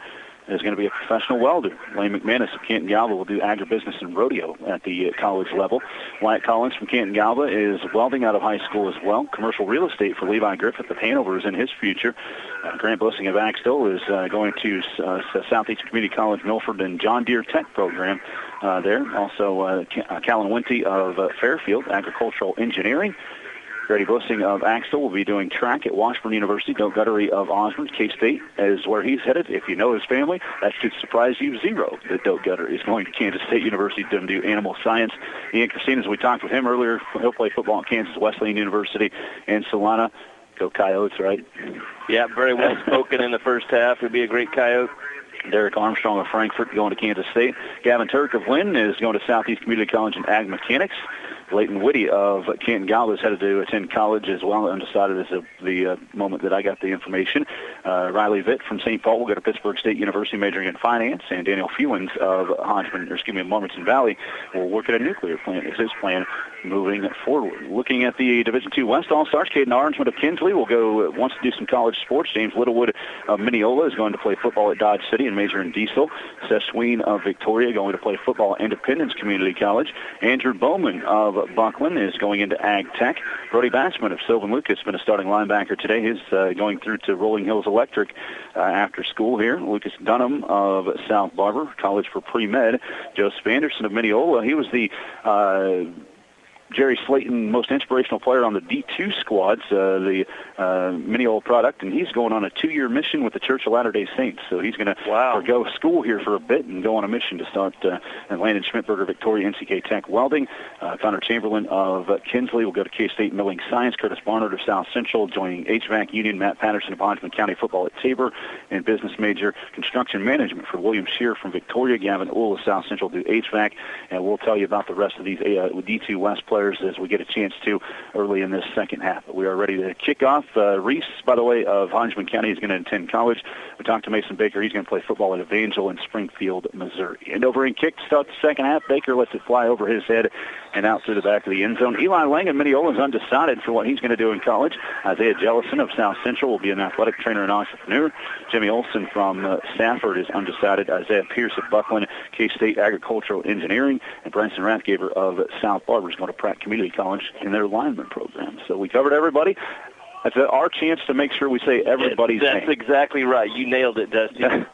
is going to be a professional welder. Lane McManus of Canton Galva will do agribusiness and rodeo at the college level. Wyatt Collins from Canton Galva is welding out of high school as well. Commercial real estate for Levi Griffith of Hanover is in his future. Grant Blessing of Axtell is going to Southeastern Community College Milford and John Deere Tech program there. Also, Callan Wente of Fairfield, agricultural engineering. Grady Bussing of Axtell will be doing track at Washburn University. Doak Guttery of Osborne, K-State, is where he's headed. If you know his family, that should surprise you zero that Doak Guttery is going to Kansas State University to do animal science. Ian Christine, as we talked with him earlier, he'll play football at Kansas Wesleyan University in Salina. Go Coyotes, right? Yeah, very well spoken in the first half. He'll be a great Coyote. Derek Armstrong of Frankfort going to Kansas State. Gavin Turk of Wynn is going to Southeast Community College in Ag Mechanics. Leighton Whitty of Canton Galva is headed to attend college as well, undecided as of the moment that I got the information. Riley Vitt from St. Paul will go to Pittsburgh State University majoring in finance, and Daniel Fewens of Marmonton Valley will work at a nuclear plant is his plan moving forward. Looking at the Division II West All-Stars, Caden Arnswood of Kinsley will go wants to do some college sports. James Littlewood of Mineola is going to play football at Dodge City and major in diesel. Seth Sween of Victoria going to play football at Independence Community College. Andrew Bowman of Buckland is going into Ag Tech. Brody Batsman of Sylvan Lucas been a starting linebacker today. He's going through to Rolling Hills Electric after school here. Lucas Dunham of South Barber College for pre-med. Joseph Anderson of Mineola. He was the Jerry Slayton, most inspirational player on the D2 squads, the Mineola product, and he's going on a 2-year mission with the Church of Latter-day Saints. So he's going to forgo school here for a bit and go on a mission to start at Landon Schmidtberger, Victoria, NCK Tech Welding. Connor Chamberlain of Kinsley will go to K-State Milling Science. Curtis Barnard of South Central joining HVAC Union. Matt Patterson of Hodgman County Football at Tabor, and business major construction management for William Shear from Victoria. Gavin Ohl of South Central do HVAC, and we'll tell you about the rest of these D2 West players as we get a chance to early in this second half. But we are ready to kick off. Reese, by the way, of Hodgman County is going to attend college. We talked to Mason Baker. He's going to play football at Evangel in Springfield, Missouri. And over in kick to start the second half, Baker lets it fly over his head and out through the back of the end zone. Eli Lang of Mineola is undecided for what he's going to do in college. Isaiah Jellison of South Central will be an athletic trainer and entrepreneur. Jimmy Olson from Stafford is undecided. Isaiah Pierce of Buckland, K-State Agricultural Engineering, and Branson Rathgaver of South Barber is going to Pratt Community College in their lineman program. So we covered everybody. That's our chance to make sure we say everybody's name. That's exactly right. You nailed it, Dusty.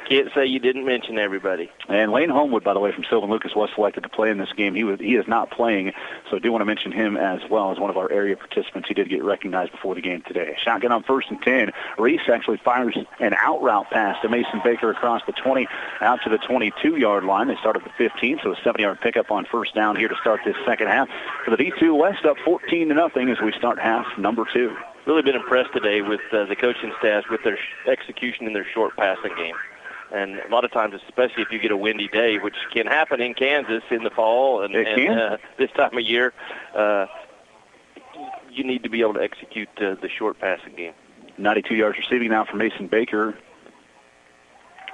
Can't say you didn't mention everybody. And Lane Homewood, by the way, from Sylvan Lucas, was selected to play in this game. He is not playing, so I do want to mention him as well as one of our area participants. He did get recognized before the game today. Shotgun on 1st and 10. Reese actually fires an out route pass to Mason Baker across the 20 out to the 22-yard line. They start at the 15, so a 7-yard pickup on first down here to start this second half. For the D2 West, up 14-0 as we start half number 2. Really been impressed today with the coaching staff with their execution in their short passing game. And a lot of times, especially if you get a windy day, which can happen in Kansas in the fall and this time of year, you need to be able to execute the short passing game. 92 yards receiving now for Mason Baker.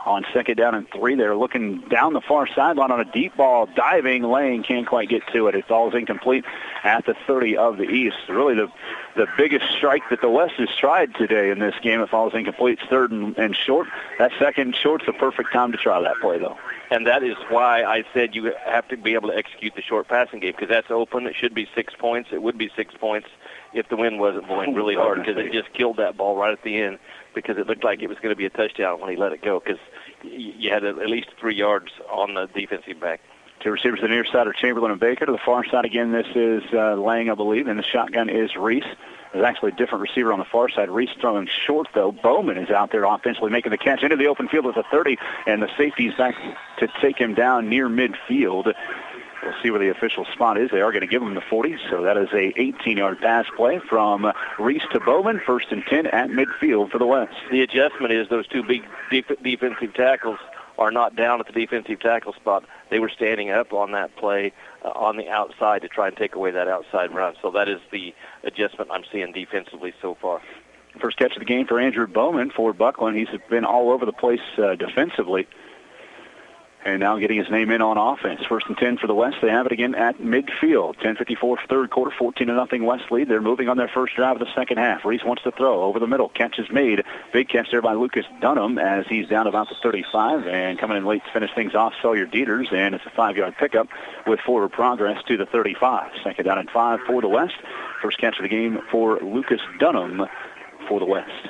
On 2nd down and 3, they're looking down the far sideline on a deep ball. Diving Lane can't quite get to it. It falls incomplete at the 30 of the East. Really the biggest strike that the West has tried today in this game. It falls incomplete. It's 3rd and short. That 2nd short's the perfect time to try that play, though. And that is why I said you have to be able to execute the short passing game, because that's open. It should be 6 points. It would be 6 points if the wind wasn't blowing really hard, because it just killed that ball right at the end, because it looked like it was going to be a touchdown when he let it go, because you had at least 3 yards on the defensive back. 2 receivers to the near side are Chamberlain and Baker. To the far side again, this is Lang, I believe, and the shotgun is Reese. There's actually a different receiver on the far side. Reese throwing short, though. Bowman is out there offensively making the catch into the open field with a 30, and the safety's back to take him down near midfield. We'll see where the official spot is. They are going to give him the 40, so that is a 18-yard pass play from Reese to Bowman. 1st and 10 at midfield for the West. The adjustment is those two big defensive tackles are not down at the defensive tackle spot. They were standing up on that play on the outside to try and take away that outside run. So that is the adjustment I'm seeing defensively so far. First catch of the game for Andrew Bowman for Buckland. He's been all over the place defensively. And now getting his name in on offense. 1st and 10 for the West. They have it again at midfield. 10:54 third quarter, 14-0 West lead. They're moving on their first drive of the second half. Reese wants to throw over the middle. Catch is made. Big catch there by Lucas Dunham as he's down about the 35. And coming in late to finish things off, Sawyer Dieters. And it's a 5-yard pickup with forward progress to the 35. 2nd down and 5 for the West. First catch of the game for Lucas Dunham for the West.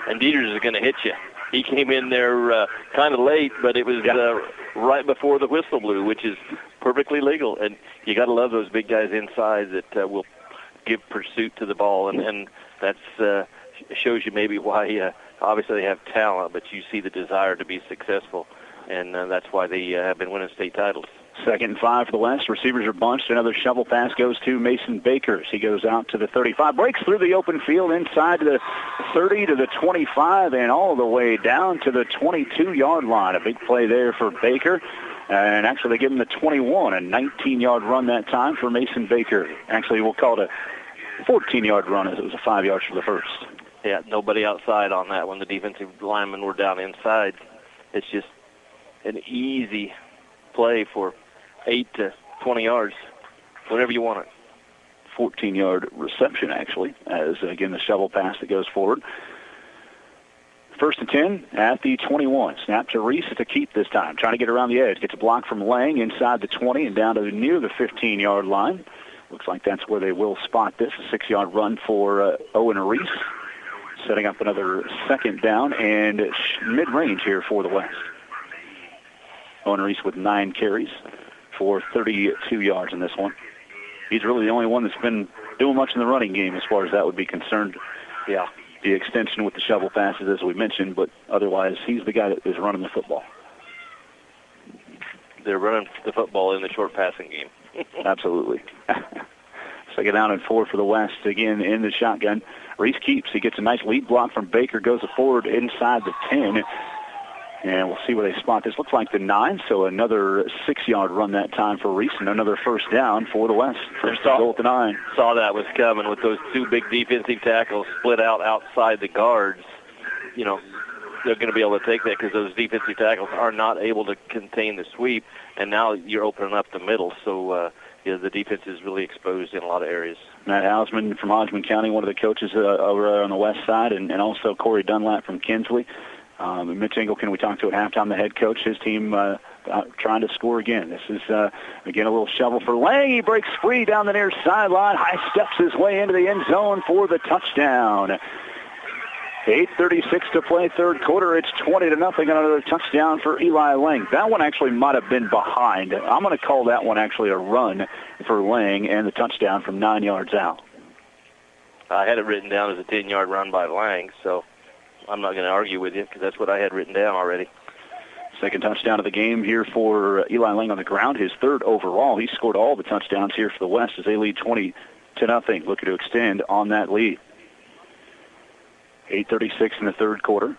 And Dieters is going to hit you. He came in there kind of late, but it was right before the whistle blew, which is perfectly legal. And you got to love those big guys inside that will give pursuit to the ball, and that shows you maybe why. Obviously, they have talent, but you see the desire to be successful, and that's why they have been winning state titles. 2nd and 5 for the West. Receivers are bunched. Another shovel pass goes to Mason Baker. He goes out to the 35, breaks through the open field inside to the 30 to the 25 and all the way down to the 22-yard line. A big play there for Baker. And actually, they give him the 21, a 19-yard run that time for Mason Baker. Actually, we'll call it a 14-yard run as it was a 5 yards for the first. Yeah, nobody outside on that one. The defensive linemen were down inside. It's just an easy play for 8 to 20 yards, whenever you want it. 14-yard reception, actually, as, again, the shovel pass that goes forward. 1st and 10 at the 21. Snap to Reese to keep this time. Trying to get around the edge. Gets a block from Lang inside the 20 and down to near the 15-yard line. Looks like that's where they will spot this. A 6-yard run for Owen Reese. Setting up another 2nd down and mid-range here for the West. Owen Reese with 9 carries for 32 yards in this one. he's really the only one that's been doing much in the running game as far as that would be concerned. Yeah. The extension with the shovel passes, as we mentioned, but otherwise he's the guy that is running the football. They're running the football in the short passing game. Absolutely. Second down and 4 for the West. Again, in the shotgun. Reese keeps. He gets a nice lead block from Baker, goes forward inside the 10. And we'll see where they spot this. Looks like the 9, so another 6-yard run that time for Reese, and another first down for the West. First goal at the 9. Saw that was coming with those 2 big defensive tackles split out outside the guards. You know, they're going to be able to take that because those defensive tackles are not able to contain the sweep, and now you're opening up the middle. So, the defense is really exposed in a lot of areas. Matt Hausman from Hodgman County, one of the coaches over on the west side, and also Corey Dunlap from Kinsley. Mitch Engelken, we talked to at halftime, the head coach, his team trying to score again. This is, again, a little shovel for Lang. He breaks free down the near sideline, high steps his way into the end zone for the touchdown. 8:36 to play, third quarter. It's 20-0, another touchdown for Eli Lang. That one actually might have been behind. I'm going to call that one actually a run for Lang and the touchdown from 9 yards out. I had it written down as a 10-yard run by Lang, so I'm not going to argue with you because that's what I had written down already. Second touchdown of the game here for Eli Lang on the ground, his third overall. He scored all the touchdowns here for the West as they lead 20-0, looking to extend on that lead. 8:36 in the third quarter.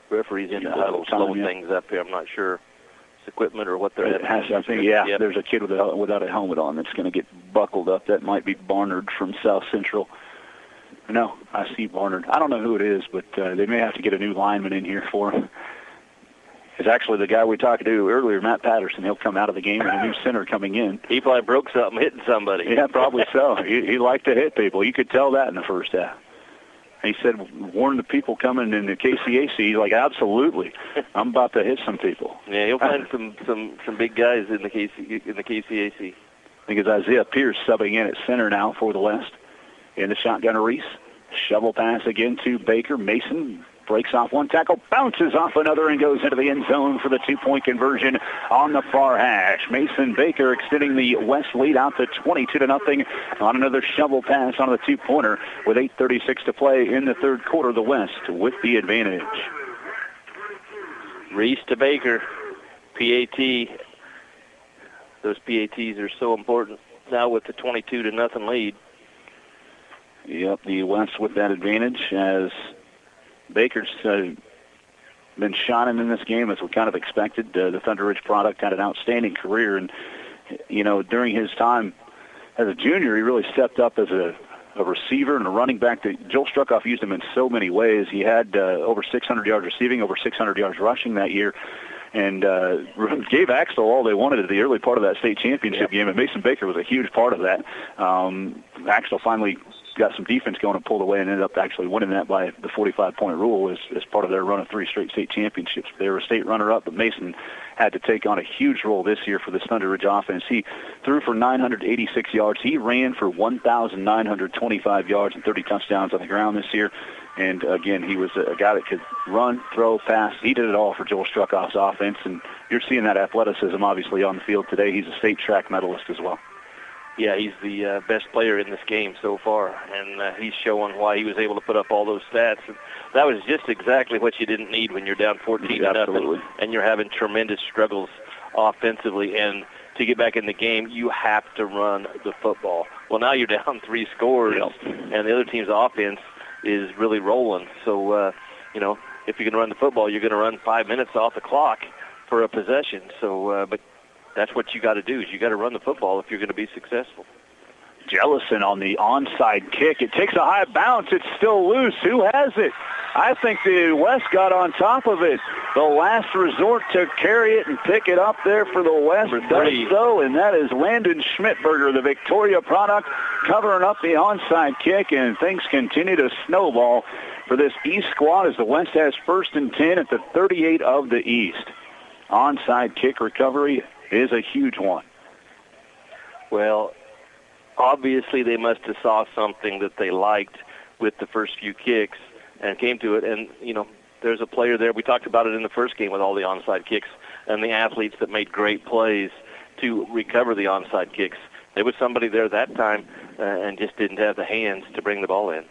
Referees in the huddle slowing things up here. I'm not sure it's equipment or what they're having. Yeah, there's a kid without a helmet on that's going to get buckled up. That might be Barnard from South Central. No, I see Barnard. I don't know who it is, but they may have to get a new lineman in here for him. It's actually the guy we talked to earlier, Matt Patterson. He'll come out of the game and a new center coming in. He probably broke something hitting somebody. Yeah, probably so. He liked to hit people. You could tell that in the first half. He said, warn the people coming in the KCAC. He's like, absolutely. I'm about to hit some people. Yeah, he'll find some big guys in the KCAC. I think it's Isaiah Pierce subbing in at center now for the West. In the shotgun, Reese. Shovel pass again to Baker. Mason breaks off one tackle, bounces off another, and goes into the end zone for the 2-point conversion on the far hash. Mason Baker extending the West lead out to 22-0 on another shovel pass on the 2-pointer with 8:36 to play in the third quarter. The West with the advantage. Reese to Baker. PAT. Those PATs are so important now with the 22-0 lead. Yep, the West with that advantage as Baker's been shining in this game as we kind of expected. The Thunder Ridge product had an outstanding career, and, you know, during his time as a junior, he really stepped up as a receiver and a running back. Joel Struckoff used him in so many ways. He had over 600 yards receiving, over 600 yards rushing that year, and gave Axtell all they wanted at the early part of that state championship game, and Mason Baker was a huge part of that. Axtell finally got some defense going and pulled away and ended up actually winning that by the 45-point rule as part of their run of 3 straight state championships. They were a state runner-up, but Mason had to take on a huge role this year for the Thunder Ridge offense. He threw for 986 yards. He ran for 1,925 yards and 30 touchdowns on the ground this year. And, again, he was a guy that could run, throw, pass. He did it all for Joel Struckoff's offense, and you're seeing that athleticism, obviously, on the field today. He's a state track medalist as well. Yeah, he's the best player in this game so far, and he's showing why he was able to put up all those stats. And that was just exactly what you didn't need when you're down 14-0 and you're having tremendous struggles offensively. And to get back in the game, you have to run the football. Well, now you're down 3 scores, and the other team's offense is really rolling. So, you know, if you can run the football, you're going to run 5 minutes off the clock for a possession. So, but that's what you got to do, is you got to run the football if you're going to be successful. Jellison on the onside kick. It takes a high bounce. It's still loose. Who has it? I think the West got on top of it. The last resort to carry it and pick it up there for the West does so, and that is Landon Schmidberger, the Victoria product, covering up the onside kick, and things continue to snowball for this East squad as the West has 1st and 10 at the 38 of the East. Onside kick recovery is a huge one. Well, obviously they must have saw something that they liked with the first few kicks and came to it. And, you know, there's a player there. We talked about it in the first game with all the onside kicks and the athletes that made great plays to recover the onside kicks. there was somebody there that time and just didn't have the hands to bring the ball in.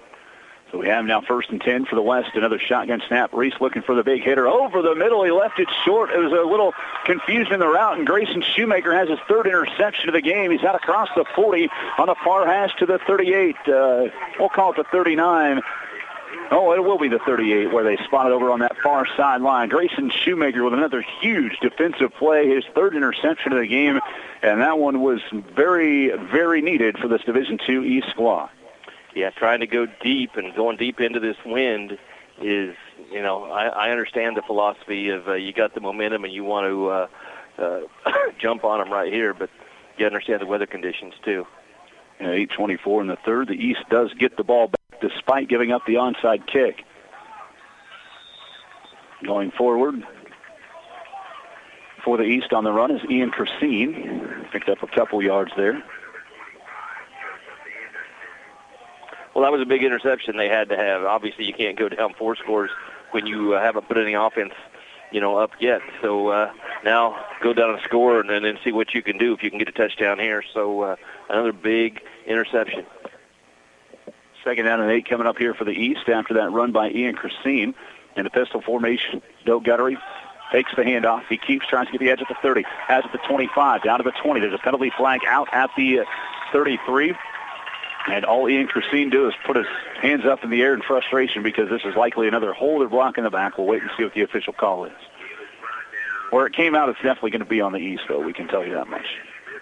So we have now 1st and 10 for the West. Another shotgun snap. Reese looking for the big hitter over the middle. He left it short. It was a little confusion in the route, and Grayson Shoemaker has his 3rd interception of the game. He's out across the 40 on the far hash to the 38. We'll call it the 39. Oh, it will be the 38 where they spotted over on that far sideline. Grayson Shoemaker with another huge defensive play, his 3rd interception of the game, and that one was very, very needed for this Division II East squad. Yeah, trying to go deep and going deep into this wind is, I understand the philosophy of you got the momentum and you want to jump on them right here, but you understand the weather conditions too. 8:24 in the 3rd. The East does get the ball back despite giving up the onside kick. Going forward for the East on the run is Ian Christine. Picked up a couple yards there. Well, that was a big interception they had to have. Obviously, you can't go down 4 scores when you haven't put any offense, up yet. So now go down and score and then see what you can do if you can get a touchdown here. So another big interception. 2nd down and 8 coming up here for the East after that run by Ian Christine. In the pistol formation, Doe Guttery takes the handoff. He keeps trying to get the edge at the 30. Has at the 25, down to the 20. There's a penalty flag out at the 33. And all Ian Christine do is put his hands up in the air in frustration because this is likely another hold or block in the back. We'll wait and see what the official call is. Where it came out, it's definitely going to be on the East, though. We can tell you that much.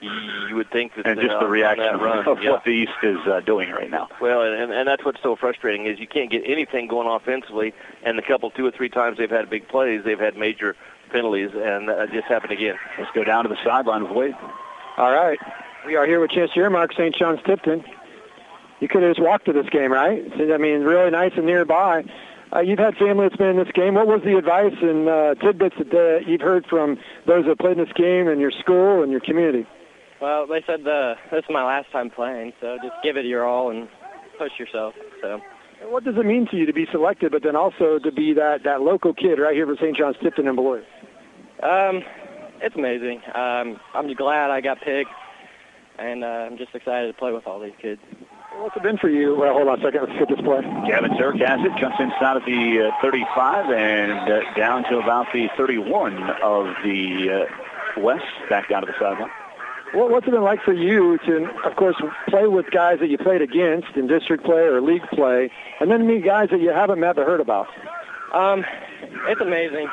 You would think that. And just the reaction of what the East is doing right now. Well, and that's what's so frustrating is you can't get anything going offensively, and the 2 or 3 times they've had big plays, they've had major penalties, and that just happened again. Let's go down to the sideline with Wade. All right. We are here with Chance Earmark, St. John's Tipton. You could have just walked to this game, right? I mean, really nice and nearby. You've had family that's been in this game. What was the advice and tidbits that you've heard from those that played in this game and your school and your community? Well, they said this is my last time playing, so just give it your all and push yourself. So, what does it mean to you to be selected, but then also to be that local kid right here for St. John's Tipton and Beloit? It's amazing. I'm glad I got picked, and I'm just excited to play with all these kids. What's it been for you? Well, hold on a second. Let's get this play. Gavin Turk has it. Jumps inside of the 35 and down to about the 31 of the West. Back down to the sideline. Well, what's it been like for you to, of course, play with guys that you played against in district play or league play, and then meet guys that you haven't met but heard about? It's amazing.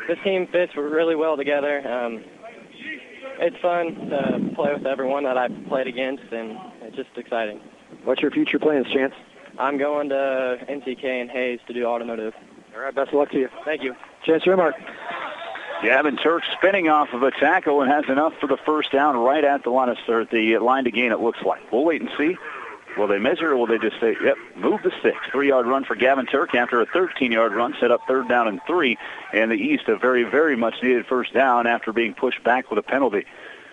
This team fits really well together. It's fun to play with everyone that I've played against, and it's just exciting. What's your future plans, Chance? I'm going to NTK and Hayes to do automotive. All right, best of luck to you. Thank you. Chance Remark. Gavin Turk spinning off of a tackle and has enough for the 1st down right at the line to gain, it looks like. We'll wait and see. Will they measure or will they just say, yep, move the sticks? 3-yard run for Gavin Turk after a 13-yard run, set up 3rd down and 3. And the East, a very, very much needed 1st down after being pushed back with a penalty.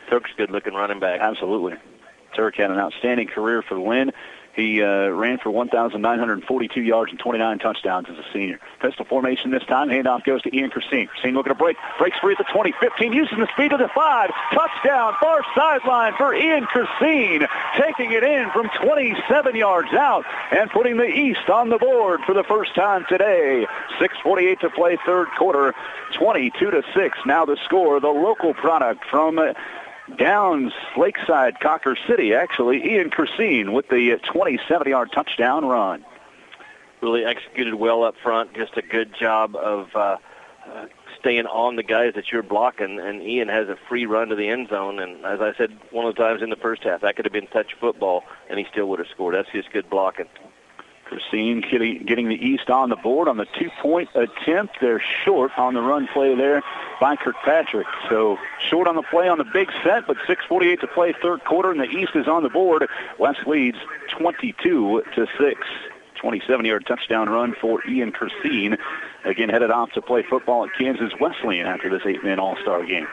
Turk's good-looking running back. Absolutely. Turk had an outstanding career for the Lynn. He ran for 1,942 yards and 29 touchdowns as a senior. Pistol formation this time. Handoff goes to Ian Christine. Christine looking to break. Breaks free at the 20, 15, using the speed of the 5. Touchdown, far sideline for Ian Christine. Taking it in from 27 yards out and putting the East on the board for the first time today. 6:48 to play, 3rd quarter. 22-6. Now the score. The local product from Downs, Lakeside, Cocker City, actually. Ian Christine with the 27-yard touchdown run. Really executed well up front. Just a good job of staying on the guys that you're blocking, and Ian has a free run to the end zone. And as I said one of the times in the first half, that could have been touch football, and he still would have scored. That's just good blocking. Christine getting the East on the board on the 2-point attempt. They're short on the run play there by Kirkpatrick. So short on the play on the big set, but 6:48 to play, 3rd quarter, and the East is on the board. West leads 22-6. 27-yard touchdown run for Ian Christine. Again, headed off to play football at Kansas Wesleyan after this 8-man All-Star game.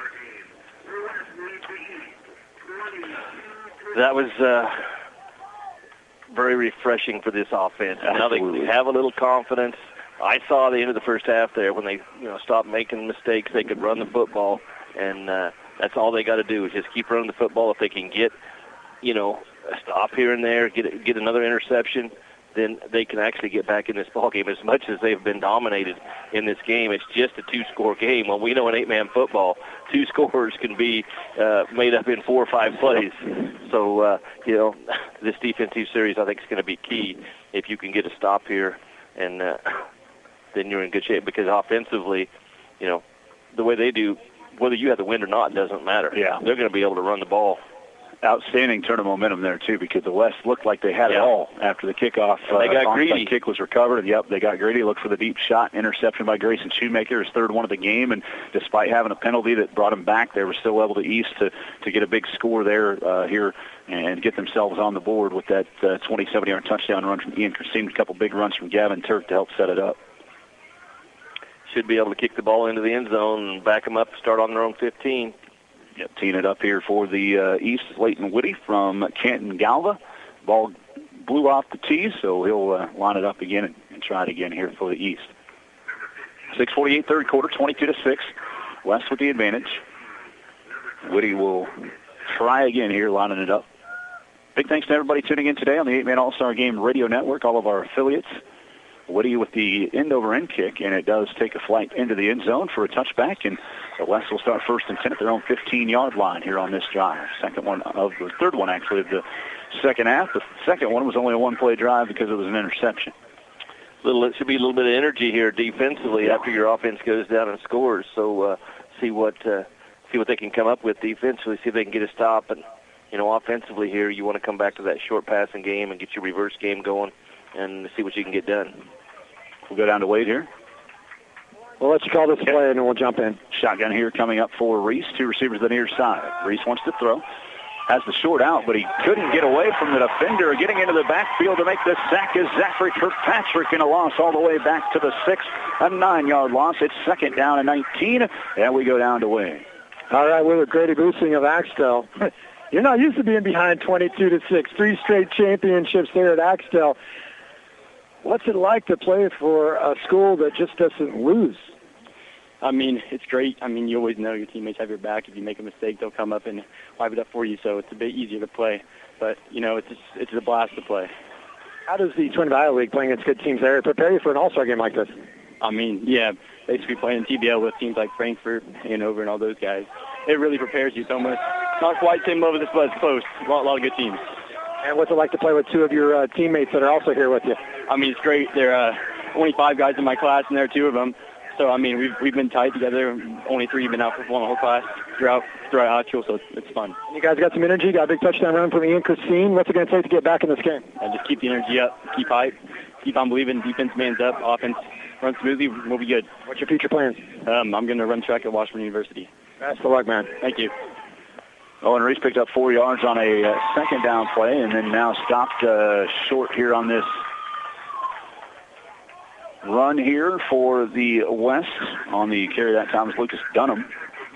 That was very refreshing for this offense. Absolutely. Now they have a little confidence. I saw the end of the first half there when they stopped making mistakes. They could run the football, and That's all they got to do is just keep running the football. If they can get, a stop here and there, get another interception, then they can actually get back in this ball game. As much as they've been dominated in this game, it's just a 2-score game. Well, we know in 8-man football, 2 scores can be made up in 4 or 5 plays. So, this defensive series I think is going to be key. If you can get a stop here, and then you're in good shape, because offensively, the way they do, whether you have the win or not, doesn't matter. Yeah. They're going to be able to run the ball. Outstanding turn of momentum there, too, because the West looked like they had it all after the kickoff. They got greedy. The kick was recovered. Yep, they got greedy. Looked for the deep shot. Interception by Grayson Shoemaker, his third one of the game. And despite having a penalty that brought him back, they were still able to East to get a big score there here and get themselves on the board with that 27-yard touchdown run from Ian Christine. A couple big runs from Gavin Turk to help set it up. Should be able to kick the ball into the end zone and back them up, start on their own 15. Yep, teeing it up here for the East, Leighton Whitty from Canton Galva. Ball blew off the tee, so he'll line it up again and try it again here for the East. 6:48 third quarter, 22-6. West with the advantage. Whitty will try again here, lining it up. Big thanks to everybody tuning in today on the 8-Man All-Star Game Radio Network, all of our affiliates. Whitty with the end-over-end kick, and it does take a flight into the end zone for a touchback, and the West will start 1st and 10 at their own 15-yard line here on this drive. Third one, actually, of the second half. The second one was only a one-play drive because it was an interception. It should be a little bit of energy here defensively after your offense goes down and scores. So see what they can come up with defensively, see if they can get a stop. And, offensively here, you want to come back to that short passing game and get your reverse game going and see what you can get done. We'll go down to Wade here. We'll let you call this play, and then we'll jump in. Shotgun here coming up for Reese. 2 receivers on the near side. Reese wants to throw. Has the short out, but he couldn't get away from the defender. Getting into the backfield to make the sack is Zachary Kirkpatrick, and a loss all the way back to the 6. A 9-yard loss. It's 2nd down and 19, and we go down to Wade. All right, we're with Grady Boosing of Axtell. You're not used to being behind 22-6. 3 straight championships there at Axtell. What's it like to play for a school that just doesn't lose? I mean, it's great. I mean, you always know your teammates have your back. If you make a mistake, they'll come up and wipe it up for you, so it's a bit easier to play. But, it's a blast to play. How does the Twin Valley League, playing against good teams there, prepare you for an all-star game like this? I mean, yeah, basically playing TBL with teams like Frankfurt, Hanover, and all those guys. It really prepares you so much. Not quite same level as this, but it's close. A lot of good teams. And what's it like to play with 2 of your teammates that are also here with you? I mean, it's great. There are only 5 guys in my class, and there are 2 of them. So, I mean, we've been tight together. Only 3 have been out for one whole class throughout high school, so it's fun. You guys got some energy. Got a big touchdown run from Ian Christine. What's it going to take to get back in this game? Just keep the energy up, keep hype, keep on believing. Defense man's up, offense runs smoothly. We'll be good. What's your future plans? I'm going to run track at Washburn University. Best of luck, man. Thank you. Owen Reese picked up 4 yards on a second down play, and then now stopped short here on this run here for the West. On the carry that time is Lucas Dunham,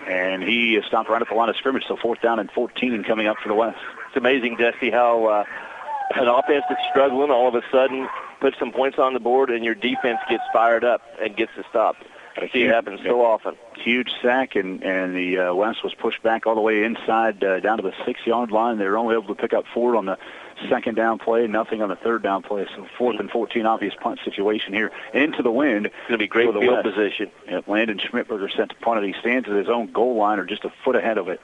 and he stopped right at the line of scrimmage, so 4th down and 14 coming up for the West. It's amazing, Dusty, how an offense that's struggling all of a sudden puts some points on the board and your defense gets fired up and gets the stop. I see it happen so often. Huge sack, and the West was pushed back all the way inside down to the 6-yard line. They were only able to pick up 4 on the second down play, nothing on the third down play. So 4th and 14, obvious punt situation here into the wind. It's going to be great field position. Yeah, Landon Schmidberger set to punt it. He stands at his own goal line or just a foot ahead of it.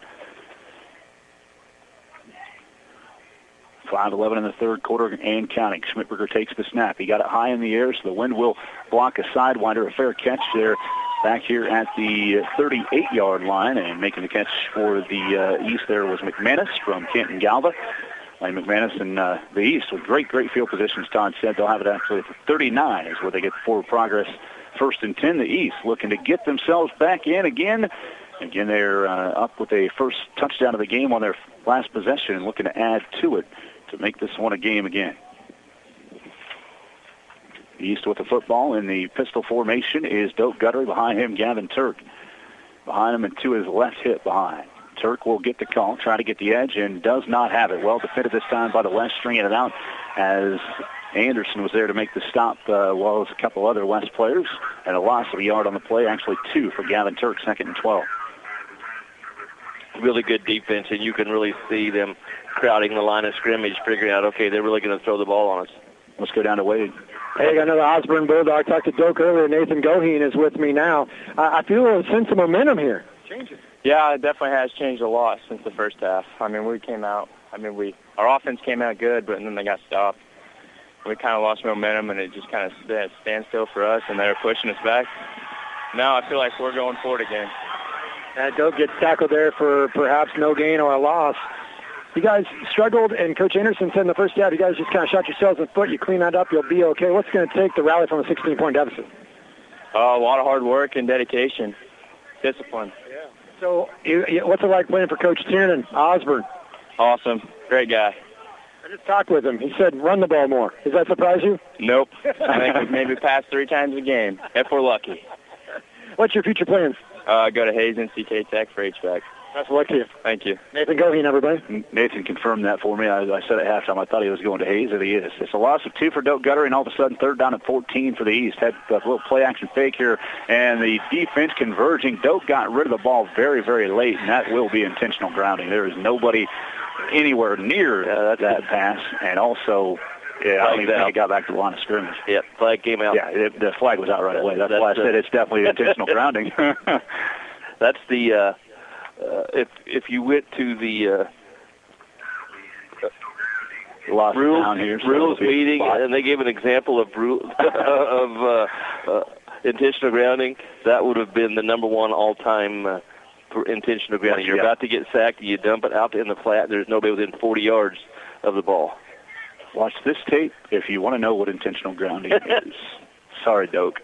5:11 in the third quarter and counting. Schmidberger takes the snap. He got it high in the air, so the wind will block a sidewinder. A fair catch there back here at the 38-yard line, and making the catch for the East there was McManus from Canton Galva. Lane McManus and the East with great field positions. Todd said they'll have it actually at the 39 is where they get forward progress. 1st and 10, the East looking to get themselves back in again. Again, they're up with a first touchdown of the game on their last possession and looking to add to it to make this one a game again. East with the football in the pistol formation is Doak Guttery. Behind him, Gavin Turk. Behind him and to his left hip behind. Turk will get the call, try to get the edge, and does not have it. Well defended this time by the West, stringing it out as Anderson was there to make the stop, while as a couple other West players. And a loss of a yard on the play, actually 2 for Gavin Turk, 2nd and 12. really good defense, and you can really see them crowding the line of scrimmage, figuring out, okay, they're really going to throw the ball on us. Let's go down to Wade. Hey, I got another Osborne Bulldog. Talked to Doak earlier. Nathan Goheen is with me now. I feel a sense of momentum here. Changes. Yeah, it definitely has changed a lot since the first half. I mean, our offense came out good, but then they got stopped. We kind of lost momentum, and it just kind of standstill for us, and they were pushing us back. Now I feel like we're going forward again. Doak gets tackled there for perhaps no gain or a loss. You guys struggled, and Coach Anderson said in the first half, you guys just kind of shot yourselves in the foot. You clean that up, you'll be okay. What's going to take to rally from a 16-point deficit? A lot of hard work and dedication, discipline. Yeah. So what's it like playing for Coach Tiernan, Osborne? Awesome. Great guy. I just talked with him. He said run the ball more. Does that surprise you? Nope. I think we maybe pass 3 times a game, if we're lucky. What's your future plans? Go to Hazen, CK Tech for HVAC. Best of luck to you. Thank you. Nathan Goheen, everybody. Nathan confirmed that for me. I said at halftime I thought he was going to Hayes, and he is. It's a loss of 2 for Doak Gutter, and all of a sudden 3rd down and 14 for the East. Had a little play-action fake here, and the defense converging. Doak got rid of the ball very, very late, and that will be intentional grounding. There is nobody anywhere near that pass, and also... Yeah, I don't even think it got back to the line of scrimmage. Yeah, flag came out. Yeah, the flag was out right away. That's why I said it's definitely intentional grounding. That's the if you went to the rules meeting and they gave an example of intentional grounding, that would have been the number 1 all-time for intentional grounding. You're about to get sacked, you dump it out in the flat. There's nobody within 40 yards of the ball. Watch this tape if you want to know what intentional grounding is. Sorry, Doak.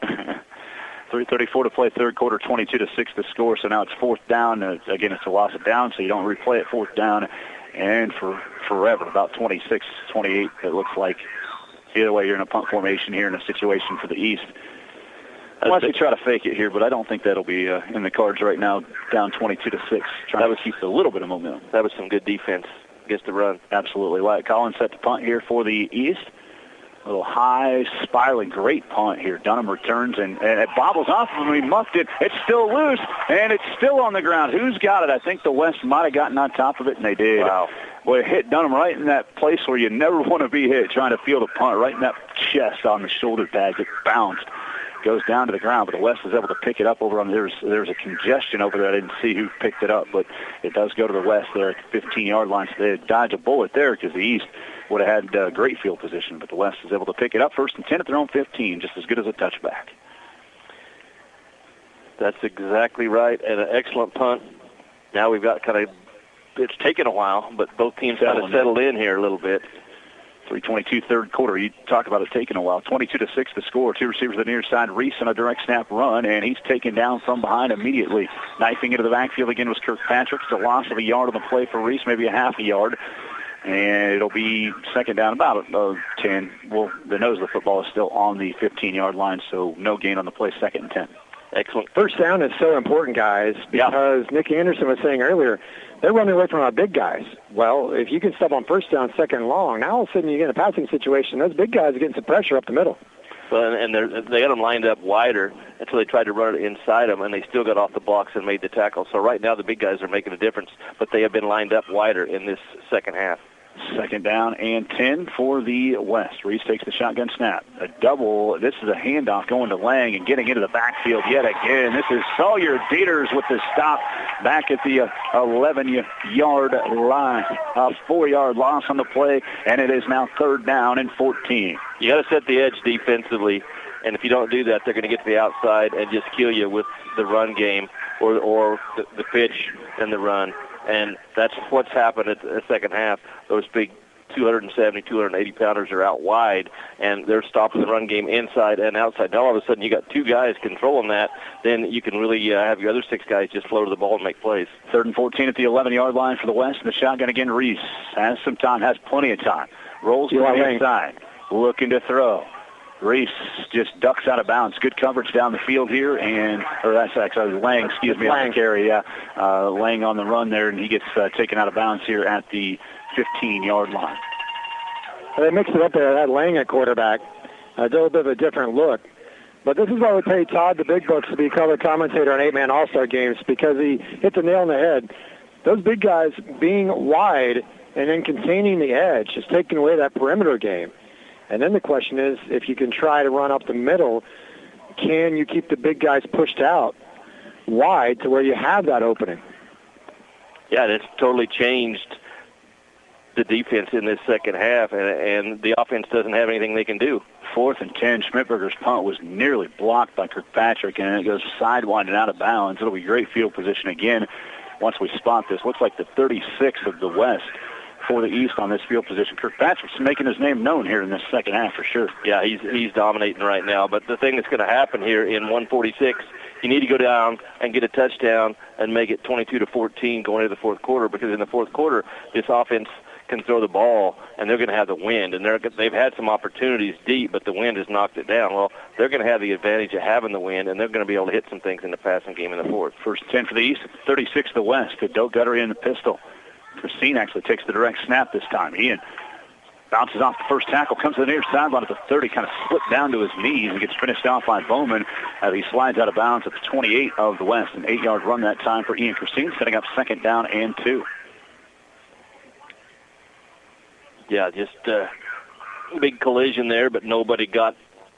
3:34 to play, third quarter, 22-6 the score. So now it's 4th down. Again, it's a loss of down, so you don't replay it 4th down. And for forever, about 26, 28, it looks like. Either way, you're in a punt formation here in a situation for the East. Unless we try to fake it here, but I don't think that'll be in the cards right now, down 22-6. Trying to keep a little bit of momentum. That was some good defense against the run. Absolutely. Wyatt Collins set the punt here for the East. A little high, spiraling, great punt here. Dunham returns, and it bobbles off of him. He muffed it. It's still loose, and it's still on the ground. Who's got it? I think the West might have gotten on top of it, and they did. Wow. Well, it hit Dunham right in that place where you never want to be hit, trying to field a punt, right in that chest on the shoulder pads. It bounced. Goes down to the ground, but the West is able to pick it up over on there's a congestion over there. I didn't see who picked it up, but it does go to the West there at the 15-yard line. So they dodge a bullet there because the East would have had great field position, but the West is able to pick it up 1st and 10 at their own 15, just as good as a touchback. That's exactly right, and an excellent punt. Now we've got it's taken a while, but both teams kind of settled in here a little bit. 3:22 third quarter. You talk about it taking a while. 22-6 the score. 2 receivers on the near side. Reese on a direct snap run, and he's taken down from behind immediately. Knifing into the backfield again was Kirkpatrick. It's a loss of a yard on the play for Reese, maybe a half a yard. And it'll be 2nd down about 10. Well, the nose of the football is still on the 15-yard line, so no gain on the play, 2nd and 10. Excellent. 1st down is so important, guys, because Nick Anderson was saying earlier, they're running away from our big guys. Well, if you can stop on 1st down, 2nd and long, now all of a sudden you get a passing situation. Those big guys are getting some pressure up the middle. Well, and they got them lined up wider until they tried to run it inside them, and they still got off the blocks and made the tackle. So right now the big guys are making a difference, but they have been lined up wider in this second half. 2nd down and 10 for the West. Reese takes the shotgun snap. A double. This is a handoff going to Lang and getting into the backfield yet again. This is Sawyer Dieters with the stop back at the 11-yard line. A 4-yard loss on the play, and it is now 3rd down and 14. You got to set the edge defensively, and if you don't do that, they're going to get to the outside and just kill you with the run game or the pitch and the run. And that's what's happened at the second half. Those big 270, 280-pounders are out wide, and they're stopping the run game inside and outside. Now all of a sudden you got 2 guys controlling that, then you can really have your other 6 guys just flow to the ball and make plays. 3rd and 14 at the 11-yard line for the West. The shotgun again, Reese has some time, has plenty of time. Rolls to the inside, looking to throw. Reese just ducks out of bounds. Good coverage down the field here, that's actually Lang, excuse me, on the carry. Lang on the run there, and he gets taken out of bounds here at the 15-yard line. They mixed it up there. They had Lang at quarterback. A little bit of a different look. But this is why we pay Todd the big bucks to be color commentator on 8-Man All-Star Games, because he hit the nail on the head. those big guys being wide and then containing the edge is taking away that perimeter game. And then the question is, if you can try to run up the middle, can you keep the big guys pushed out wide to where you have that opening? Yeah, it's totally changed the defense in this second half, and the offense doesn't have anything they can do. 4th and 10, Schmidberger's punt was nearly blocked by Kirkpatrick, and it goes sidewind and out of bounds. It'll be great field position again once we spot this. Looks like the 36 of the West for the East on this field position. Kirkpatrick's making his name known here in this second half for sure. Yeah, he's dominating right now. But the thing that's going to happen here in 146, you need to go down and get a touchdown and make it 22-14 going into the fourth quarter, because in the fourth quarter, this offense can throw the ball, and they're going to have the wind. And they've had some opportunities deep, but the wind has knocked it down. Well, they're going to have the advantage of having the wind, and they're going to be able to hit some things in the passing game in the fourth. 1st and 10 for the East, 36 of the West. To Doak Guttery in the pistol. Christine actually takes the direct snap this time. Ian bounces off the first tackle, comes to the near sideline at the 30, kind of slipped down to his knees and gets finished off by Bowman as he slides out of bounds at the 28 of the West. An 8-yard run that time for Ian Christine, setting up 2nd down and 2. Yeah, just a big collision there, but nobody got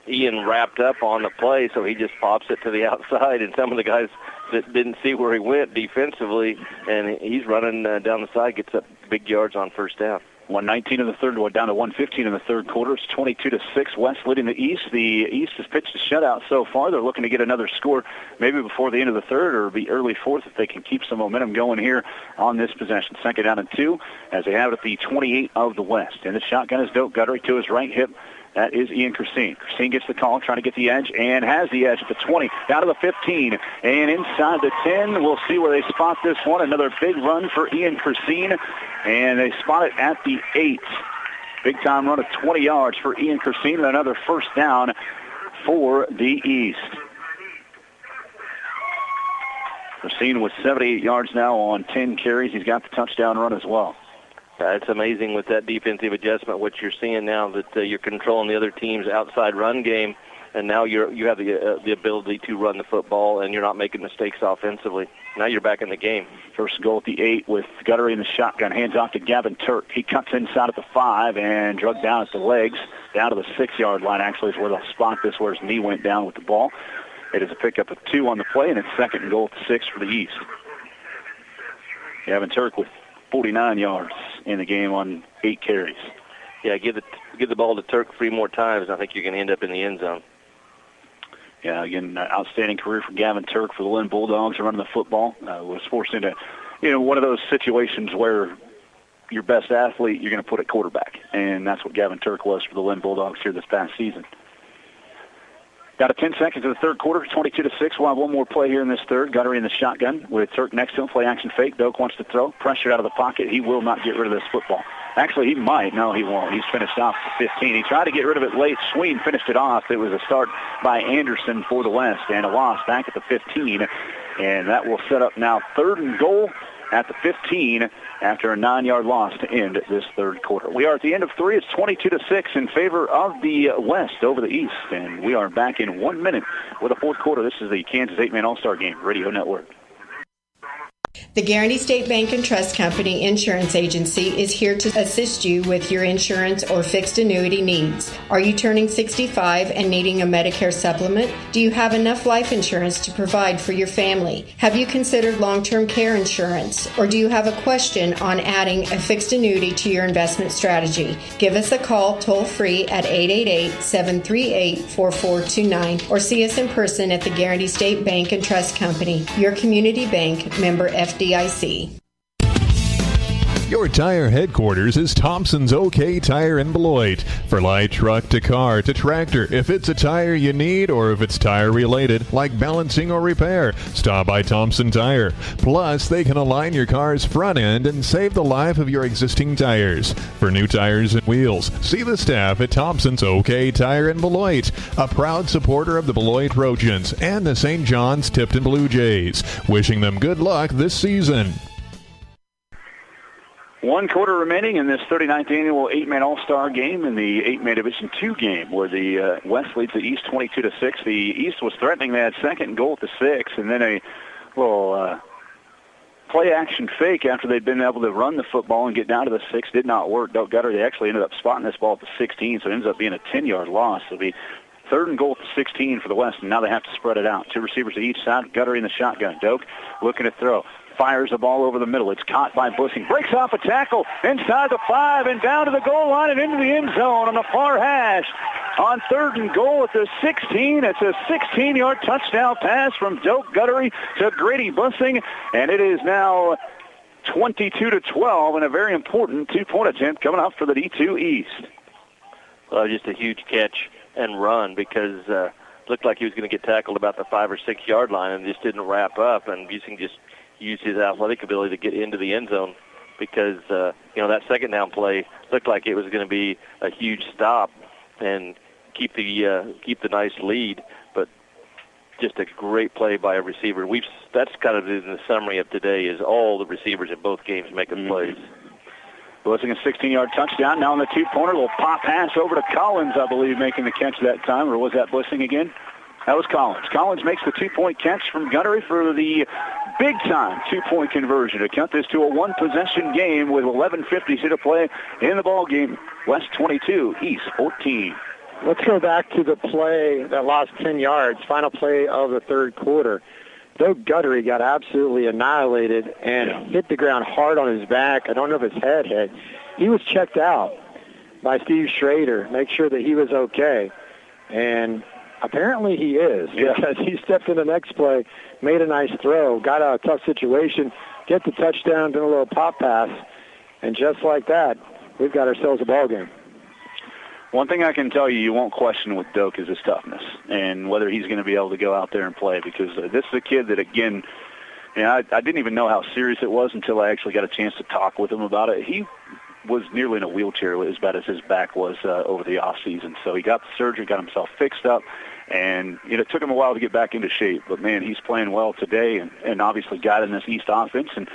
Ian wrapped up on the play, so he just pops it to the outside, and some of the guys that didn't see where he went defensively, and he's running down the side, gets up big yards on 1st down. 119 in the third, down to 115 in the third quarter. It's 22-6. West leading the East. The East has pitched a shutout so far. They're looking to get another score maybe before the end of the third or the early fourth if they can keep some momentum going here on this possession. 2nd down and 2 as they have it at the 28 of the West. And the shotgun is Doak Guttery to his right hip. That is Ian Christine. Christine gets the call, trying to get the edge, and has the edge at the 20, down to the 15, and inside the 10. We'll see where they spot this one. Another big run for Ian Christine, and they spot it at the 8. Big-time run of 20 yards for Ian Christine, and another 1st down for the East. Christine with 78 yards now on 10 carries. He's got the touchdown run as well. It's amazing with that defensive adjustment, what you're seeing now, that you're controlling the other team's outside run game, and now you have the ability to run the football, and you're not making mistakes offensively. Now you're back in the game. First goal at the 8 with Guttery in the shotgun. Hands off to Gavin Turk. He cuts inside at the 5 and drug down at the legs. Down to the 6-yard line, actually, is where they'll spot this, where his knee went down with the ball. It is a pickup of 2 on the play, and it's 2nd and goal at 6 for the East. Gavin Turk with 49 yards in the game on 8 carries. Yeah, give the ball to Turk 3 more times, and I think you're going to end up in the end zone. Yeah, again, outstanding career for Gavin Turk for the Lynn Bulldogs running the football. Was forced into, one of those situations where your best athlete you're going to put at quarterback, and that's what Gavin Turk was for the Lynn Bulldogs here this past season. Got a 10 seconds in the third quarter, 22-6. We'll have one more play here in this third. Guttery in the shotgun with Turk next to him. Play action fake. Doak wants to throw. Pressure out of the pocket. He will not get rid of this football. Actually, he might. No, he won't. He's finished off the 15. He tried to get rid of it late. Sween finished it off. It was a start by Anderson for the West, and a loss back at the 15. And that will set up now 3rd and goal at the 15 after a 9-yard loss to end this third quarter. We are at the end of 3. It's 22-6 in favor of the West over the East, and we are back in 1 minute with the fourth quarter. This is the Kansas 8-Man All-Star Game Radio Network. The Guaranty State Bank and Trust Company Insurance Agency is here to assist you with your insurance or fixed annuity needs. Are you turning 65 and needing a Medicare supplement? Do you have enough life insurance to provide for your family? Have you considered long-term care insurance? Or do you have a question on adding a fixed annuity to your investment strategy? Give us a call toll-free at 888-738-4429 or see us in person at the Guaranty State Bank and Trust Company, your community bank, member FDIC. Your tire headquarters is Thompson's OK Tire in Beloit. For light truck to car to tractor, if it's a tire you need or if it's tire related, like balancing or repair, stop by Thompson Tire. Plus, they can align your car's front end and save the life of your existing tires. For new tires and wheels, see the staff at Thompson's OK Tire in Beloit, a proud supporter of the Beloit Trojans and the St. John's Tipton Blue Jays. Wishing them good luck this season. 1 quarter remaining in this 39th annual 8-Man All-Star Game in the 8-Man Division II game, where the West leads the East 22-6. The East was threatening that 2nd and goal at the 6, and then a little play-action fake after they'd been able to run the football and get down to the 6 did not work. Doak Gutter, they actually ended up spotting this ball at the 16, so it ends up being a 10-yard loss. It'll be 3rd and goal at the 16 for the West, and now they have to spread it out. 2 receivers to each side. Gutter in the shotgun. Doak looking to throw. Fires the ball over the middle. It's caught by Bussing. Breaks off a tackle inside the 5 and down to the goal line and into the end zone on the far hash. On 3rd and goal at the 16, it's a 16-yard touchdown pass from Doak Guttery to Grady Bussing, and it is now 22-12 and a very important 2-point attempt coming up for the D2 East. Well, just a huge catch and run because looked like he was going to get tackled about the 5 or 6 yard line and just didn't wrap up, and Bussing just used his athletic ability to get into the end zone because that second down play looked like it was going to be a huge stop and keep the nice lead, but just a great play by a receiver. That's kind of in the summary of today is all the receivers in both games making plays. Bussing a 16-yard touchdown. Now on the 2-pointer, little pop pass over to Collins, I believe, making the catch that time. Or was that Bussing again? That was Collins. Collins makes the 2-point catch from Guttery for the big-time 2-point conversion to cut this to a 1-possession game with 11:50 to play in the ball game. West 22, East 14. Let's go back to the play that lost 10 yards, final play of the 3rd quarter. Doak Guttery got absolutely annihilated and hit the ground hard on his back. I don't know if his head hit. He was checked out by Steve Schrader, make sure that he was okay. And apparently he is, because he stepped in the next play, made a nice throw, got out of a tough situation, get the touchdown, did a little pop pass, and just like that, we've got ourselves a ball game. One thing I can tell you won't question with Doak is his toughness and whether he's going to be able to go out there and play, because this is a kid that, again, I didn't even know how serious it was until I actually got a chance to talk with him about it. He was nearly in a wheelchair as bad as his back was over the off season. So he got the surgery, got himself fixed up, and it took him a while to get back into shape. But, man, he's playing well today and obviously guiding this East offense and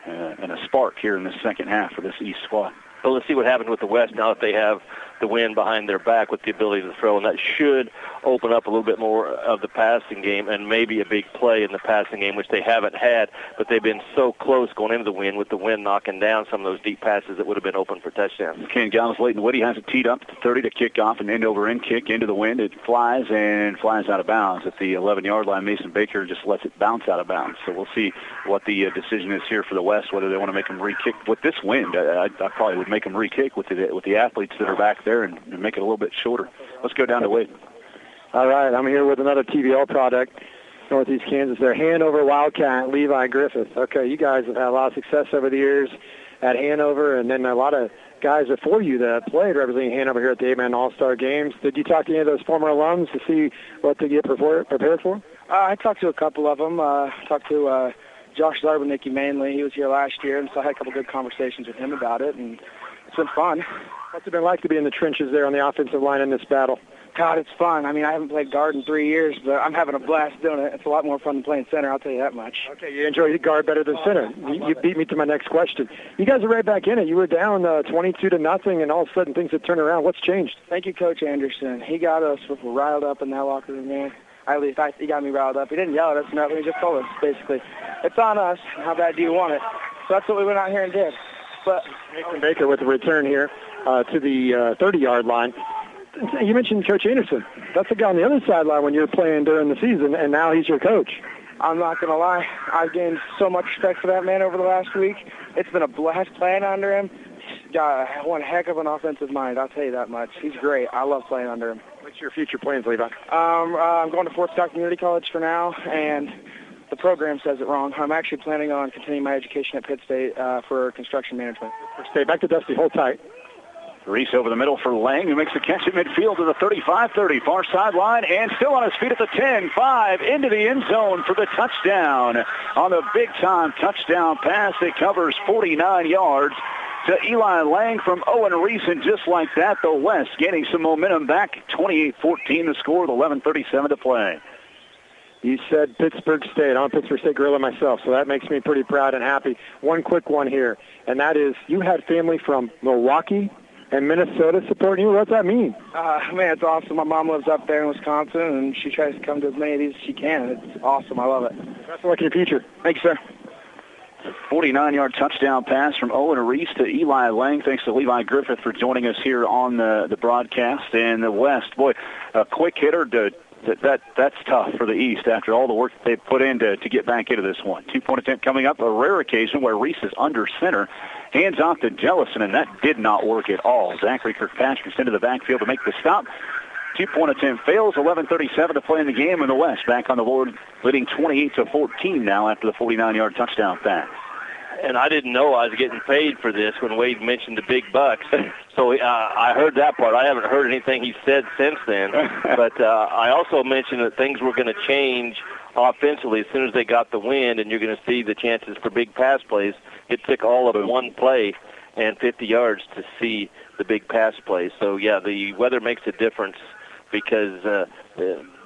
a spark here in the second half for this East squad. Well, let's see what happens with the West now that they have the wind behind their back with the ability to throw, and that should open up a little bit more of the passing game and maybe a big play in the passing game, which they haven't had, but they've been so close going into the wind with the wind knocking down some of those deep passes that would have been open for touchdowns. Ken Gallus, Leighton Woody has it teed up at the 30 to kick off, an end-over-end kick into the wind. It flies out of bounds at the 11-yard line. Mason Baker just lets it bounce out of bounds. So we'll see what the decision is here for the West, whether they want to make them re-kick. With this wind, I probably would make them re-kick with the athletes that are back there and make it a little bit shorter. Let's go down to Wade. All right, I'm here with another TVL product, Northeast Kansas. They're Hanover Wildcat, Levi Griffith. Okay, you guys have had a lot of success over the years at Hanover, and then a lot of guys before you that played representing Hanover here at the DII All-Star Games. Did you talk to any of those former alums to see what to get prepared for? I talked to a couple of them. Talked to Josh Zarbanicki mainly. He was here last year, and so I had a couple good conversations with him about it, and it's been fun. What's it been like to be in the trenches there on the offensive line in this battle? God, it's fun. I mean, I haven't played guard in 3 years, but I'm having a blast doing it. It's a lot more fun than playing center, I'll tell you that much. Okay, you enjoy guard better than center. You beat me to my next question. You guys are right back in it. You were down 22-0, and all of a sudden things have turned around. What's changed? Thank you, Coach Anderson. He got us riled up in that locker room, man. At least he got me riled up. He didn't yell at us, nothing. He just told us, basically, it's on us. How bad do you want it? So that's what we went out here and did. But Mason Baker with a return here to the 30-yard line. You mentioned Coach Anderson. That's the guy on the other sideline when you're playing during the season, and now he's your coach. I'm not going to lie. I've gained so much respect for that man over the last week. It's been a blast playing under him. He's got one heck of an offensive mind, I'll tell you that much. He's great. I love playing under him. What's your future plans, Levi? I'm going to Fort Scott Community College for now, and the program says it wrong. I'm actually planning on continuing my education at Pitt State for construction management. Stay back to Dusty. Hold tight. Reese over the middle for Lang, who makes the catch at midfield to the 35-30, far sideline, and still on his feet at the 10-5, into the end zone for the touchdown. On the big-time touchdown pass, it covers 49 yards to Eli Lang from Owen Reese, and just like that, the West gaining some momentum back, 28-14 the score with 11:37 to play. You said Pittsburgh State. I'm a Pittsburgh State Gorilla myself, so that makes me pretty proud and happy. One quick one here, and that is you had family from Milwaukee and Minnesota supporting you. What's that mean? Man, it's awesome. My mom lives up there in Wisconsin, and she tries to come to as many of these as she can. It's awesome. I love it. Best of luck in your future. Thank you, sir. 49-yard touchdown pass from Owen Reese to Eli Lang. Thanks to Levi Griffith for joining us here on the broadcast. And the West, boy, a quick hitter that's tough for the East after all the work that they've put in to get back into this one. 2-point attempt coming up, a rare occasion where Reese is under center. Hands off to Jellison, and that did not work at all. Zachary Kirkpatrick into the backfield to make the stop. 2-point attempt fails. 11:37 to play in the game, and the West back on the board, leading 28-14 now after the 49-yard touchdown pass. And I didn't know I was getting paid for this when Wade mentioned the big bucks. So I heard that part. I haven't heard anything he said since then. But I also mentioned that things were going to change offensively as soon as they got the wind, and you're going to see the chances for big pass plays. It took all of one play and 50 yards to see the big pass plays. So, yeah, the weather makes a difference because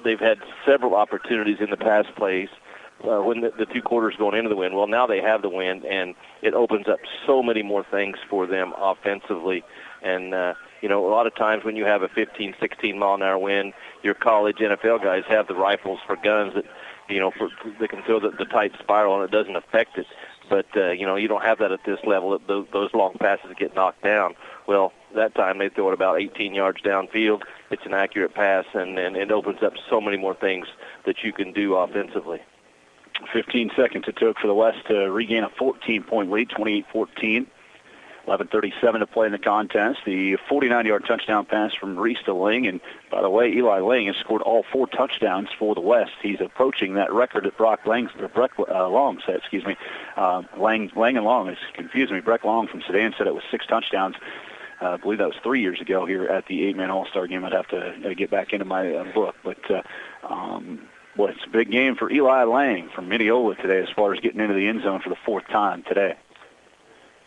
they've had several opportunities in the pass plays when the two quarters going into the wind. Well, now they have the wind, and it opens up so many more things for them offensively. And, a lot of times when you have a 15, 16-mile-an-hour wind, your college NFL guys have the rifles for guns that, they can throw the tight spiral and it doesn't affect it. But, you don't have that at this level. Those long passes get knocked down. Well, that time they throw it about 18 yards downfield. It's an accurate pass, and it opens up so many more things that you can do offensively. 15 seconds it took for the West to regain a 14-point lead, 28-14. 11:37 to play in the contest. The 49-yard touchdown pass from Reese to Lang. And, by the way, Eli Lang has scored all 4 touchdowns for the West. He's approaching that record that Breck Long said, Lang and Long has confused me. Breck Long from Sedan said it was 6 touchdowns. I believe that was 3 years ago here at the 8-man All-Star Game. I'd have to get back into my book. But, it's a big game for Eli Lang from Mineola today as far as getting into the end zone for the 4th time today.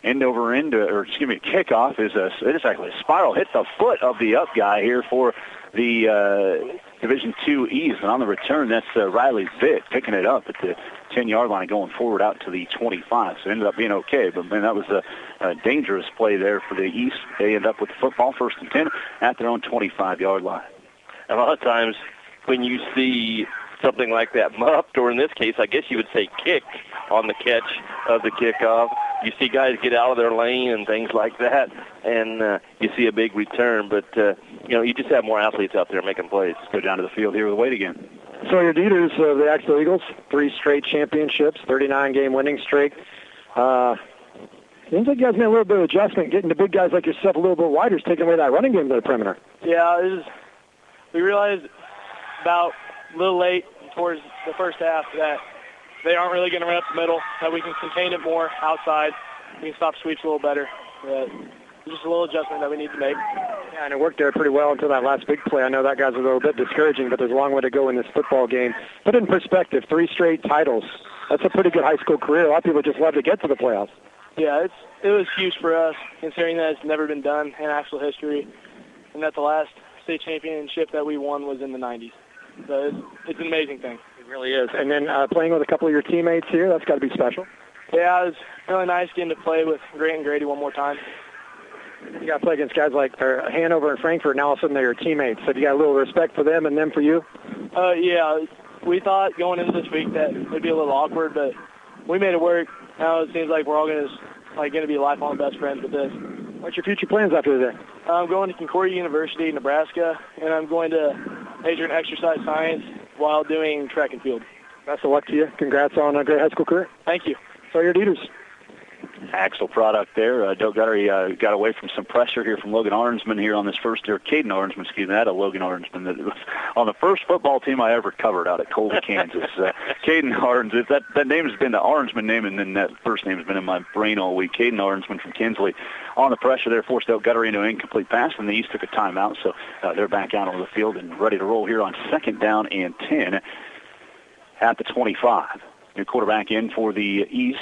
Kickoff it is actually a spiral. Hits the foot of the up guy here for the Division II East. And on the return, that's Riley Vitt picking it up at the 10-yard line going forward out to the 25. So it ended up being okay. But, man, that was a dangerous play there for the East. They end up with the football 1st and 10 at their own 25-yard line. A lot of times when you see something like that muffed, or in this case, I guess you would say kicked on the catch of the kickoff, you see guys get out of their lane and things like that, and you see a big return. But, you just have more athletes out there making plays. Let's go down to the field here with Wade again. Sawyer Dieters of the Axel Eagles, 3 straight championships, 39-game winning streak. Seems like you guys made a little bit of adjustment, getting the big guys like yourself a little bit wider, taking away that running game to the perimeter. Yeah, we realized about a little late towards the first half that they aren't really going to run up the middle, that we can contain it more outside. We can stop sweeps a little better. Just a little adjustment that we need to make. Yeah, and it worked there pretty well until that last big play. I know that guy's a little bit discouraging, but there's a long way to go in this football game. Put it in perspective, 3 straight titles. That's a pretty good high school career. A lot of people just love to get to the playoffs. Yeah, it was huge for us, considering that it's never been done in actual history, and that the last state championship that we won was in the 90s. So it's an amazing thing. It really is. And then playing with a couple of your teammates here, that's got to be special. Yeah, it was really nice getting to play with Grant and Grady one more time. You got to play against guys like Hanover and Frankfurt, now all of a sudden they're your teammates. So do you got a little respect for them and them for you? Yeah, we thought going into this week that it would be a little awkward, but we made it work. Now it seems like we're all going to be lifelong best friends with this. What's your future plans after today? I'm going to Concordia University, Nebraska, and I'm going to major in exercise science while doing track and field. Best of luck to you. Congrats on a great high school career. Thank you. Sawyer Dieters. Axel product there. Doug Guttery got away from some pressure here from Logan Arnsman here on this first year. Caden Arnsman, excuse me, that a Logan Arnsman that was on the first football team I ever covered out at Colby, Kansas. Caden Arnsman, that name has been the Arnsman name, and then that first name has been in my brain all week. Caden Arnsman from Kinsley on the pressure there, forced out Guttery into an incomplete pass, and the East took a timeout, so they're back out on the field and ready to roll here on 2nd down and 10 at the 25. New quarterback in for the East.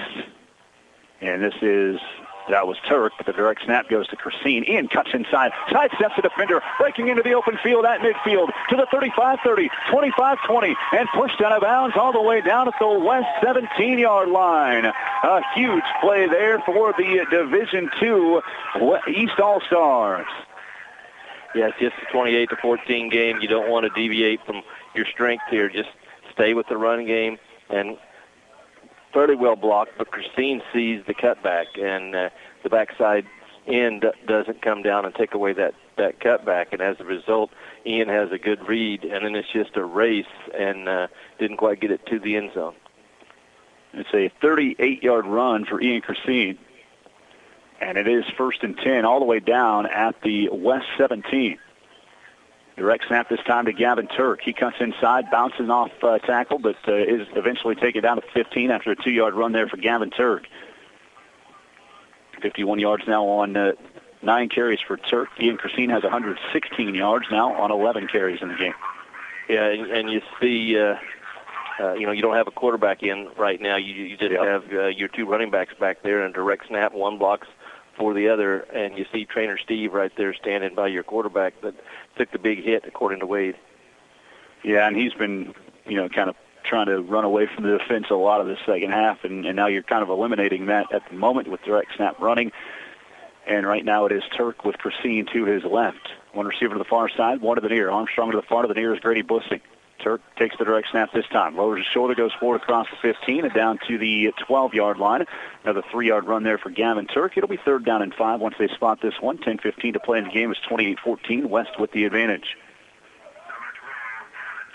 And that was Turk, but the direct snap goes to Christine. Ian cuts inside, sidesteps the defender, breaking into the open field at midfield to the 35-30, 25-20, and pushed out of bounds all the way down at the West 17-yard line. A huge play there for the Division II East All-Stars. Yeah, it's just a 28-14 game. You don't want to deviate from your strength here. Just stay with the run game and fairly well blocked, but Christine sees the cutback, and the backside end doesn't come down and take away that cutback, and as a result, Ian has a good read, and then it's just a race, and didn't quite get it to the end zone. It's a 38-yard run for Ian Christine, and it is 1st and 10 all the way down at the West 17. Direct snap this time to Gavin Turk. He cuts inside, bouncing off tackle, but is eventually taken down to 15 after a 2-yard run there for Gavin Turk. 51 yards now on 9 carries for Turk. Ian Christine has 116 yards now on 11 carries in the game. Yeah, and you see, you don't have a quarterback in right now. You just have your 2 running backs back there, and direct snap, one blocks for the other, and you see Trainer Steve right there standing by your quarterback that took the big hit, according to Wade. Yeah, and he's been, kind of trying to run away from the defense a lot of the second half, and now you're kind of eliminating that at the moment with direct snap running. And right now it is Turk with Christine to his left. One receiver to the far side, one to the near. Armstrong to the far to the near is Grady Bussing. Turk takes the direct snap this time. Lowers his shoulder, goes forward across the 15 and down to the 12-yard line. Another 3-yard run there for Gavin Turk. It'll be 3rd down and 5 once they spot this one. 10-15 to play in the game. It's 28-14. West with the advantage.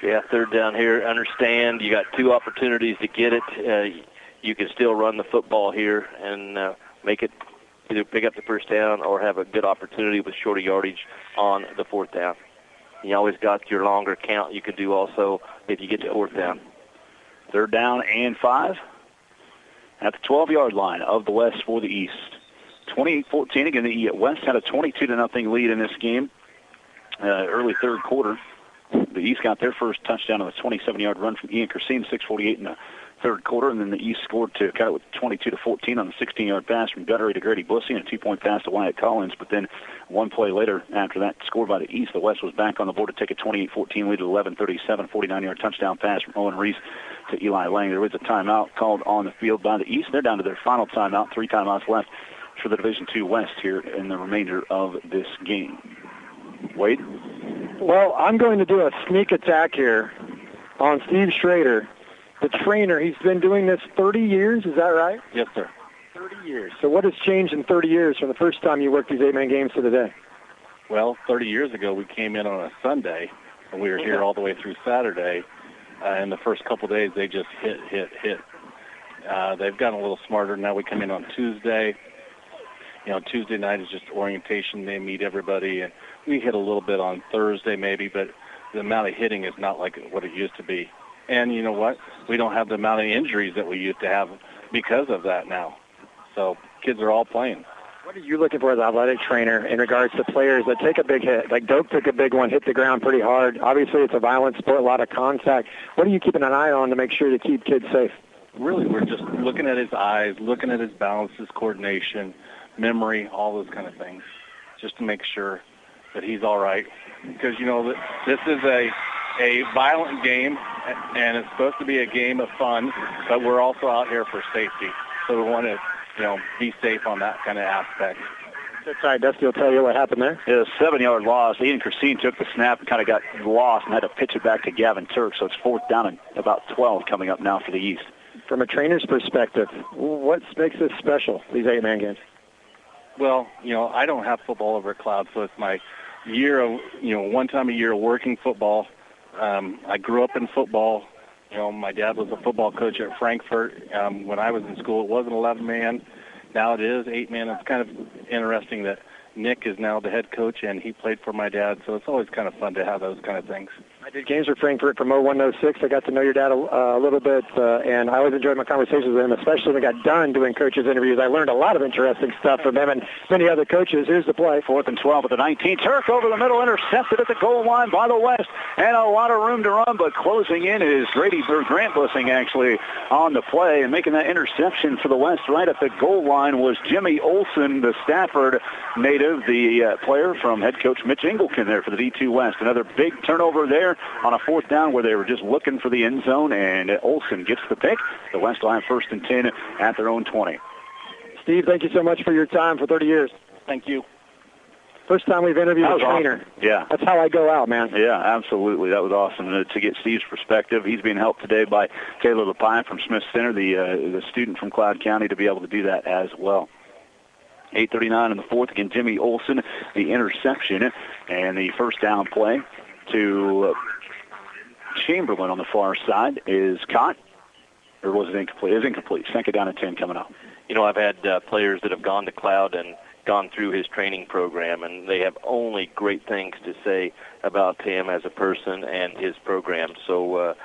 Yeah, 3rd down here. Understand you got 2 opportunities to get it. You can still run the football here and make it either pick up the 1st down or have a good opportunity with shorter yardage on the 4th down. You always got your longer count you could do also if you get to 4th down. 3rd down and 5 at the 12-yard line of the West for the East. 28-14. Again, the West had a 22-0 lead in this game early 3rd quarter. The East got their first touchdown on a 27-yard run from Ian Christine, 6:48 in the 3rd quarter, and then the East scored to cut it with 22-14 on a 16-yard pass from Guttery to Grady Bussing and a 2-point pass to Wyatt Collins. But then one play later, after that scored by the East, the West was back on the board to take a 28-14 lead at 11:37, 49-yard touchdown pass from Owen Reese to Eli Lang. There was a timeout called on the field by the East. They're down to their final timeout, 3 timeouts left for the Division II West here in the remainder of this game. Wade? Well, I'm going to do a sneak attack here on Steve Schrader, the trainer. He's been doing this 30 years, is that right? Yes, sir. 30 years. So what has changed in 30 years from the first time you worked these 8-man games to today? Well, 30 years ago we came in on a Sunday, and we were here all the way through Saturday. And the first couple of days they just hit. They've gotten a little smarter. Now we come in on Tuesday. Tuesday night is just orientation. They meet everybody, and we hit a little bit on Thursday maybe, but the amount of hitting is not like what it used to be. And you know what? We don't have the amount of injuries that we used to have because of that now. So kids are all playing. What are you looking for as an athletic trainer in regards to players that take a big hit? Like Doak took a big one, hit the ground pretty hard. Obviously, it's a violent sport, a lot of contact. What are you keeping an eye on to make sure to keep kids safe? Really, we're just looking at his eyes, looking at his balance, his coordination, memory, all those kind of things, just to make sure that he's all right. Because, this is a violent game, and it's supposed to be a game of fun, but we're also out here for safety. So we want to, be safe on that kind of aspect. That's right. Dusty will tell you what happened there. It was a 7-yard loss. Ian Christine took the snap and kind of got lost and had to pitch it back to Gavin Turk. So it's 4th down and about 12 coming up now for the East. From a trainer's perspective, what makes this special, these 8-man games? Well, I don't have football over at Cloud, so it's my year of, one time a year working football. I grew up in football. My dad was a football coach at Frankfurt. When I was in school, it wasn't 11-man. Now it is 8-man. It's kind of interesting that Nick is now the head coach, and he played for my dad, so it's always kind of fun to have those kind of things. I did games for Frankfurt from 01 to 06. I got to know your dad a little bit, and I always enjoyed my conversations with him, especially when I got done doing coaches' interviews. I learned a lot of interesting stuff from him and many other coaches. Here's the play. 4th and 12 at the 19. Turk over the middle, intercepted at the goal line by the West, and a lot of room to run, but closing in is Grant Bussing actually on the play, and making that interception for the West right at the goal line was Jimmy Olson, the Stafford native, the player from head coach Mitch Engelken there for the D2 West. Another big turnover there on a 4th down where they were just looking for the end zone, and Olson gets the pick. The West will have 1st and 10 at their own 20. Steve, thank you so much for your time for 30 years. Thank you. First time we've interviewed a trainer. Awesome. Yeah. That's how I go out, man. Yeah, absolutely. That was awesome to get Steve's perspective. He's being helped today by Kayla Lapine from Smith Center, the student from Cloud County, to be able to do that as well. 8:39 in the fourth. Again, Jimmy Olson, the interception, and the first down play to Chamberlain on the far side is caught. Or was it incomplete? It was incomplete. Second down and 10 coming up. You know, I've had players that have gone to Cloud and gone through his training program, and they have only great things to say about him as a person and his program. So,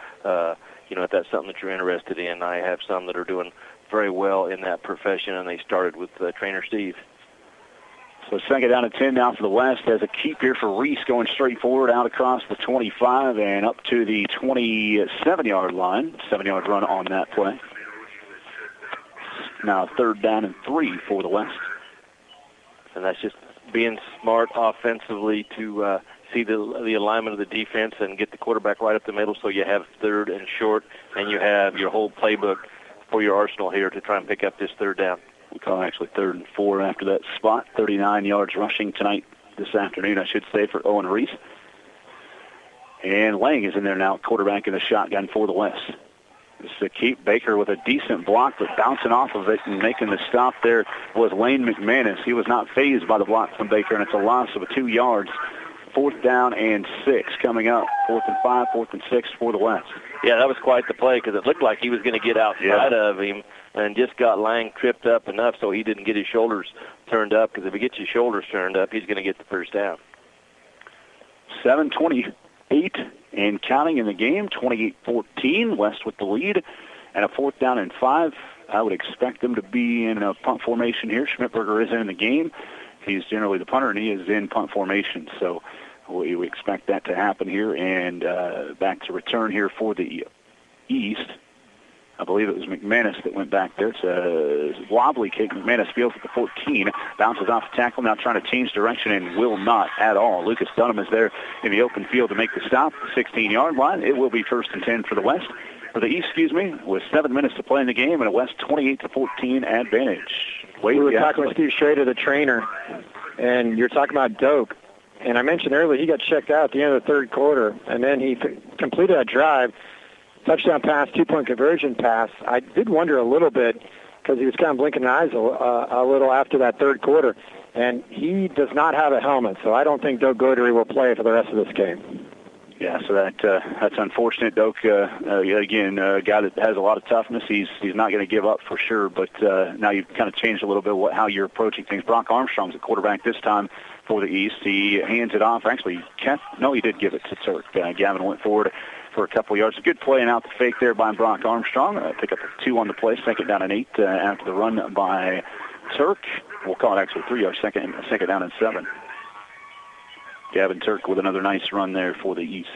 you know, if that's something that you're interested in, I have some that are doing very well in that profession, and they started with trainer Steve. So second down and 10 now for the West. Has a keep here for Reese going straight forward out across the 25 and up to the 27-yard line. 7-yard run on that play. Now third down and 3 for the West. And that's just being smart offensively to see the alignment of the defense and get the quarterback right up the middle so you have third and short, and you have your whole playbook for your arsenal here to try and pick up this third down. We call actually 3rd and 4 after that spot. 39 yards rushing tonight, this afternoon, I should say, for Owen Reese. And Lang is in there now, quarterback in the shotgun for the West. This is a keep. Baker with a decent block, but bouncing off of it and making the stop there was Lane McManus. He was not fazed by the block from Baker, and it's a loss of 2 yards. 4th down and 6 coming up. 4th and 5, 4th and 6 for the West. Yeah, that was quite the play because it looked like he was going to get outside of him and just got Lang tripped up enough so he didn't get his shoulders turned up, because if he gets his shoulders turned up, he's going to get the first down. 7:28 and counting in the game, 28-14, West with the lead, and a 4th down and 5. I would expect them to be in a punt formation here. Schmidberger is in the game. He's generally the punter, and he is in punt formation, so we expect that to happen here. And back to return here for the East. I believe it was McManus that went back there. It's a wobbly kick. McManus fields at the 14, bounces off the tackle, now trying to change direction and will not at all. Lucas Dunham is there in the open field to make the stop, 16-yard line. It will be 1st and 10 for the West. For the East, with 7 minutes to play in the game, and a West 28-14 advantage. We were talking with Steve Schrader, the trainer, and you're talking about Doak. And I mentioned earlier he got checked out at the end of the third quarter, and then he completed a drive, touchdown pass, 2-point conversion pass. I did wonder a little bit because he was kind of blinking his eyes a little after that third quarter, and he does not have a helmet, so I don't think Doak Godery will play for the rest of this game. Yeah, so that's unfortunate. Doak, again, a guy that has a lot of toughness. He's not going to give up for sure, but now you've kind of changed a little bit how you're approaching things. Brock Armstrong's the quarterback this time for the East. He hands it off. Actually, he did give it to Turk. Gavin went forward for a couple of yards. A good play and out the fake there by Brock Armstrong. Pick up a 2 on the play, 2nd down and 8 after the run by Turk. We'll call it actually 3 yards, second down and 7. Gavin Turk with another nice run there for the East.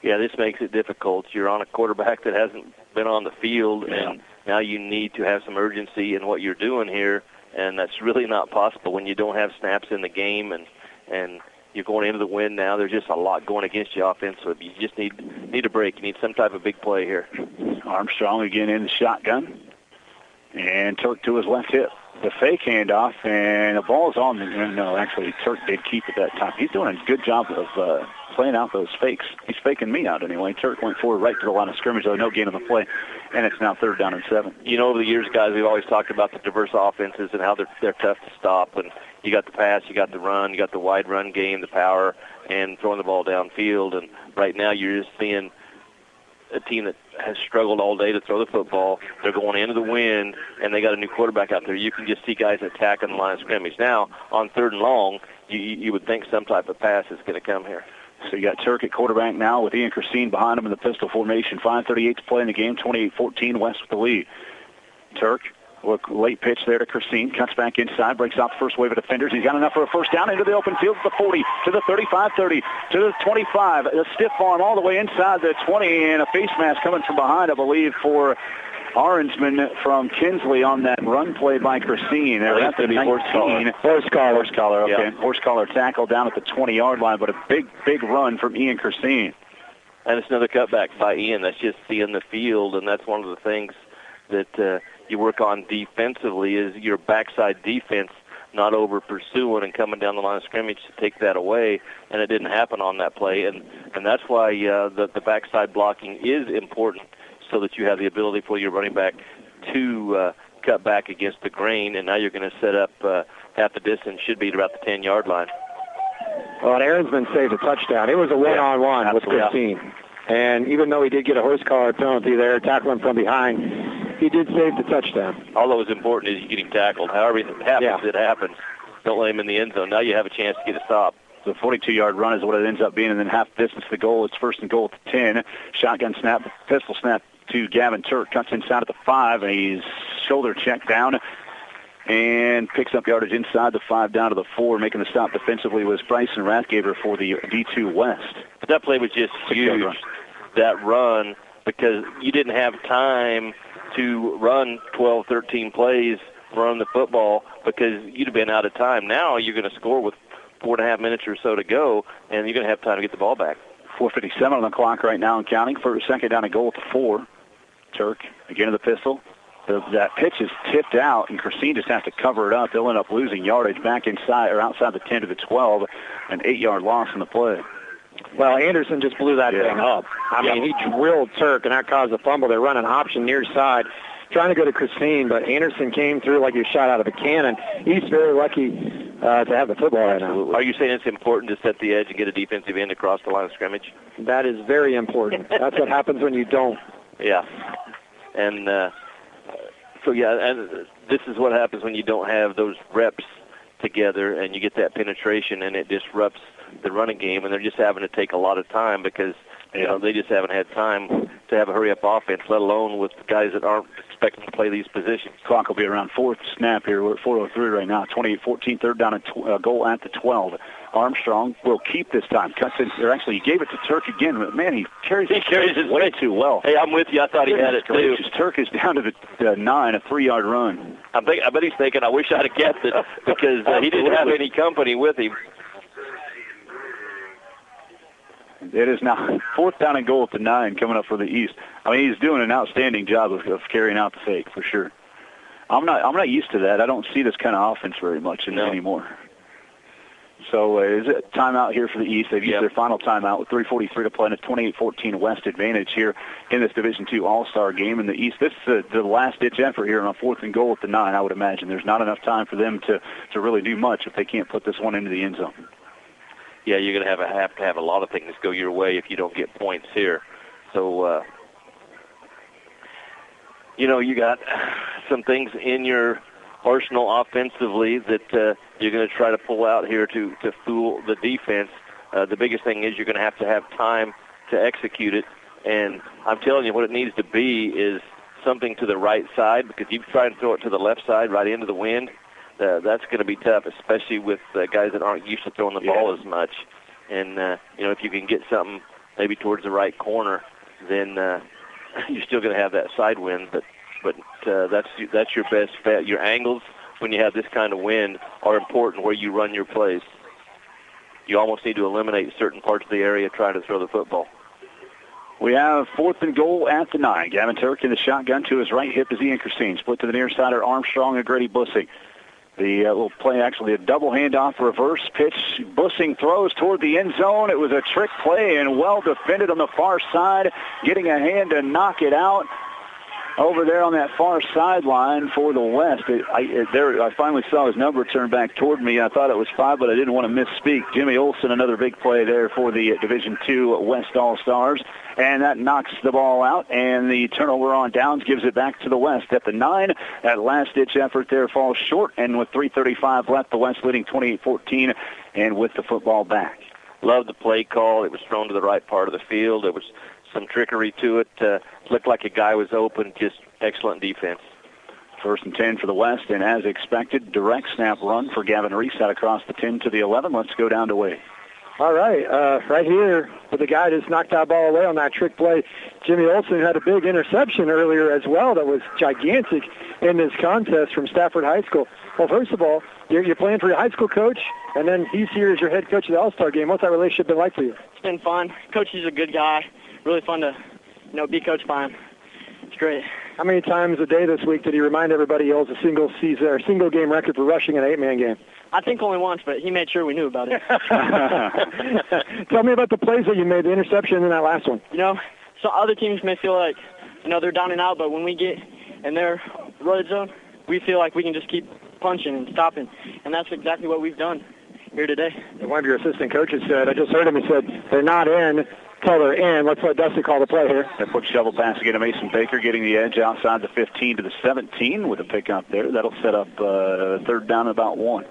Yeah, this makes it difficult. You're on a quarterback that hasn't been on the field, and now you need to have some urgency in what you're doing here, and that's really not possible when you don't have snaps in the game, and you're going into the win now. There's just a lot going against you offensively. You just need a break. You need some type of big play here. Armstrong again in the shotgun, and Turk to his left hip. The fake handoff, and the ball's on. No, actually, Turk did keep it that time. He's doing a good job of playing out those fakes. He's faking me out anyway. Turk went forward right to the line of scrimmage, though, no gain on the play, and it's now 3rd down and 7. You know, over the years, guys, we've always talked about the diverse offenses and how they're tough to stop. And you got the pass, you got the run, you got the wide run game, the power, and throwing the ball downfield. And right now you're just seeing a team that has struggled all day to throw the football. They're going into the wind, and they got a new quarterback out there. You can just see guys attacking the line of scrimmage. Now, on 3rd and long, you would think some type of pass is going to come here. So you got Turk at quarterback now with Ian Christine behind him in the pistol formation. 5:38 to play in the game, 28-14, West with the lead. Turk, late pitch there to Christine, cuts back inside, breaks out the first wave of defenders. He's got enough for a first down into the open field to the 40, to the 35, 30, to the 25. A stiff arm all the way inside the 20, and a face mask coming from behind, I believe, for Orangeman from Kinsley on that run play by Christine. They're at the 19. Horse collar, okay. Yeah. Horse collar tackle down at the 20-yard line, but a big run from Ian Christine. And it's another cutback by Ian. That's just seeing the field, and that's one of the things that you work on defensively is your backside defense not over pursuing and coming down the line of scrimmage to take that away, and it didn't happen on that play. And that's why the backside blocking is important, so that you have the ability for your running back to cut back against the grain, and now you're going to set up half the distance, should be at about the 10-yard line. Well, and Aaronsman saved a touchdown. It was a one-on-one with Christine. And even though he did get a horse collar penalty there, tackling from behind, he did save the touchdown. All that was important is you get him tackled. However it happens, it happens. Don't let him in the end zone. Now you have a chance to get a stop. The 42-yard run is what it ends up being, and then half distance to the goal. It's first and goal at the 10. Shotgun snap, pistol snap to Gavin Turk. Cuts inside at the 5, and he's shoulder check down and picks up yardage inside the 5 down to the 4. Making the stop defensively was Bryson Rathgaber for the D2 West. But that play was just huge, that run, because you didn't have time to run 12, 13 plays, run the football, because you'd have been out of time. Now you're going to score with 4.5 minutes or so to go, and you're going to have time to get the ball back. 4:57 on the clock right now and counting. For a second down, a goal at the 4. Turk again to the pistol. That pitch is tipped out, and Christine just has to cover it up. They'll end up losing yardage back inside or outside the 10 to the 12, an 8-yard loss in the play. Well, Anderson just blew that thing up. I mean, he drilled Turk, and that caused a fumble. They run an option near side, trying to go to Christine, but Anderson came through like he was shot out of a cannon. He's very lucky to have the football right now. Are you saying it's important to set the edge and get a defensive end across the line of scrimmage? That is very important. That's what happens when you don't. Yeah. And so, and this is what happens when you don't have those reps together and you get that penetration, and it disrupts the running game, and they're just having to take a lot of time because they just haven't had time to have a hurry-up offense, let alone with guys that aren't expecting to play these positions. Clock will be around fourth snap here. We're at 4:03 right now. 28-14, third down and goal at the 12. Armstrong will keep this time. Cuts in, or actually, he gave it to Turk again. But man, he carries his way too well. Hey, I'm with you. I thought he had it too. Turk is down to the 9, a 3-yard run. I bet he's thinking, I wish I'd have kept it because he didn't have any company with him. It is now fourth down and goal at the 9 coming up for the East. I mean, he's doing an outstanding job of carrying out the fake for sure. I'm not used to that. I don't see this kind of offense very much anymore. So is it timeout here for the East? They've used their final timeout with 3:43 to play in a 28-14 West advantage here in this Division II All-Star game in the East. This is the last-ditch effort here on a fourth and goal at the 9, I would imagine. There's not enough time for them to really do much if they can't put this one into the end zone. Yeah, you're going to have to have a lot of things go your way if you don't get points here. So, you got some things in your arsenal offensively that you're going to try to pull out here to fool the defense. The biggest thing is you're going to have time to execute it. And I'm telling you, what it needs to be is something to the right side, because if you try and throw it to the left side right into the wind, that's going to be tough, especially with guys that aren't used to throwing the ball as much. And, if you can get something maybe towards the right corner, then you're still going to have that side wind. But that's your best bet. Your angles, when you have this kind of wind, are important where you run your plays. You almost need to eliminate certain parts of the area trying to throw the football. We have fourth and goal at the 9. Gavin Turk in the shotgun to his right hip is Ian Christine. Split to the near side are Armstrong and Grady Bussing. The will play actually a double handoff reverse pitch. Bussing throws toward the end zone. It was a trick play and well defended on the far side, getting a hand to knock it out over there on that far sideline for the West. I finally saw his number turn back toward me. I thought it was 5, but I didn't want to misspeak. Jimmy Olson, another big play there for the Division II West All-Stars. And that knocks the ball out, and the turnover on downs gives it back to the West at the 9. That last-ditch effort there falls short, and with 3:35 left, the West leading 28-14 and with the football back. Love the play call. It was thrown to the right part of the field. There was some trickery to it. Looked like a guy was open. Just excellent defense. First and 10 for the West, and as expected, direct snap run for Gavin Reese out across the 10 to the 11. Let's go down to Wade. All right, right here with the guy just knocked that ball away on that trick play. Jimmy Olson had a big interception earlier as well that was gigantic in this contest from Stafford High School. Well, first of all, you're playing for your high school coach, and then he's here as your head coach of the All-Star Game. What's that relationship been like for you? It's been fun. Coach is a good guy. Really fun to, be coached by him. It's great. How many times a day this week did he remind everybody he holds a single game record for rushing in an 8-man game? I think only once, but he made sure we knew about it. Tell me about the plays that you made, the interception in that last one. So other teams may feel like, they're down and out, but when we get in their red zone, we feel like we can just keep punching and stopping, and that's exactly what we've done here today. One of your assistant coaches said, I just heard him, he said, they're not in till they're in. Let's let Dusty call the play here. That quick shovel pass again to Mason Baker, getting the edge outside the 15 to the 17 with a pickup there. That'll set up third down and about 1.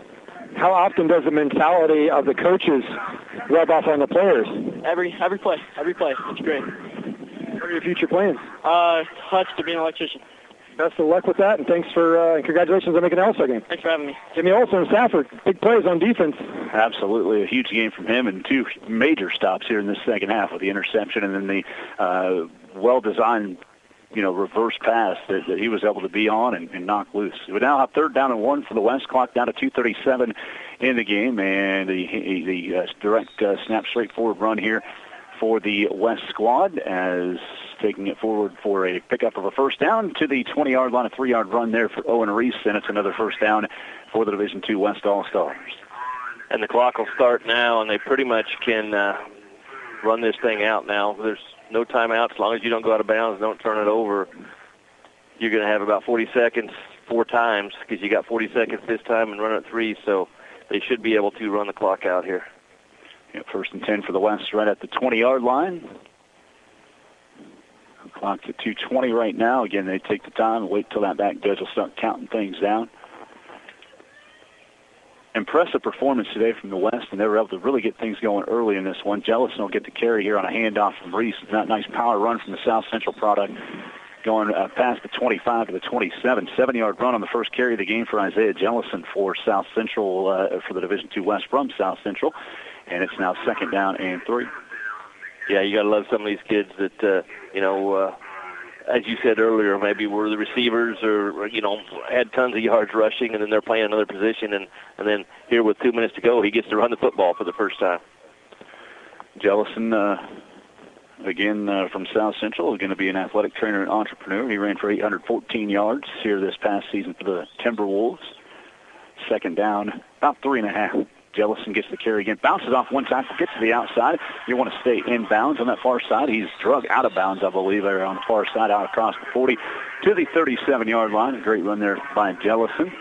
How often does the mentality of the coaches rub off on the players? Every play. It's great. What are your future plans? Hutch to be an electrician. Best of luck with that, and thanks for congratulations on making an All-Star game. Thanks for having me. Jimmy Olsen and Stafford, big plays on defense. Absolutely, a huge game from him, and 2 major stops here in this second half with the interception and then the well-designed, reverse pass that he was able to be on and knock loose. We now have third down and 1 for the West. Clock down to 2:37 in the game, and the direct snap straightforward run here for the West squad as taking it forward for a pickup of a first down to the 20-yard line, a 3-yard run there for Owen Reese, and it's another first down for the Division II West All-Stars. And the clock will start now, and they pretty much can run this thing out now. There's no timeout. As long as you don't go out of bounds, don't turn it over, you're going to have about 40 seconds 4 times because you got 40 seconds this time and run it 3, so they should be able to run the clock out here. First and 10 for the West right at the 20-yard line. Clock's at 2:20 right now. Again, they take the time and wait till that back judge will start counting things down. Impressive performance today from the West, and they were able to really get things going early in this one. Jellison will get the carry here on a handoff from Reese. That nice power run from the South Central product going past the 25 to the 27. 7-yard run on the first carry of the game for Isaiah Jellison for South Central, for the Division II West from South Central. And it's now second down and 3. Yeah, you got to love some of these kids that, as you said earlier, maybe were the receivers or, had tons of yards rushing, and then they're playing another position. And then here with 2 minutes to go, he gets to run the football for the first time. Jellison, again, from South Central, is going to be an athletic trainer and entrepreneur. He ran for 814 yards here this past season for the Timberwolves. Second down, about 3.5. Jellison gets the carry again, bounces off one tackle, gets to the outside. You want to stay in bounds on that far side. He's drug out of bounds, I believe, there on the far side, out across the 40 to the 37-yard line. A great run there by Jellison.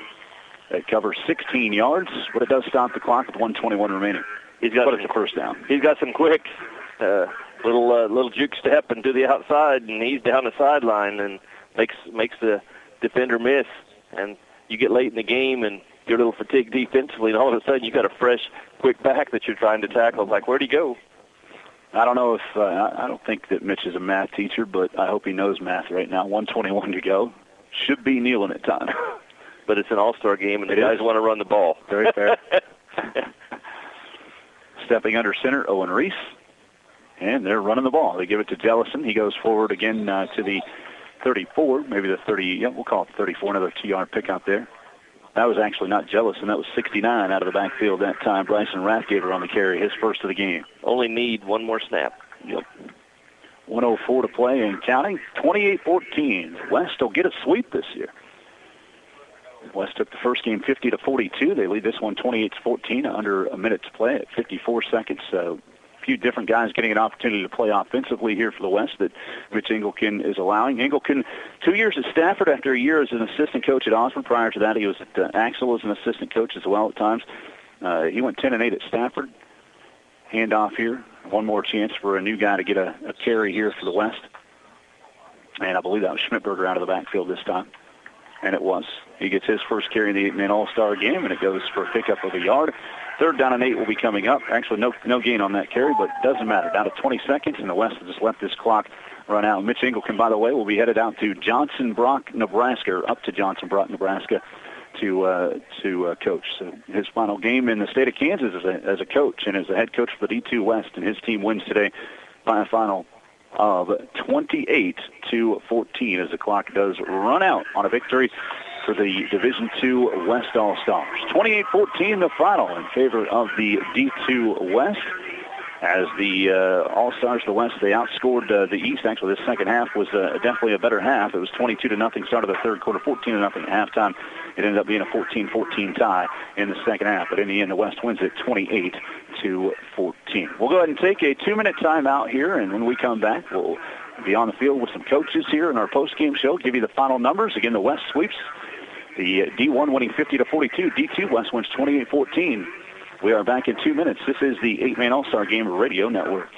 That covers 16 yards, but it does stop the clock with 1:21 remaining. He's got a first down. He's got some quick little juke step into the outside, and he's down the sideline and makes the defender miss. And you get late in the game and you're a little fatigued defensively, and all of a sudden you got a fresh, quick back that you're trying to tackle. It's like, where'd he go? I don't know if I don't think that Mitch is a math teacher, but I hope he knows math right now. 1:21 to go. Should be kneeling at time. But it's an all-star game, and the guys want to run the ball. Very fair. Stepping under center, Owen Reese. And they're running the ball. They give it to Jellison. He goes forward again to the 34, maybe the 30. Yeah, we'll call it 34, another 2-yard pickup there. That was actually not Jellison. That was 69 out of the backfield that time. Bryson Rathgaver on the carry, his first of the game. Only need one more snap. Yep. 1:04 to play and counting. 28-14. West will get a sweep this year. West took the first game 50-42. They lead this one 28-14, under a minute to play at 54 seconds. So a few different guys getting an opportunity to play offensively here for the West that Mitch Engelken is allowing. Engelken, 2 years at Stafford after a year as an assistant coach at Osborne. Prior to that, he was at Axel as an assistant coach as well at times. He went 10-8 at Stafford. Handoff here. One more chance for a new guy to get a carry here for the West. And I believe that was Schmidberger out of the backfield this time. And it was. He gets his first carry in the 8-man All-Star game, and it goes for a pickup of a yard. Third down and 8 will be coming up. Actually, no gain on that carry, but it doesn't matter. Down to 20 seconds, and the West has just let this clock run out. Mitch Engelken, by the way, will be headed out to Johnson Brock, Nebraska, or up to Johnson Brock, Nebraska, to coach. So his final game in the state of Kansas as a coach and as a head coach for the D2 West, and his team wins today by a final of 28-14 as the clock does run out on a victory for the Division II West All-Stars. 28-14 the final in favor of the D2 West. as the All-Stars of the West, they outscored the East. Actually, this second half was definitely a better half. It was 22-0 start of the third quarter, 14-0 at halftime. It ended up being a 14-14 tie in the second half, but in the end, the West wins it 28-14. We'll go ahead and take a 2-minute timeout here, and when we come back, we'll be on the field with some coaches here in our post-game show, give you the final numbers. Again, the West sweeps the D1 winning 50-42. D2 West wins 28-14. We are back in 2 minutes. This is the 8-Man All-Star Game Radio Network.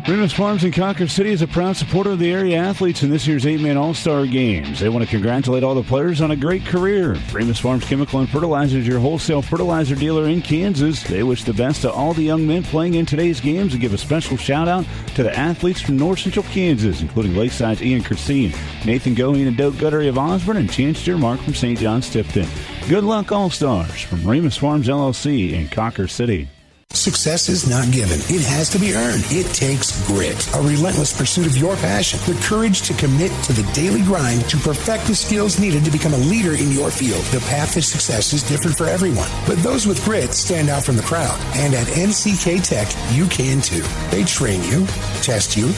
Remus Farms in Concord City is a proud supporter of the area athletes in this year's 8-Man All-Star Games. They want to congratulate all the players on a great career. Remus Farms Chemical and Fertilizer is your wholesale fertilizer dealer in Kansas. They wish the best to all the young men playing in today's games and give a special shout-out to the athletes from North Central Kansas, including Lakeside's Ian Christine, Nathan Goheen and Doak Guttery of Osborne, and Chance Dearmark from St. John Stifton. Good luck, All-Stars, from Remus Farms LLC in Concord City. Success is not given. It has to be earned. It takes grit, a relentless pursuit of your passion, the courage to commit to the daily grind to perfect the skills needed to become a leader in your field. The path to success is different for everyone, but those with grit stand out from the crowd. And at NCK Tech, you can too. They train you, test you,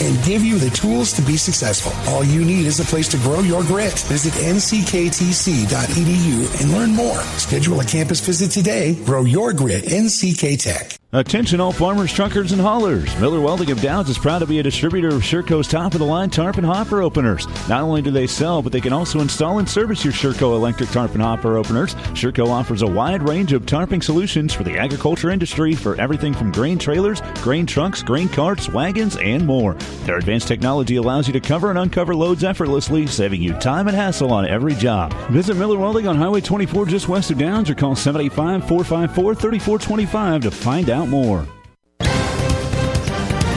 and give you the tools to be successful. All you need is a place to grow your grit. Visit nckTC.edu and learn more. Schedule a campus visit today. Grow your grit. NCK Tech. Attention all farmers, truckers, and haulers. Miller Welding of Downs is proud to be a distributor of Sherco's top-of-the-line tarp and hopper openers. Not only do they sell, but they can also install and service your Sherco electric tarp and hopper openers. Sherco offers a wide range of tarping solutions for the agriculture industry for everything from grain trailers, grain trucks, grain carts, wagons, and more. Their advanced technology allows you to cover and uncover loads effortlessly, saving you time and hassle on every job. Visit Miller Welding on Highway 24 just west of Downs or call 785-454-3425 to find out more.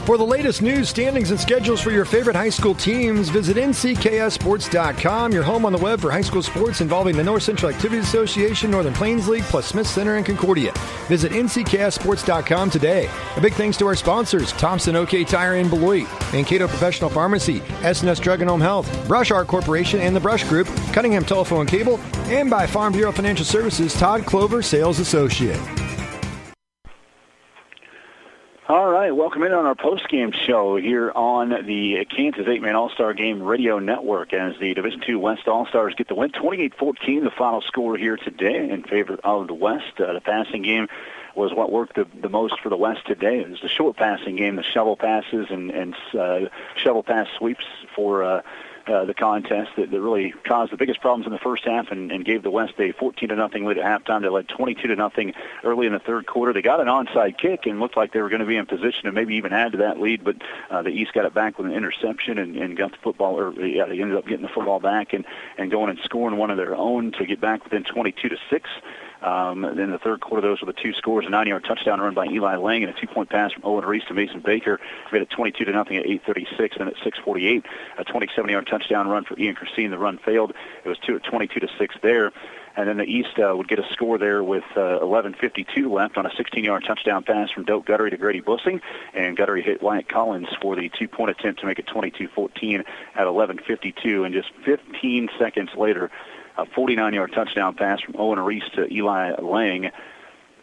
For the latest news, standings, and schedules for your favorite high school teams, visit ncksports.com, your home on the web for high school sports involving the North Central Activities Association, Northern Plains League, plus Smith Center and Concordia. Visit ncksports.com today. A big thanks to our sponsors, Thompson OK Tire in Beloit, Mankato Professional Pharmacy, S&S Drug and Home Health, Brush Art Corporation and the Brush Group, Cunningham Telephone and Cable, and by Farm Bureau Financial Services, Todd Clover, Sales Associate. All right, welcome in on our post-game show here on the Kansas 8-Man All-Star Game Radio Network as the Division II West All-Stars get the win. 28-14, the final score here today in favor of the West. The passing game was what worked the most for the West today. It was the short passing game, the shovel passes and shovel pass sweeps for the contest that really caused the biggest problems in the first half and gave the West a 14-0 lead at halftime. They led 22-0 early in the third quarter. They got an onside kick and looked like they were going to be in position to maybe even add to that lead, but the East got it back with an interception and got the football, they ended up getting the football back and going and scoring one of their own to get back within 22-6. In the third quarter, those were the two scores: a 9-yard touchdown run by Eli Lang and a 2-point pass from Owen Reese to Mason Baker. Made it 22-0 at 8:36. Then at 6:48, a 27-yard touchdown run for Ian Christine. The run failed. It was 22-6 there. And then the East would get a score there with 11:52 left on a 16-yard touchdown pass from Doak Guttery to Grady Bussing. And Guttery hit Wyatt Collins for the 2-point attempt to make it 22-14 at 11:52. And just 15 seconds later, a 49-yard touchdown pass from Owen Reese to Eli Lang.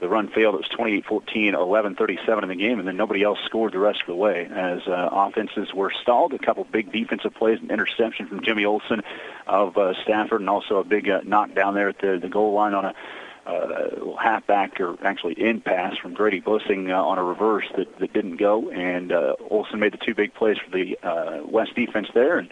The run failed. It was 28-14, 11:37 in the game, and then nobody else scored the rest of the way as offenses were stalled. A couple big defensive plays, an interception from Jimmy Olson of Stafford, and also a big knockdown there at the goal line on a halfback, or actually end pass from Grady Bussing on a reverse that didn't go, and Olson made the two big plays for the West defense there, and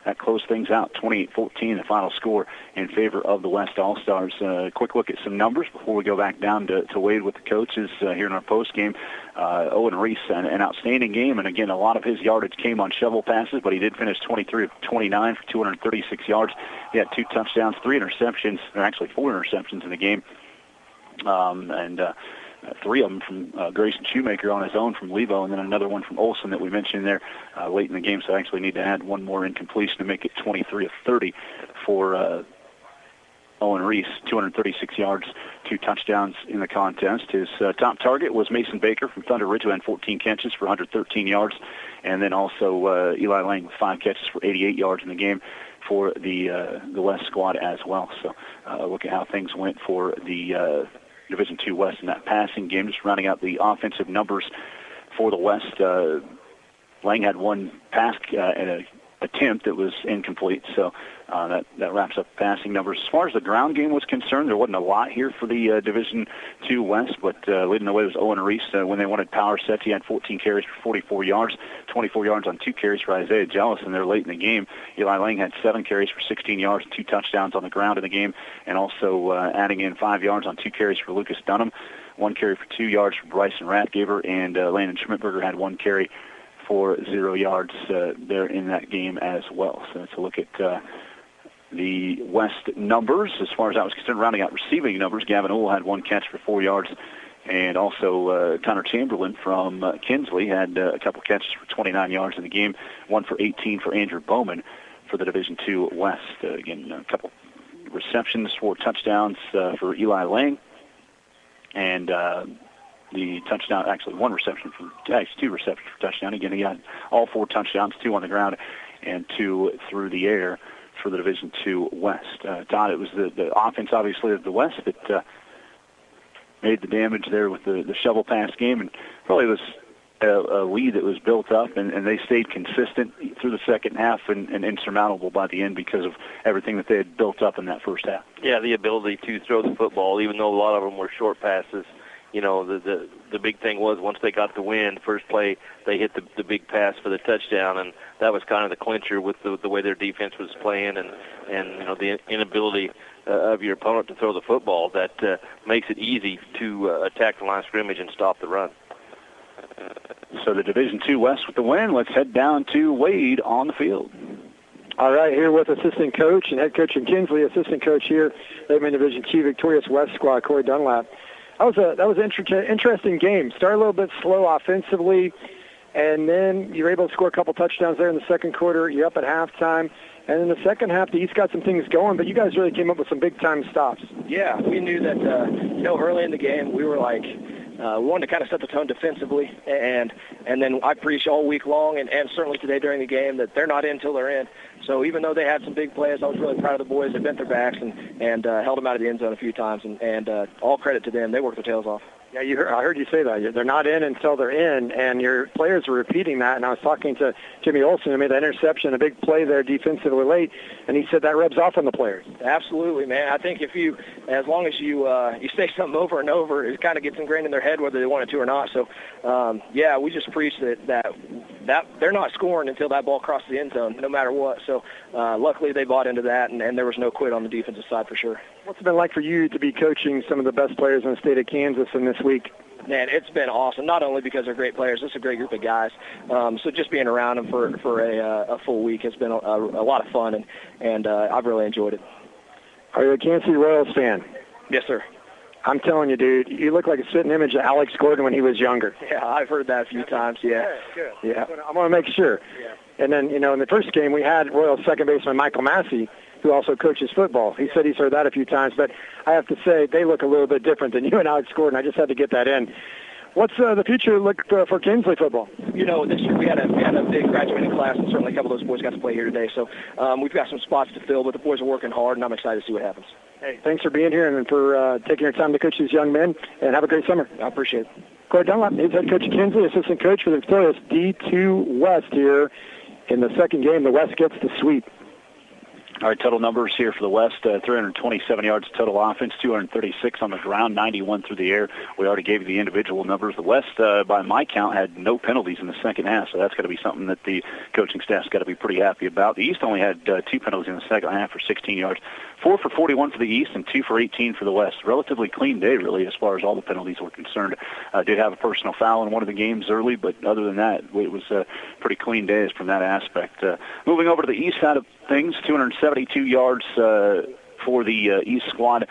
that closed things out, 28-14, the final score in favor of the West All-Stars. Quick look at some numbers before we go back down to Wade with the coaches here in our postgame. Owen Reese, an outstanding game, and again, a lot of his yardage came on shovel passes, but he did finish 23 of 29 for 236 yards. He had 2 touchdowns, 3 interceptions, or actually 4 interceptions in the game, and 3 of them from Grayson Shoemaker on his own from Lebo, and then another one from Olson that we mentioned there late in the game. So I actually need to add one more incompletion to make it 23 of 30 for Owen Reese, 236 yards, 2 touchdowns in the contest. His top target was Mason Baker from Thunder Ridge, who had 14 catches for 113 yards, and then also Eli Lang with 5 catches for 88 yards in the game for the West squad as well. So look at how things went for the Division II West in that passing game. Just rounding out the offensive numbers for the West. Lang had one pass and an attempt that was incomplete, so that wraps up passing numbers. As far as the ground game was concerned, there wasn't a lot here for the Division II West, but leading the way was Owen Reese. When they wanted power sets, he had 14 carries for 44 yards, 24 yards on 2 carries for Isaiah Jellison there late in the game. Eli Lang had 7 carries for 16 yards, 2 touchdowns on the ground in the game, and also adding in 5 yards on 2 carries for Lucas Dunham, 1 carry for 2 yards for Bryson Rathgaber, and Landon Schmidberger had 1 carry for 0 yards there in that game as well. So let's look at the West numbers. As far as that was concerned, rounding out receiving numbers, Gavin Ohl had 1 catch for 4 yards, and also Connor Chamberlain from Kinsley had a couple catches for 29 yards in the game, 1 for 18 for Andrew Bowman for the Division II West. Again, a couple receptions for touchdowns for Eli Lang, and the touchdown, actually 2 receptions for touchdown. Again, he got all 4 touchdowns, 2 on the ground and 2 through the air for the Division II West. Todd, it was the offense, obviously, of the West that made the damage there with the shovel pass game, and probably was a lead that was built up, and they stayed consistent through the second half and insurmountable by the end because of everything that they had built up in that first half. Yeah, the ability to throw the football, even though a lot of them were short passes. You know, the big thing was once they got the win, first play, they hit the big pass for the touchdown, and that was kind of the clincher with the way their defense was playing and you know, the inability of your opponent to throw the football that makes it easy to attack the line of scrimmage and stop the run. So the Division II West with the win. Let's head down to Wade on the field. All right, here with assistant coach and head coach in Kinsley, assistant coach here, Lakeman Division II Victorious West squad, Corey Dunlap. That was an interesting game. Started a little bit slow offensively, and then you were able to score a couple touchdowns there in the second quarter. You're up at halftime. And in the second half, the East got some things going, but you guys really came up with some big-time stops. Yeah, we knew that, early in the game, we were like, we wanted to kind of set the tone defensively, and then I preached all week long, and certainly today during the game, that they're not in until they're in. So even though they had some big plays, I was really proud of the boys. They bent their backs and held them out of the end zone a few times, and all credit to them. They worked their tails off. Yeah, I heard you say that. They're not in until they're in, and your players are repeating that. And I was talking to Jimmy Olsen, who made that interception, a big play there defensively late, and he said that rubs off on the players. Absolutely, man. I think as long as you say something over and over, it kind of gets ingrained in their head whether they want it to or not. So, we just preach that they're not scoring until that ball crosses the end zone, no matter what. So, luckily they bought into that, and there was no quit on the defensive side for sure. What's it been like for you to be coaching some of the best players in the state of Kansas in this week? Man, it's been awesome, not only because they're great players, it's a great group of guys. So just being around them for a full week has been a lot of fun, and I've really enjoyed it. Are you a Kansas City Royals fan? Yes, sir. I'm telling you, dude, you look like a spitting image of Alex Gordon when he was younger. Yeah, I've heard that a few times, yeah. Good. Yeah, I want to make sure. Yeah. And then, in the first game, we had Royals second baseman Michael Massey, who also coaches football. He said he's heard that a few times, but I have to say they look a little bit different than you and Alex Gordon. I just had to get that in. What's the future look for Kinsley football? This year we had a big graduating class, and certainly a couple of those boys got to play here today. So we've got some spots to fill, but the boys are working hard, and I'm excited to see what happens. Hey, thanks for being here and for taking your time to coach these young men, and have a great summer. I appreciate it. Corey Dunlap, he's head coach of Kinsley, assistant coach for the victorious D2 West here. In the second game, the West gets the sweep. All right, total numbers here for the West, 327 yards total offense, 236 on the ground, 91 through the air. We already gave you the individual numbers. The West, by my count, had no penalties in the second half, so that's got to be something that the coaching staff's got to be pretty happy about. The East only had 2 penalties in the second half for 16 yards, 4 for 41 for the East and 2 for 18 for the West. Relatively clean day, really, as far as all the penalties were concerned. Did have a personal foul in one of the games early, but other than that, it was a pretty clean day from that aspect. Moving over to the East side of things, 272 yards for the East squad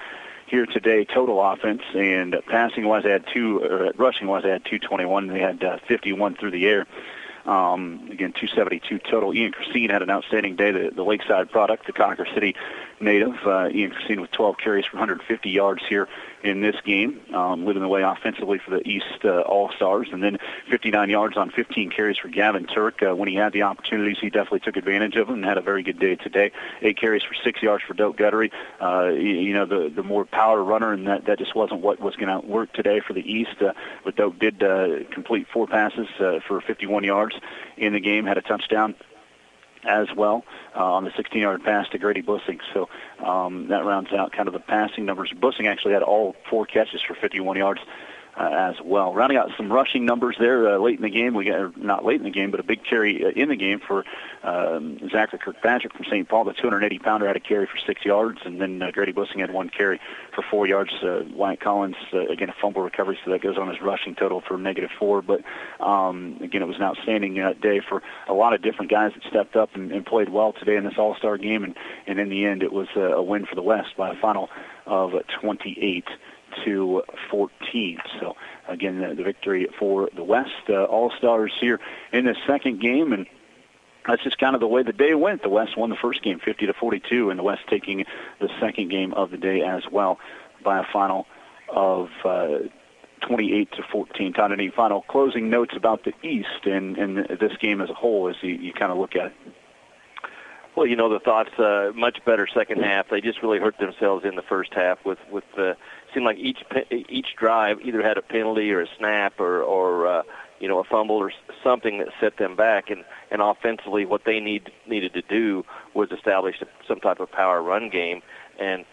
here today, total offense, and passing-wise, they had rushing-wise, they had 221. They had 51 through the air. Again, 272 total. Ian Christine had an outstanding day, the Lakeside product, the Cawker City native. Ian Christine with 12 carries for 150 yards here in this game, leading the way offensively for the East All-Stars. And then 59 yards on 15 carries for Gavin Turk. When he had the opportunities, he definitely took advantage of them and had a very good day today. 8 carries for 6 yards for Doak Guttery. The more power runner, and that just wasn't what was going to work today for the East. But Doak did complete 4 passes for 51 yards in the game, had a touchdown as well on the 16-yard pass to Grady Bussing. So that rounds out kind of the passing numbers. Bussing actually had all 4 catches for 51 yards as well. Rounding out some rushing numbers there late in the game. We got, not late in the game, but a big carry in the game for Zachary Kirkpatrick from St. Paul. The 280-pounder had a carry for 6 yards, and then Grady Bussing had 1 carry for 4 yards. Wyatt Collins, again, a fumble recovery, so that goes on his rushing total for -4. But, again, it was an outstanding day for a lot of different guys that stepped up and played well today in this All-Star game, and in the end it was a win for the West by a final of 28-14. So, again, the victory for the West All-Stars here in the second game, and that's just kind of the way the day went. The West won the first game 50-42, and the West taking the second game of the day as well by a final of 28-14. Todd, any final closing notes about the East and this game as a whole as you kind of look at it? Well, the thoughts, much better second half. They just really hurt themselves in the first half with seemed like each drive either had a penalty or a snap or a fumble or something that set them back. And offensively, what they needed to do was establish some type of power run game. And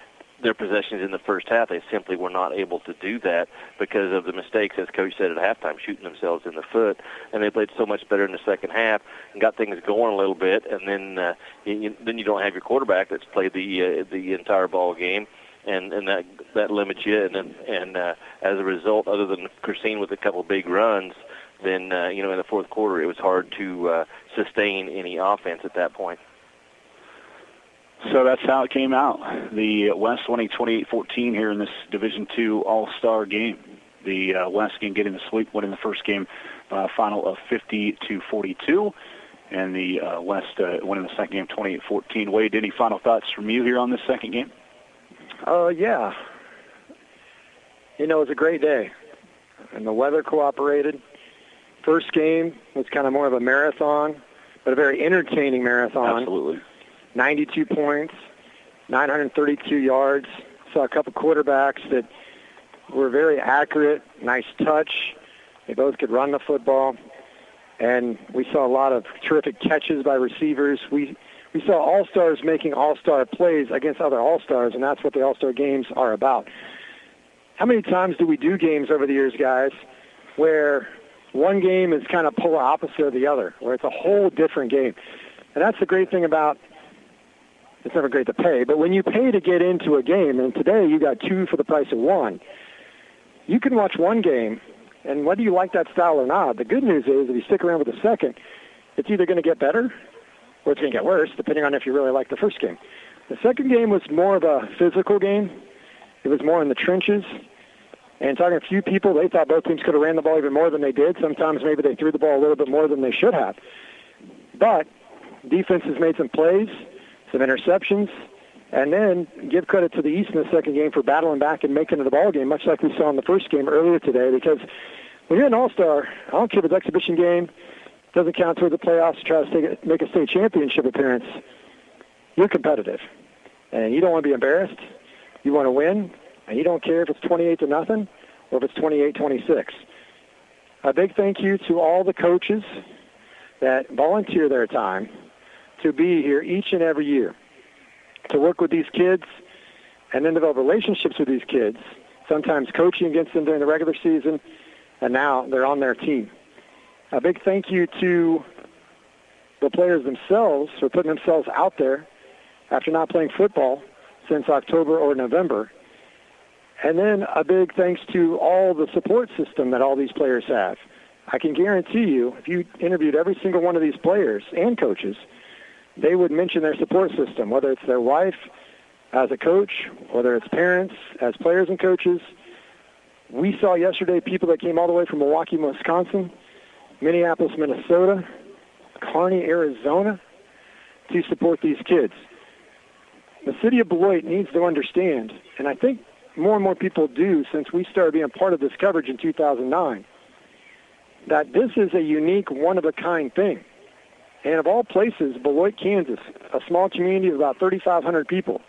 their possessions in the first half, they simply were not able to do that because of the mistakes, as Coach said at halftime, shooting themselves in the foot. And they played so much better in the second half and got things going a little bit. And then you don't have your quarterback that's played the entire ball game, and that limits you. And as a result, other than Christine with a couple big runs, then in the fourth quarter it was hard to sustain any offense at that point. So that's how it came out. The West winning 28-14 here in this Division II All-Star game. The West again getting the sweep, winning the first game by a final of 50-42, and the West winning the second game 28-14. Wade, any final thoughts from you here on this second game? Yeah. It was a great day, and the weather cooperated. First game was kind of more of a marathon, but a very entertaining marathon. Absolutely. 92 points, 932 yards. Saw a couple quarterbacks that were very accurate, nice touch. They both could run the football. And we saw a lot of terrific catches by receivers. We saw all-stars making all-star plays against other all-stars, and that's what the all-star games are about. How many times do we do games over the years, guys, where one game is kind of polar opposite of the other, where it's a whole different game? And that's the great thing about it's never great to pay, but when you pay to get into a game, and today you got 2 for the price of 1, you can watch one game, and whether you like that style or not, the good news is if you stick around with the second, it's either going to get better or it's going to get worse, depending on if you really like the first game. The second game was more of a physical game. It was more in the trenches. And talking to a few people, they thought both teams could have ran the ball even more than they did. Sometimes maybe they threw the ball a little bit more than they should have. But defenses made some plays, some interceptions, and then give credit to the East in the second game for battling back and making it a ball game, much like we saw in the first game earlier today. Because when you're an all-star, I don't care if it's an exhibition game, doesn't count toward the playoffs to try to make a state championship appearance. You're competitive, and you don't want to be embarrassed. You want to win, and you don't care if it's 28-0 or if it's 28-26. A big thank you to all the coaches that volunteer their time to be here each and every year, to work with these kids and then develop relationships with these kids, sometimes coaching against them during the regular season, and now they're on their team. A big thank you to the players themselves for putting themselves out there after not playing football since October or November. And then a big thanks to all the support system that all these players have. I can guarantee you, if you interviewed every single one of these players and coaches, they would mention their support system, whether it's their wife as a coach, whether it's parents as players and coaches. We saw yesterday people that came all the way from Milwaukee, Wisconsin, Minneapolis, Minnesota, Kearney, Arizona, to support these kids. The city of Beloit needs to understand, and I think more and more people do since we started being a part of this coverage in 2009, that this is a unique, one-of-a-kind thing. And of all places, Beloit, Kansas, a small community of about 3,500 people,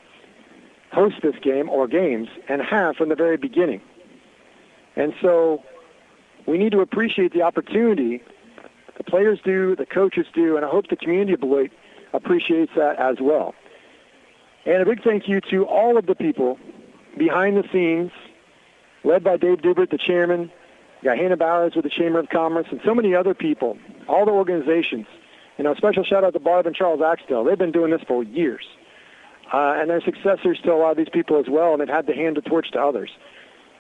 host this game or games and have from the very beginning. And so we need to appreciate the opportunity. The players do, the coaches do, and I hope the community of Beloit appreciates that as well. And a big thank you to all of the people behind the scenes, led by Dave Dubert, the chairman, got Hannah Bowers with the Chamber of Commerce, and so many other people, all the organizations. Special shout out to Barb and Charles Axtell. They've been doing this for years. And they're successors to a lot of these people as well, and they've had to hand the torch to others.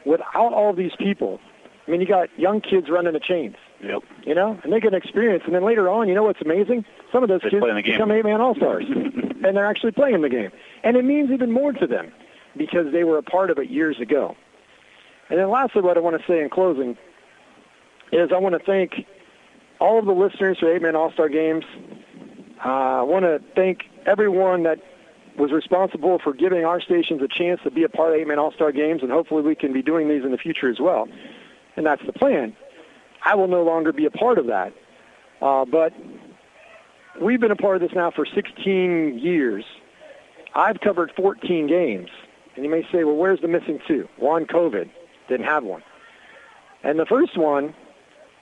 Without all of these people, you got young kids running the chains. Yep. And they get an experience. And then later on, what's amazing? Some of those kids become 8-man All-Stars, and they're actually playing the game. And it means even more to them because they were a part of it years ago. And then lastly, what I want to say in closing is I want to thank all of the listeners for 8-man All-Star Games. I want to thank everyone that was responsible for giving our stations a chance to be a part of 8-man All-Star Games, and hopefully we can be doing these in the future as well. And that's the plan. I will no longer be a part of that. But we've been a part of this now for 16 years. I've covered 14 games. And you may say, well, where's the missing 2? One, COVID. Didn't have one. And the first one,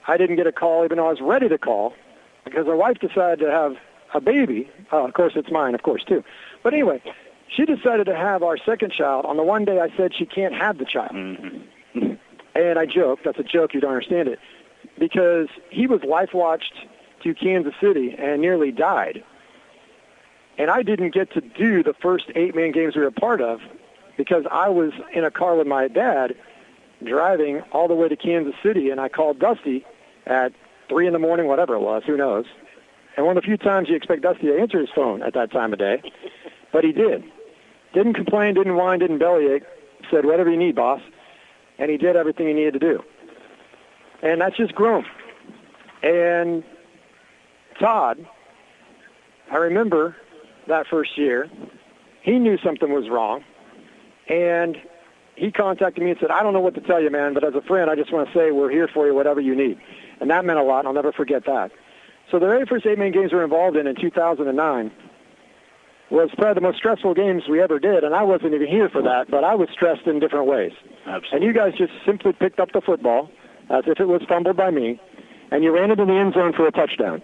I didn't get a call even though I was ready to call because my wife decided to have a baby. Of course, it's mine, of course, too. But anyway, she decided to have our second child on the one day I said she can't have the child. Mm-hmm. And I joked. That's a joke. You don't understand it. Because he was life-watched to Kansas City and nearly died. And I didn't get to do the first 8-man games we were a part of because I was in a car with my dad driving all the way to Kansas City, and I called Dusty at 3 in the morning, whatever it was, who knows. And one of the few times you expect Dusty to answer his phone at that time of day, but he did. Didn't complain, didn't whine, didn't bellyache, said, whatever you need, boss. And he did everything he needed to do. And that's just grown. And Todd, I remember that first year, he knew something was wrong, and he contacted me and said, I don't know what to tell you, man, but as a friend, I just want to say we're here for you, whatever you need. And that meant a lot, and I'll never forget that. So the very first 8-man games we were involved in 2009 was probably the most stressful games we ever did, and I wasn't even here for that, but I was stressed in different ways. Absolutely. And you guys just simply picked up the football as if it was fumbled by me, and you ran it in the end zone for a touchdown.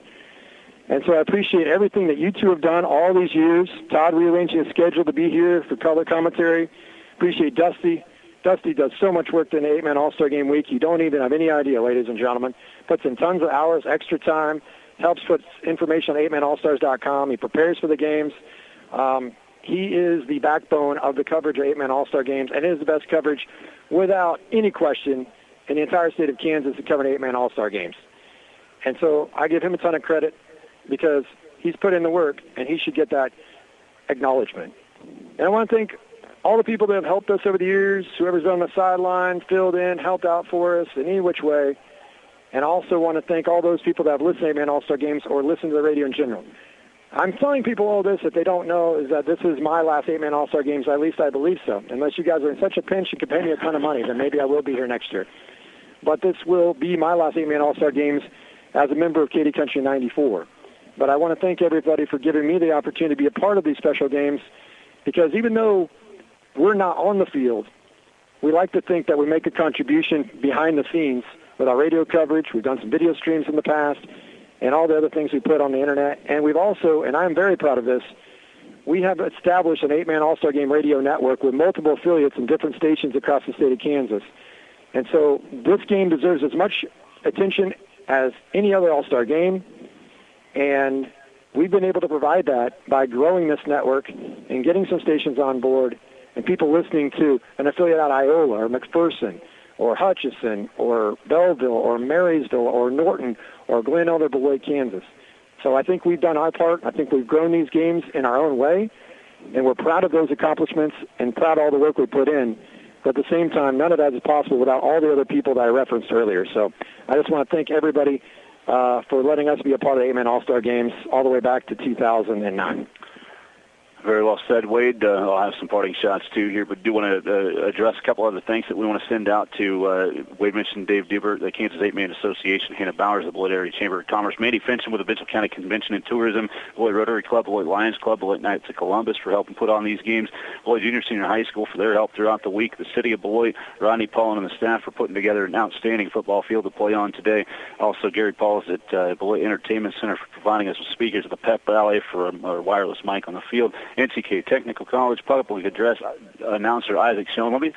And so I appreciate everything that you two have done all these years. Todd rearranging his schedule to be here for color commentary. Appreciate Dusty. Dusty does so much work during the 8-man All-Star Game week. You don't even have any idea, ladies and gentlemen. Puts in tons of hours, extra time, helps put information on 8manallstars.com. He prepares for the games. He is the backbone of the coverage of 8-man All-Star Games, and it is the best coverage without any question in the entire state of Kansas to cover 8-man All-Star Games. And so I give him a ton of credit because he's put in the work, and he should get that acknowledgement. And I want to thank all the people that have helped us over the years, whoever's on the sideline, filled in, helped out for us in any which way. And I also want to thank all those people that have listened to 8-man All-Star Games or listened to the radio in general. I'm telling people all this that they don't know is that this is my last 8-man All-Star Games, at least I believe so. Unless you guys are in such a pinch and can pay me a ton of money, then maybe I will be here next year. But this will be my last 8-man All-Star Games as a member of Katy Country 94. But I want to thank everybody for giving me the opportunity to be a part of these special games because even though we're not on the field, we like to think that we make a contribution behind the scenes with our radio coverage. We've done some video streams in the past and all the other things we put on the internet. And we've also, and I'm very proud of this, we have established an 8-man All-Star Game radio network with multiple affiliates in different stations across the state of Kansas. And so this game deserves as much attention as any other All-Star game. And we've been able to provide that by growing this network and getting some stations on board and people listening to an affiliate out of Iola or McPherson or Hutchinson or Belleville or Marysville or Norton or Glen Elder, Beloit, Kansas. So I think we've done our part. I think we've grown these games in our own way, and we're proud of those accomplishments and proud of all the work we put in. But at the same time, none of that is possible without all the other people that I referenced earlier. So I just want to thank everybody for letting us be a part of the 8-man All-Star Games all the way back to 2009. Very well said, Wade. I'll have some parting shots, too, here, but do want to address a couple other things that we want to send out to, Wade mentioned Dave Dubert, the Kansas 8-Man Association, Hannah Bowers, the Beloit Area Chamber of Commerce, Mandy Fincham with the Mitchell County Convention and Tourism, Beloit Rotary Club, Beloit Lions Club, Beloit Knights of Columbus for helping put on these games, Beloit Junior Senior High School for their help throughout the week, the City of Beloit, Rodney Paulin and the staff for putting together an outstanding football field to play on today. Also, Gary Pauls at Beloit Entertainment Center for providing us with speakers at the Pep Ballet for a wireless mic on the field, NCK Technical College Public Address announcer Isaac Schoen. Let me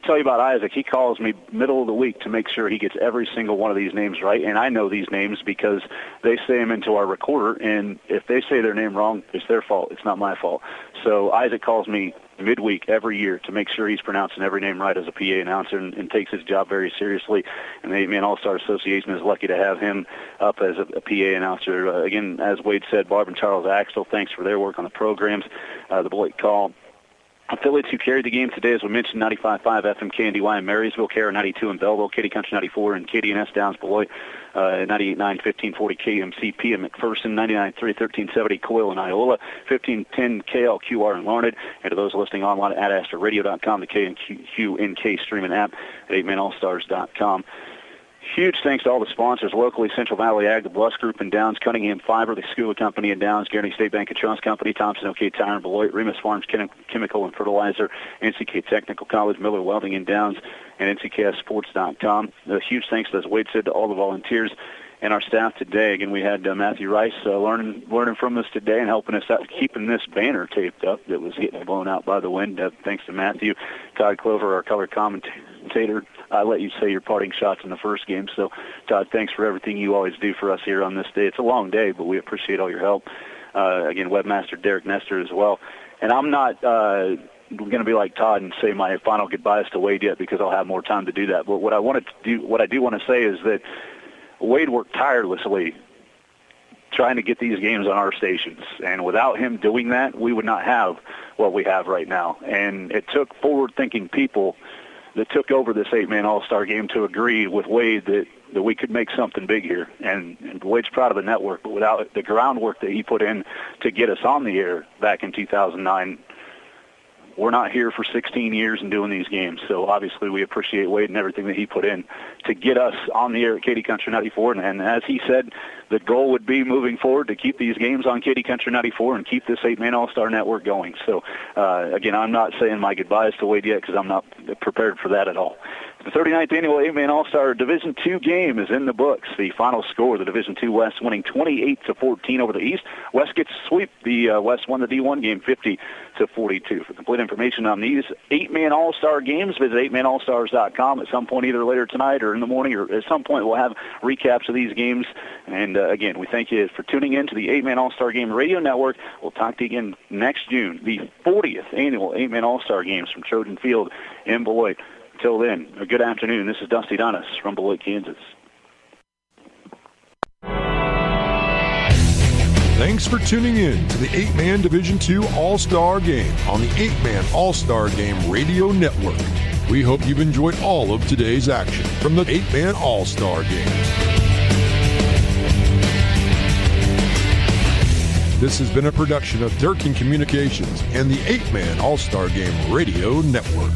tell you about Isaac. He calls me middle of the week to make sure he gets every single one of these names right, and I know these names because they say them into our recorder, and if they say their name wrong, it's their fault. It's not my fault. So Isaac calls me midweek every year to make sure he's pronouncing every name right as a PA announcer and takes his job very seriously. And the 8-Man All-Star Association is lucky to have him up as a PA announcer. Again, as Wade said, Barb and Charles Axel, thanks for their work on the programs. The Beloit Call affiliates who carried the game today, as we mentioned, 95.5 FM KNDY in Marysville, KR 92 in Belleville, Katy Country 94 and KDNS Downs Beloit, 98.9 1540 KMCP in McPherson, 99.3 1370 Coyle in Iola, 1510 KLQR in Larned, and to those listening online at AstroRadio.com, the KNQNK streaming app at 8manallstars.com. Huge thanks to all the sponsors locally: Central Valley Ag, the Bluss Group in Downs, Cunningham Fiber, the School Company in Downs, Guaranty State Bank and Trust Company, Thompson OK Tire and Beloit, Remus Farms Chemical and Fertilizer, NCK Technical College, Miller Welding in Downs, and NCKSports.com. Huge thanks, as Wade said, to all the volunteers and our staff today. Again, we had Matthew Rice learning from us today and helping us out, keeping this banner taped up that was getting blown out by the wind. Thanks to Matthew. Todd Clover, our color commentator, I let you say your parting shots in the first game. So, Todd, thanks for everything you always do for us here on this day. It's a long day, but we appreciate all your help. Again, webmaster Derek Nestor as well. And I'm not going to be like Todd and say my final goodbyes to Wade yet, because I'll have more time to do that. But what I do want to say is that Wade worked tirelessly trying to get these games on our stations, and without him doing that, we would not have what we have right now. And it took forward-thinking people that took over this 8-Man All-Star Game to agree with Wade that we could make something big here. And Wade's proud of the network, but without the groundwork that he put in to get us on the air back in 2009, we're not here for 16 years and doing these games. So obviously we appreciate Wade and everything that he put in to get us on the air at Katy Country 94. And as he said, the goal would be moving forward to keep these games on Katy Country 94 and keep this 8-Man All-Star Network going. So, again, I'm not saying my goodbyes to Wade yet, because I'm not prepared for that at all. The 39th Annual 8-Man All-Star Division II game is in the books. The final score, the Division II West winning 28-14 over the East. West gets to sweep. The West won the D1 game 50-42. For complete information on these 8-Man All-Star games, visit 8manallstars.com at some point, either later tonight or in the morning, or at some point we'll have recaps of these games. And again, we thank you for tuning in to the 8-Man All-Star Game Radio Network. We'll talk to you again next June, the 40th Annual 8-Man All-Star Games from Trojan Field in Beloit. Until then, a good afternoon. This is Dusty Donis from Beloit, Kansas. Thanks for tuning in to the 8-Man Division II All-Star Game on the 8-Man All-Star Game Radio Network. We hope you've enjoyed all of today's action from the 8-Man All-Star Game. This has been a production of Durkin Communications and the 8-Man All-Star Game Radio Network.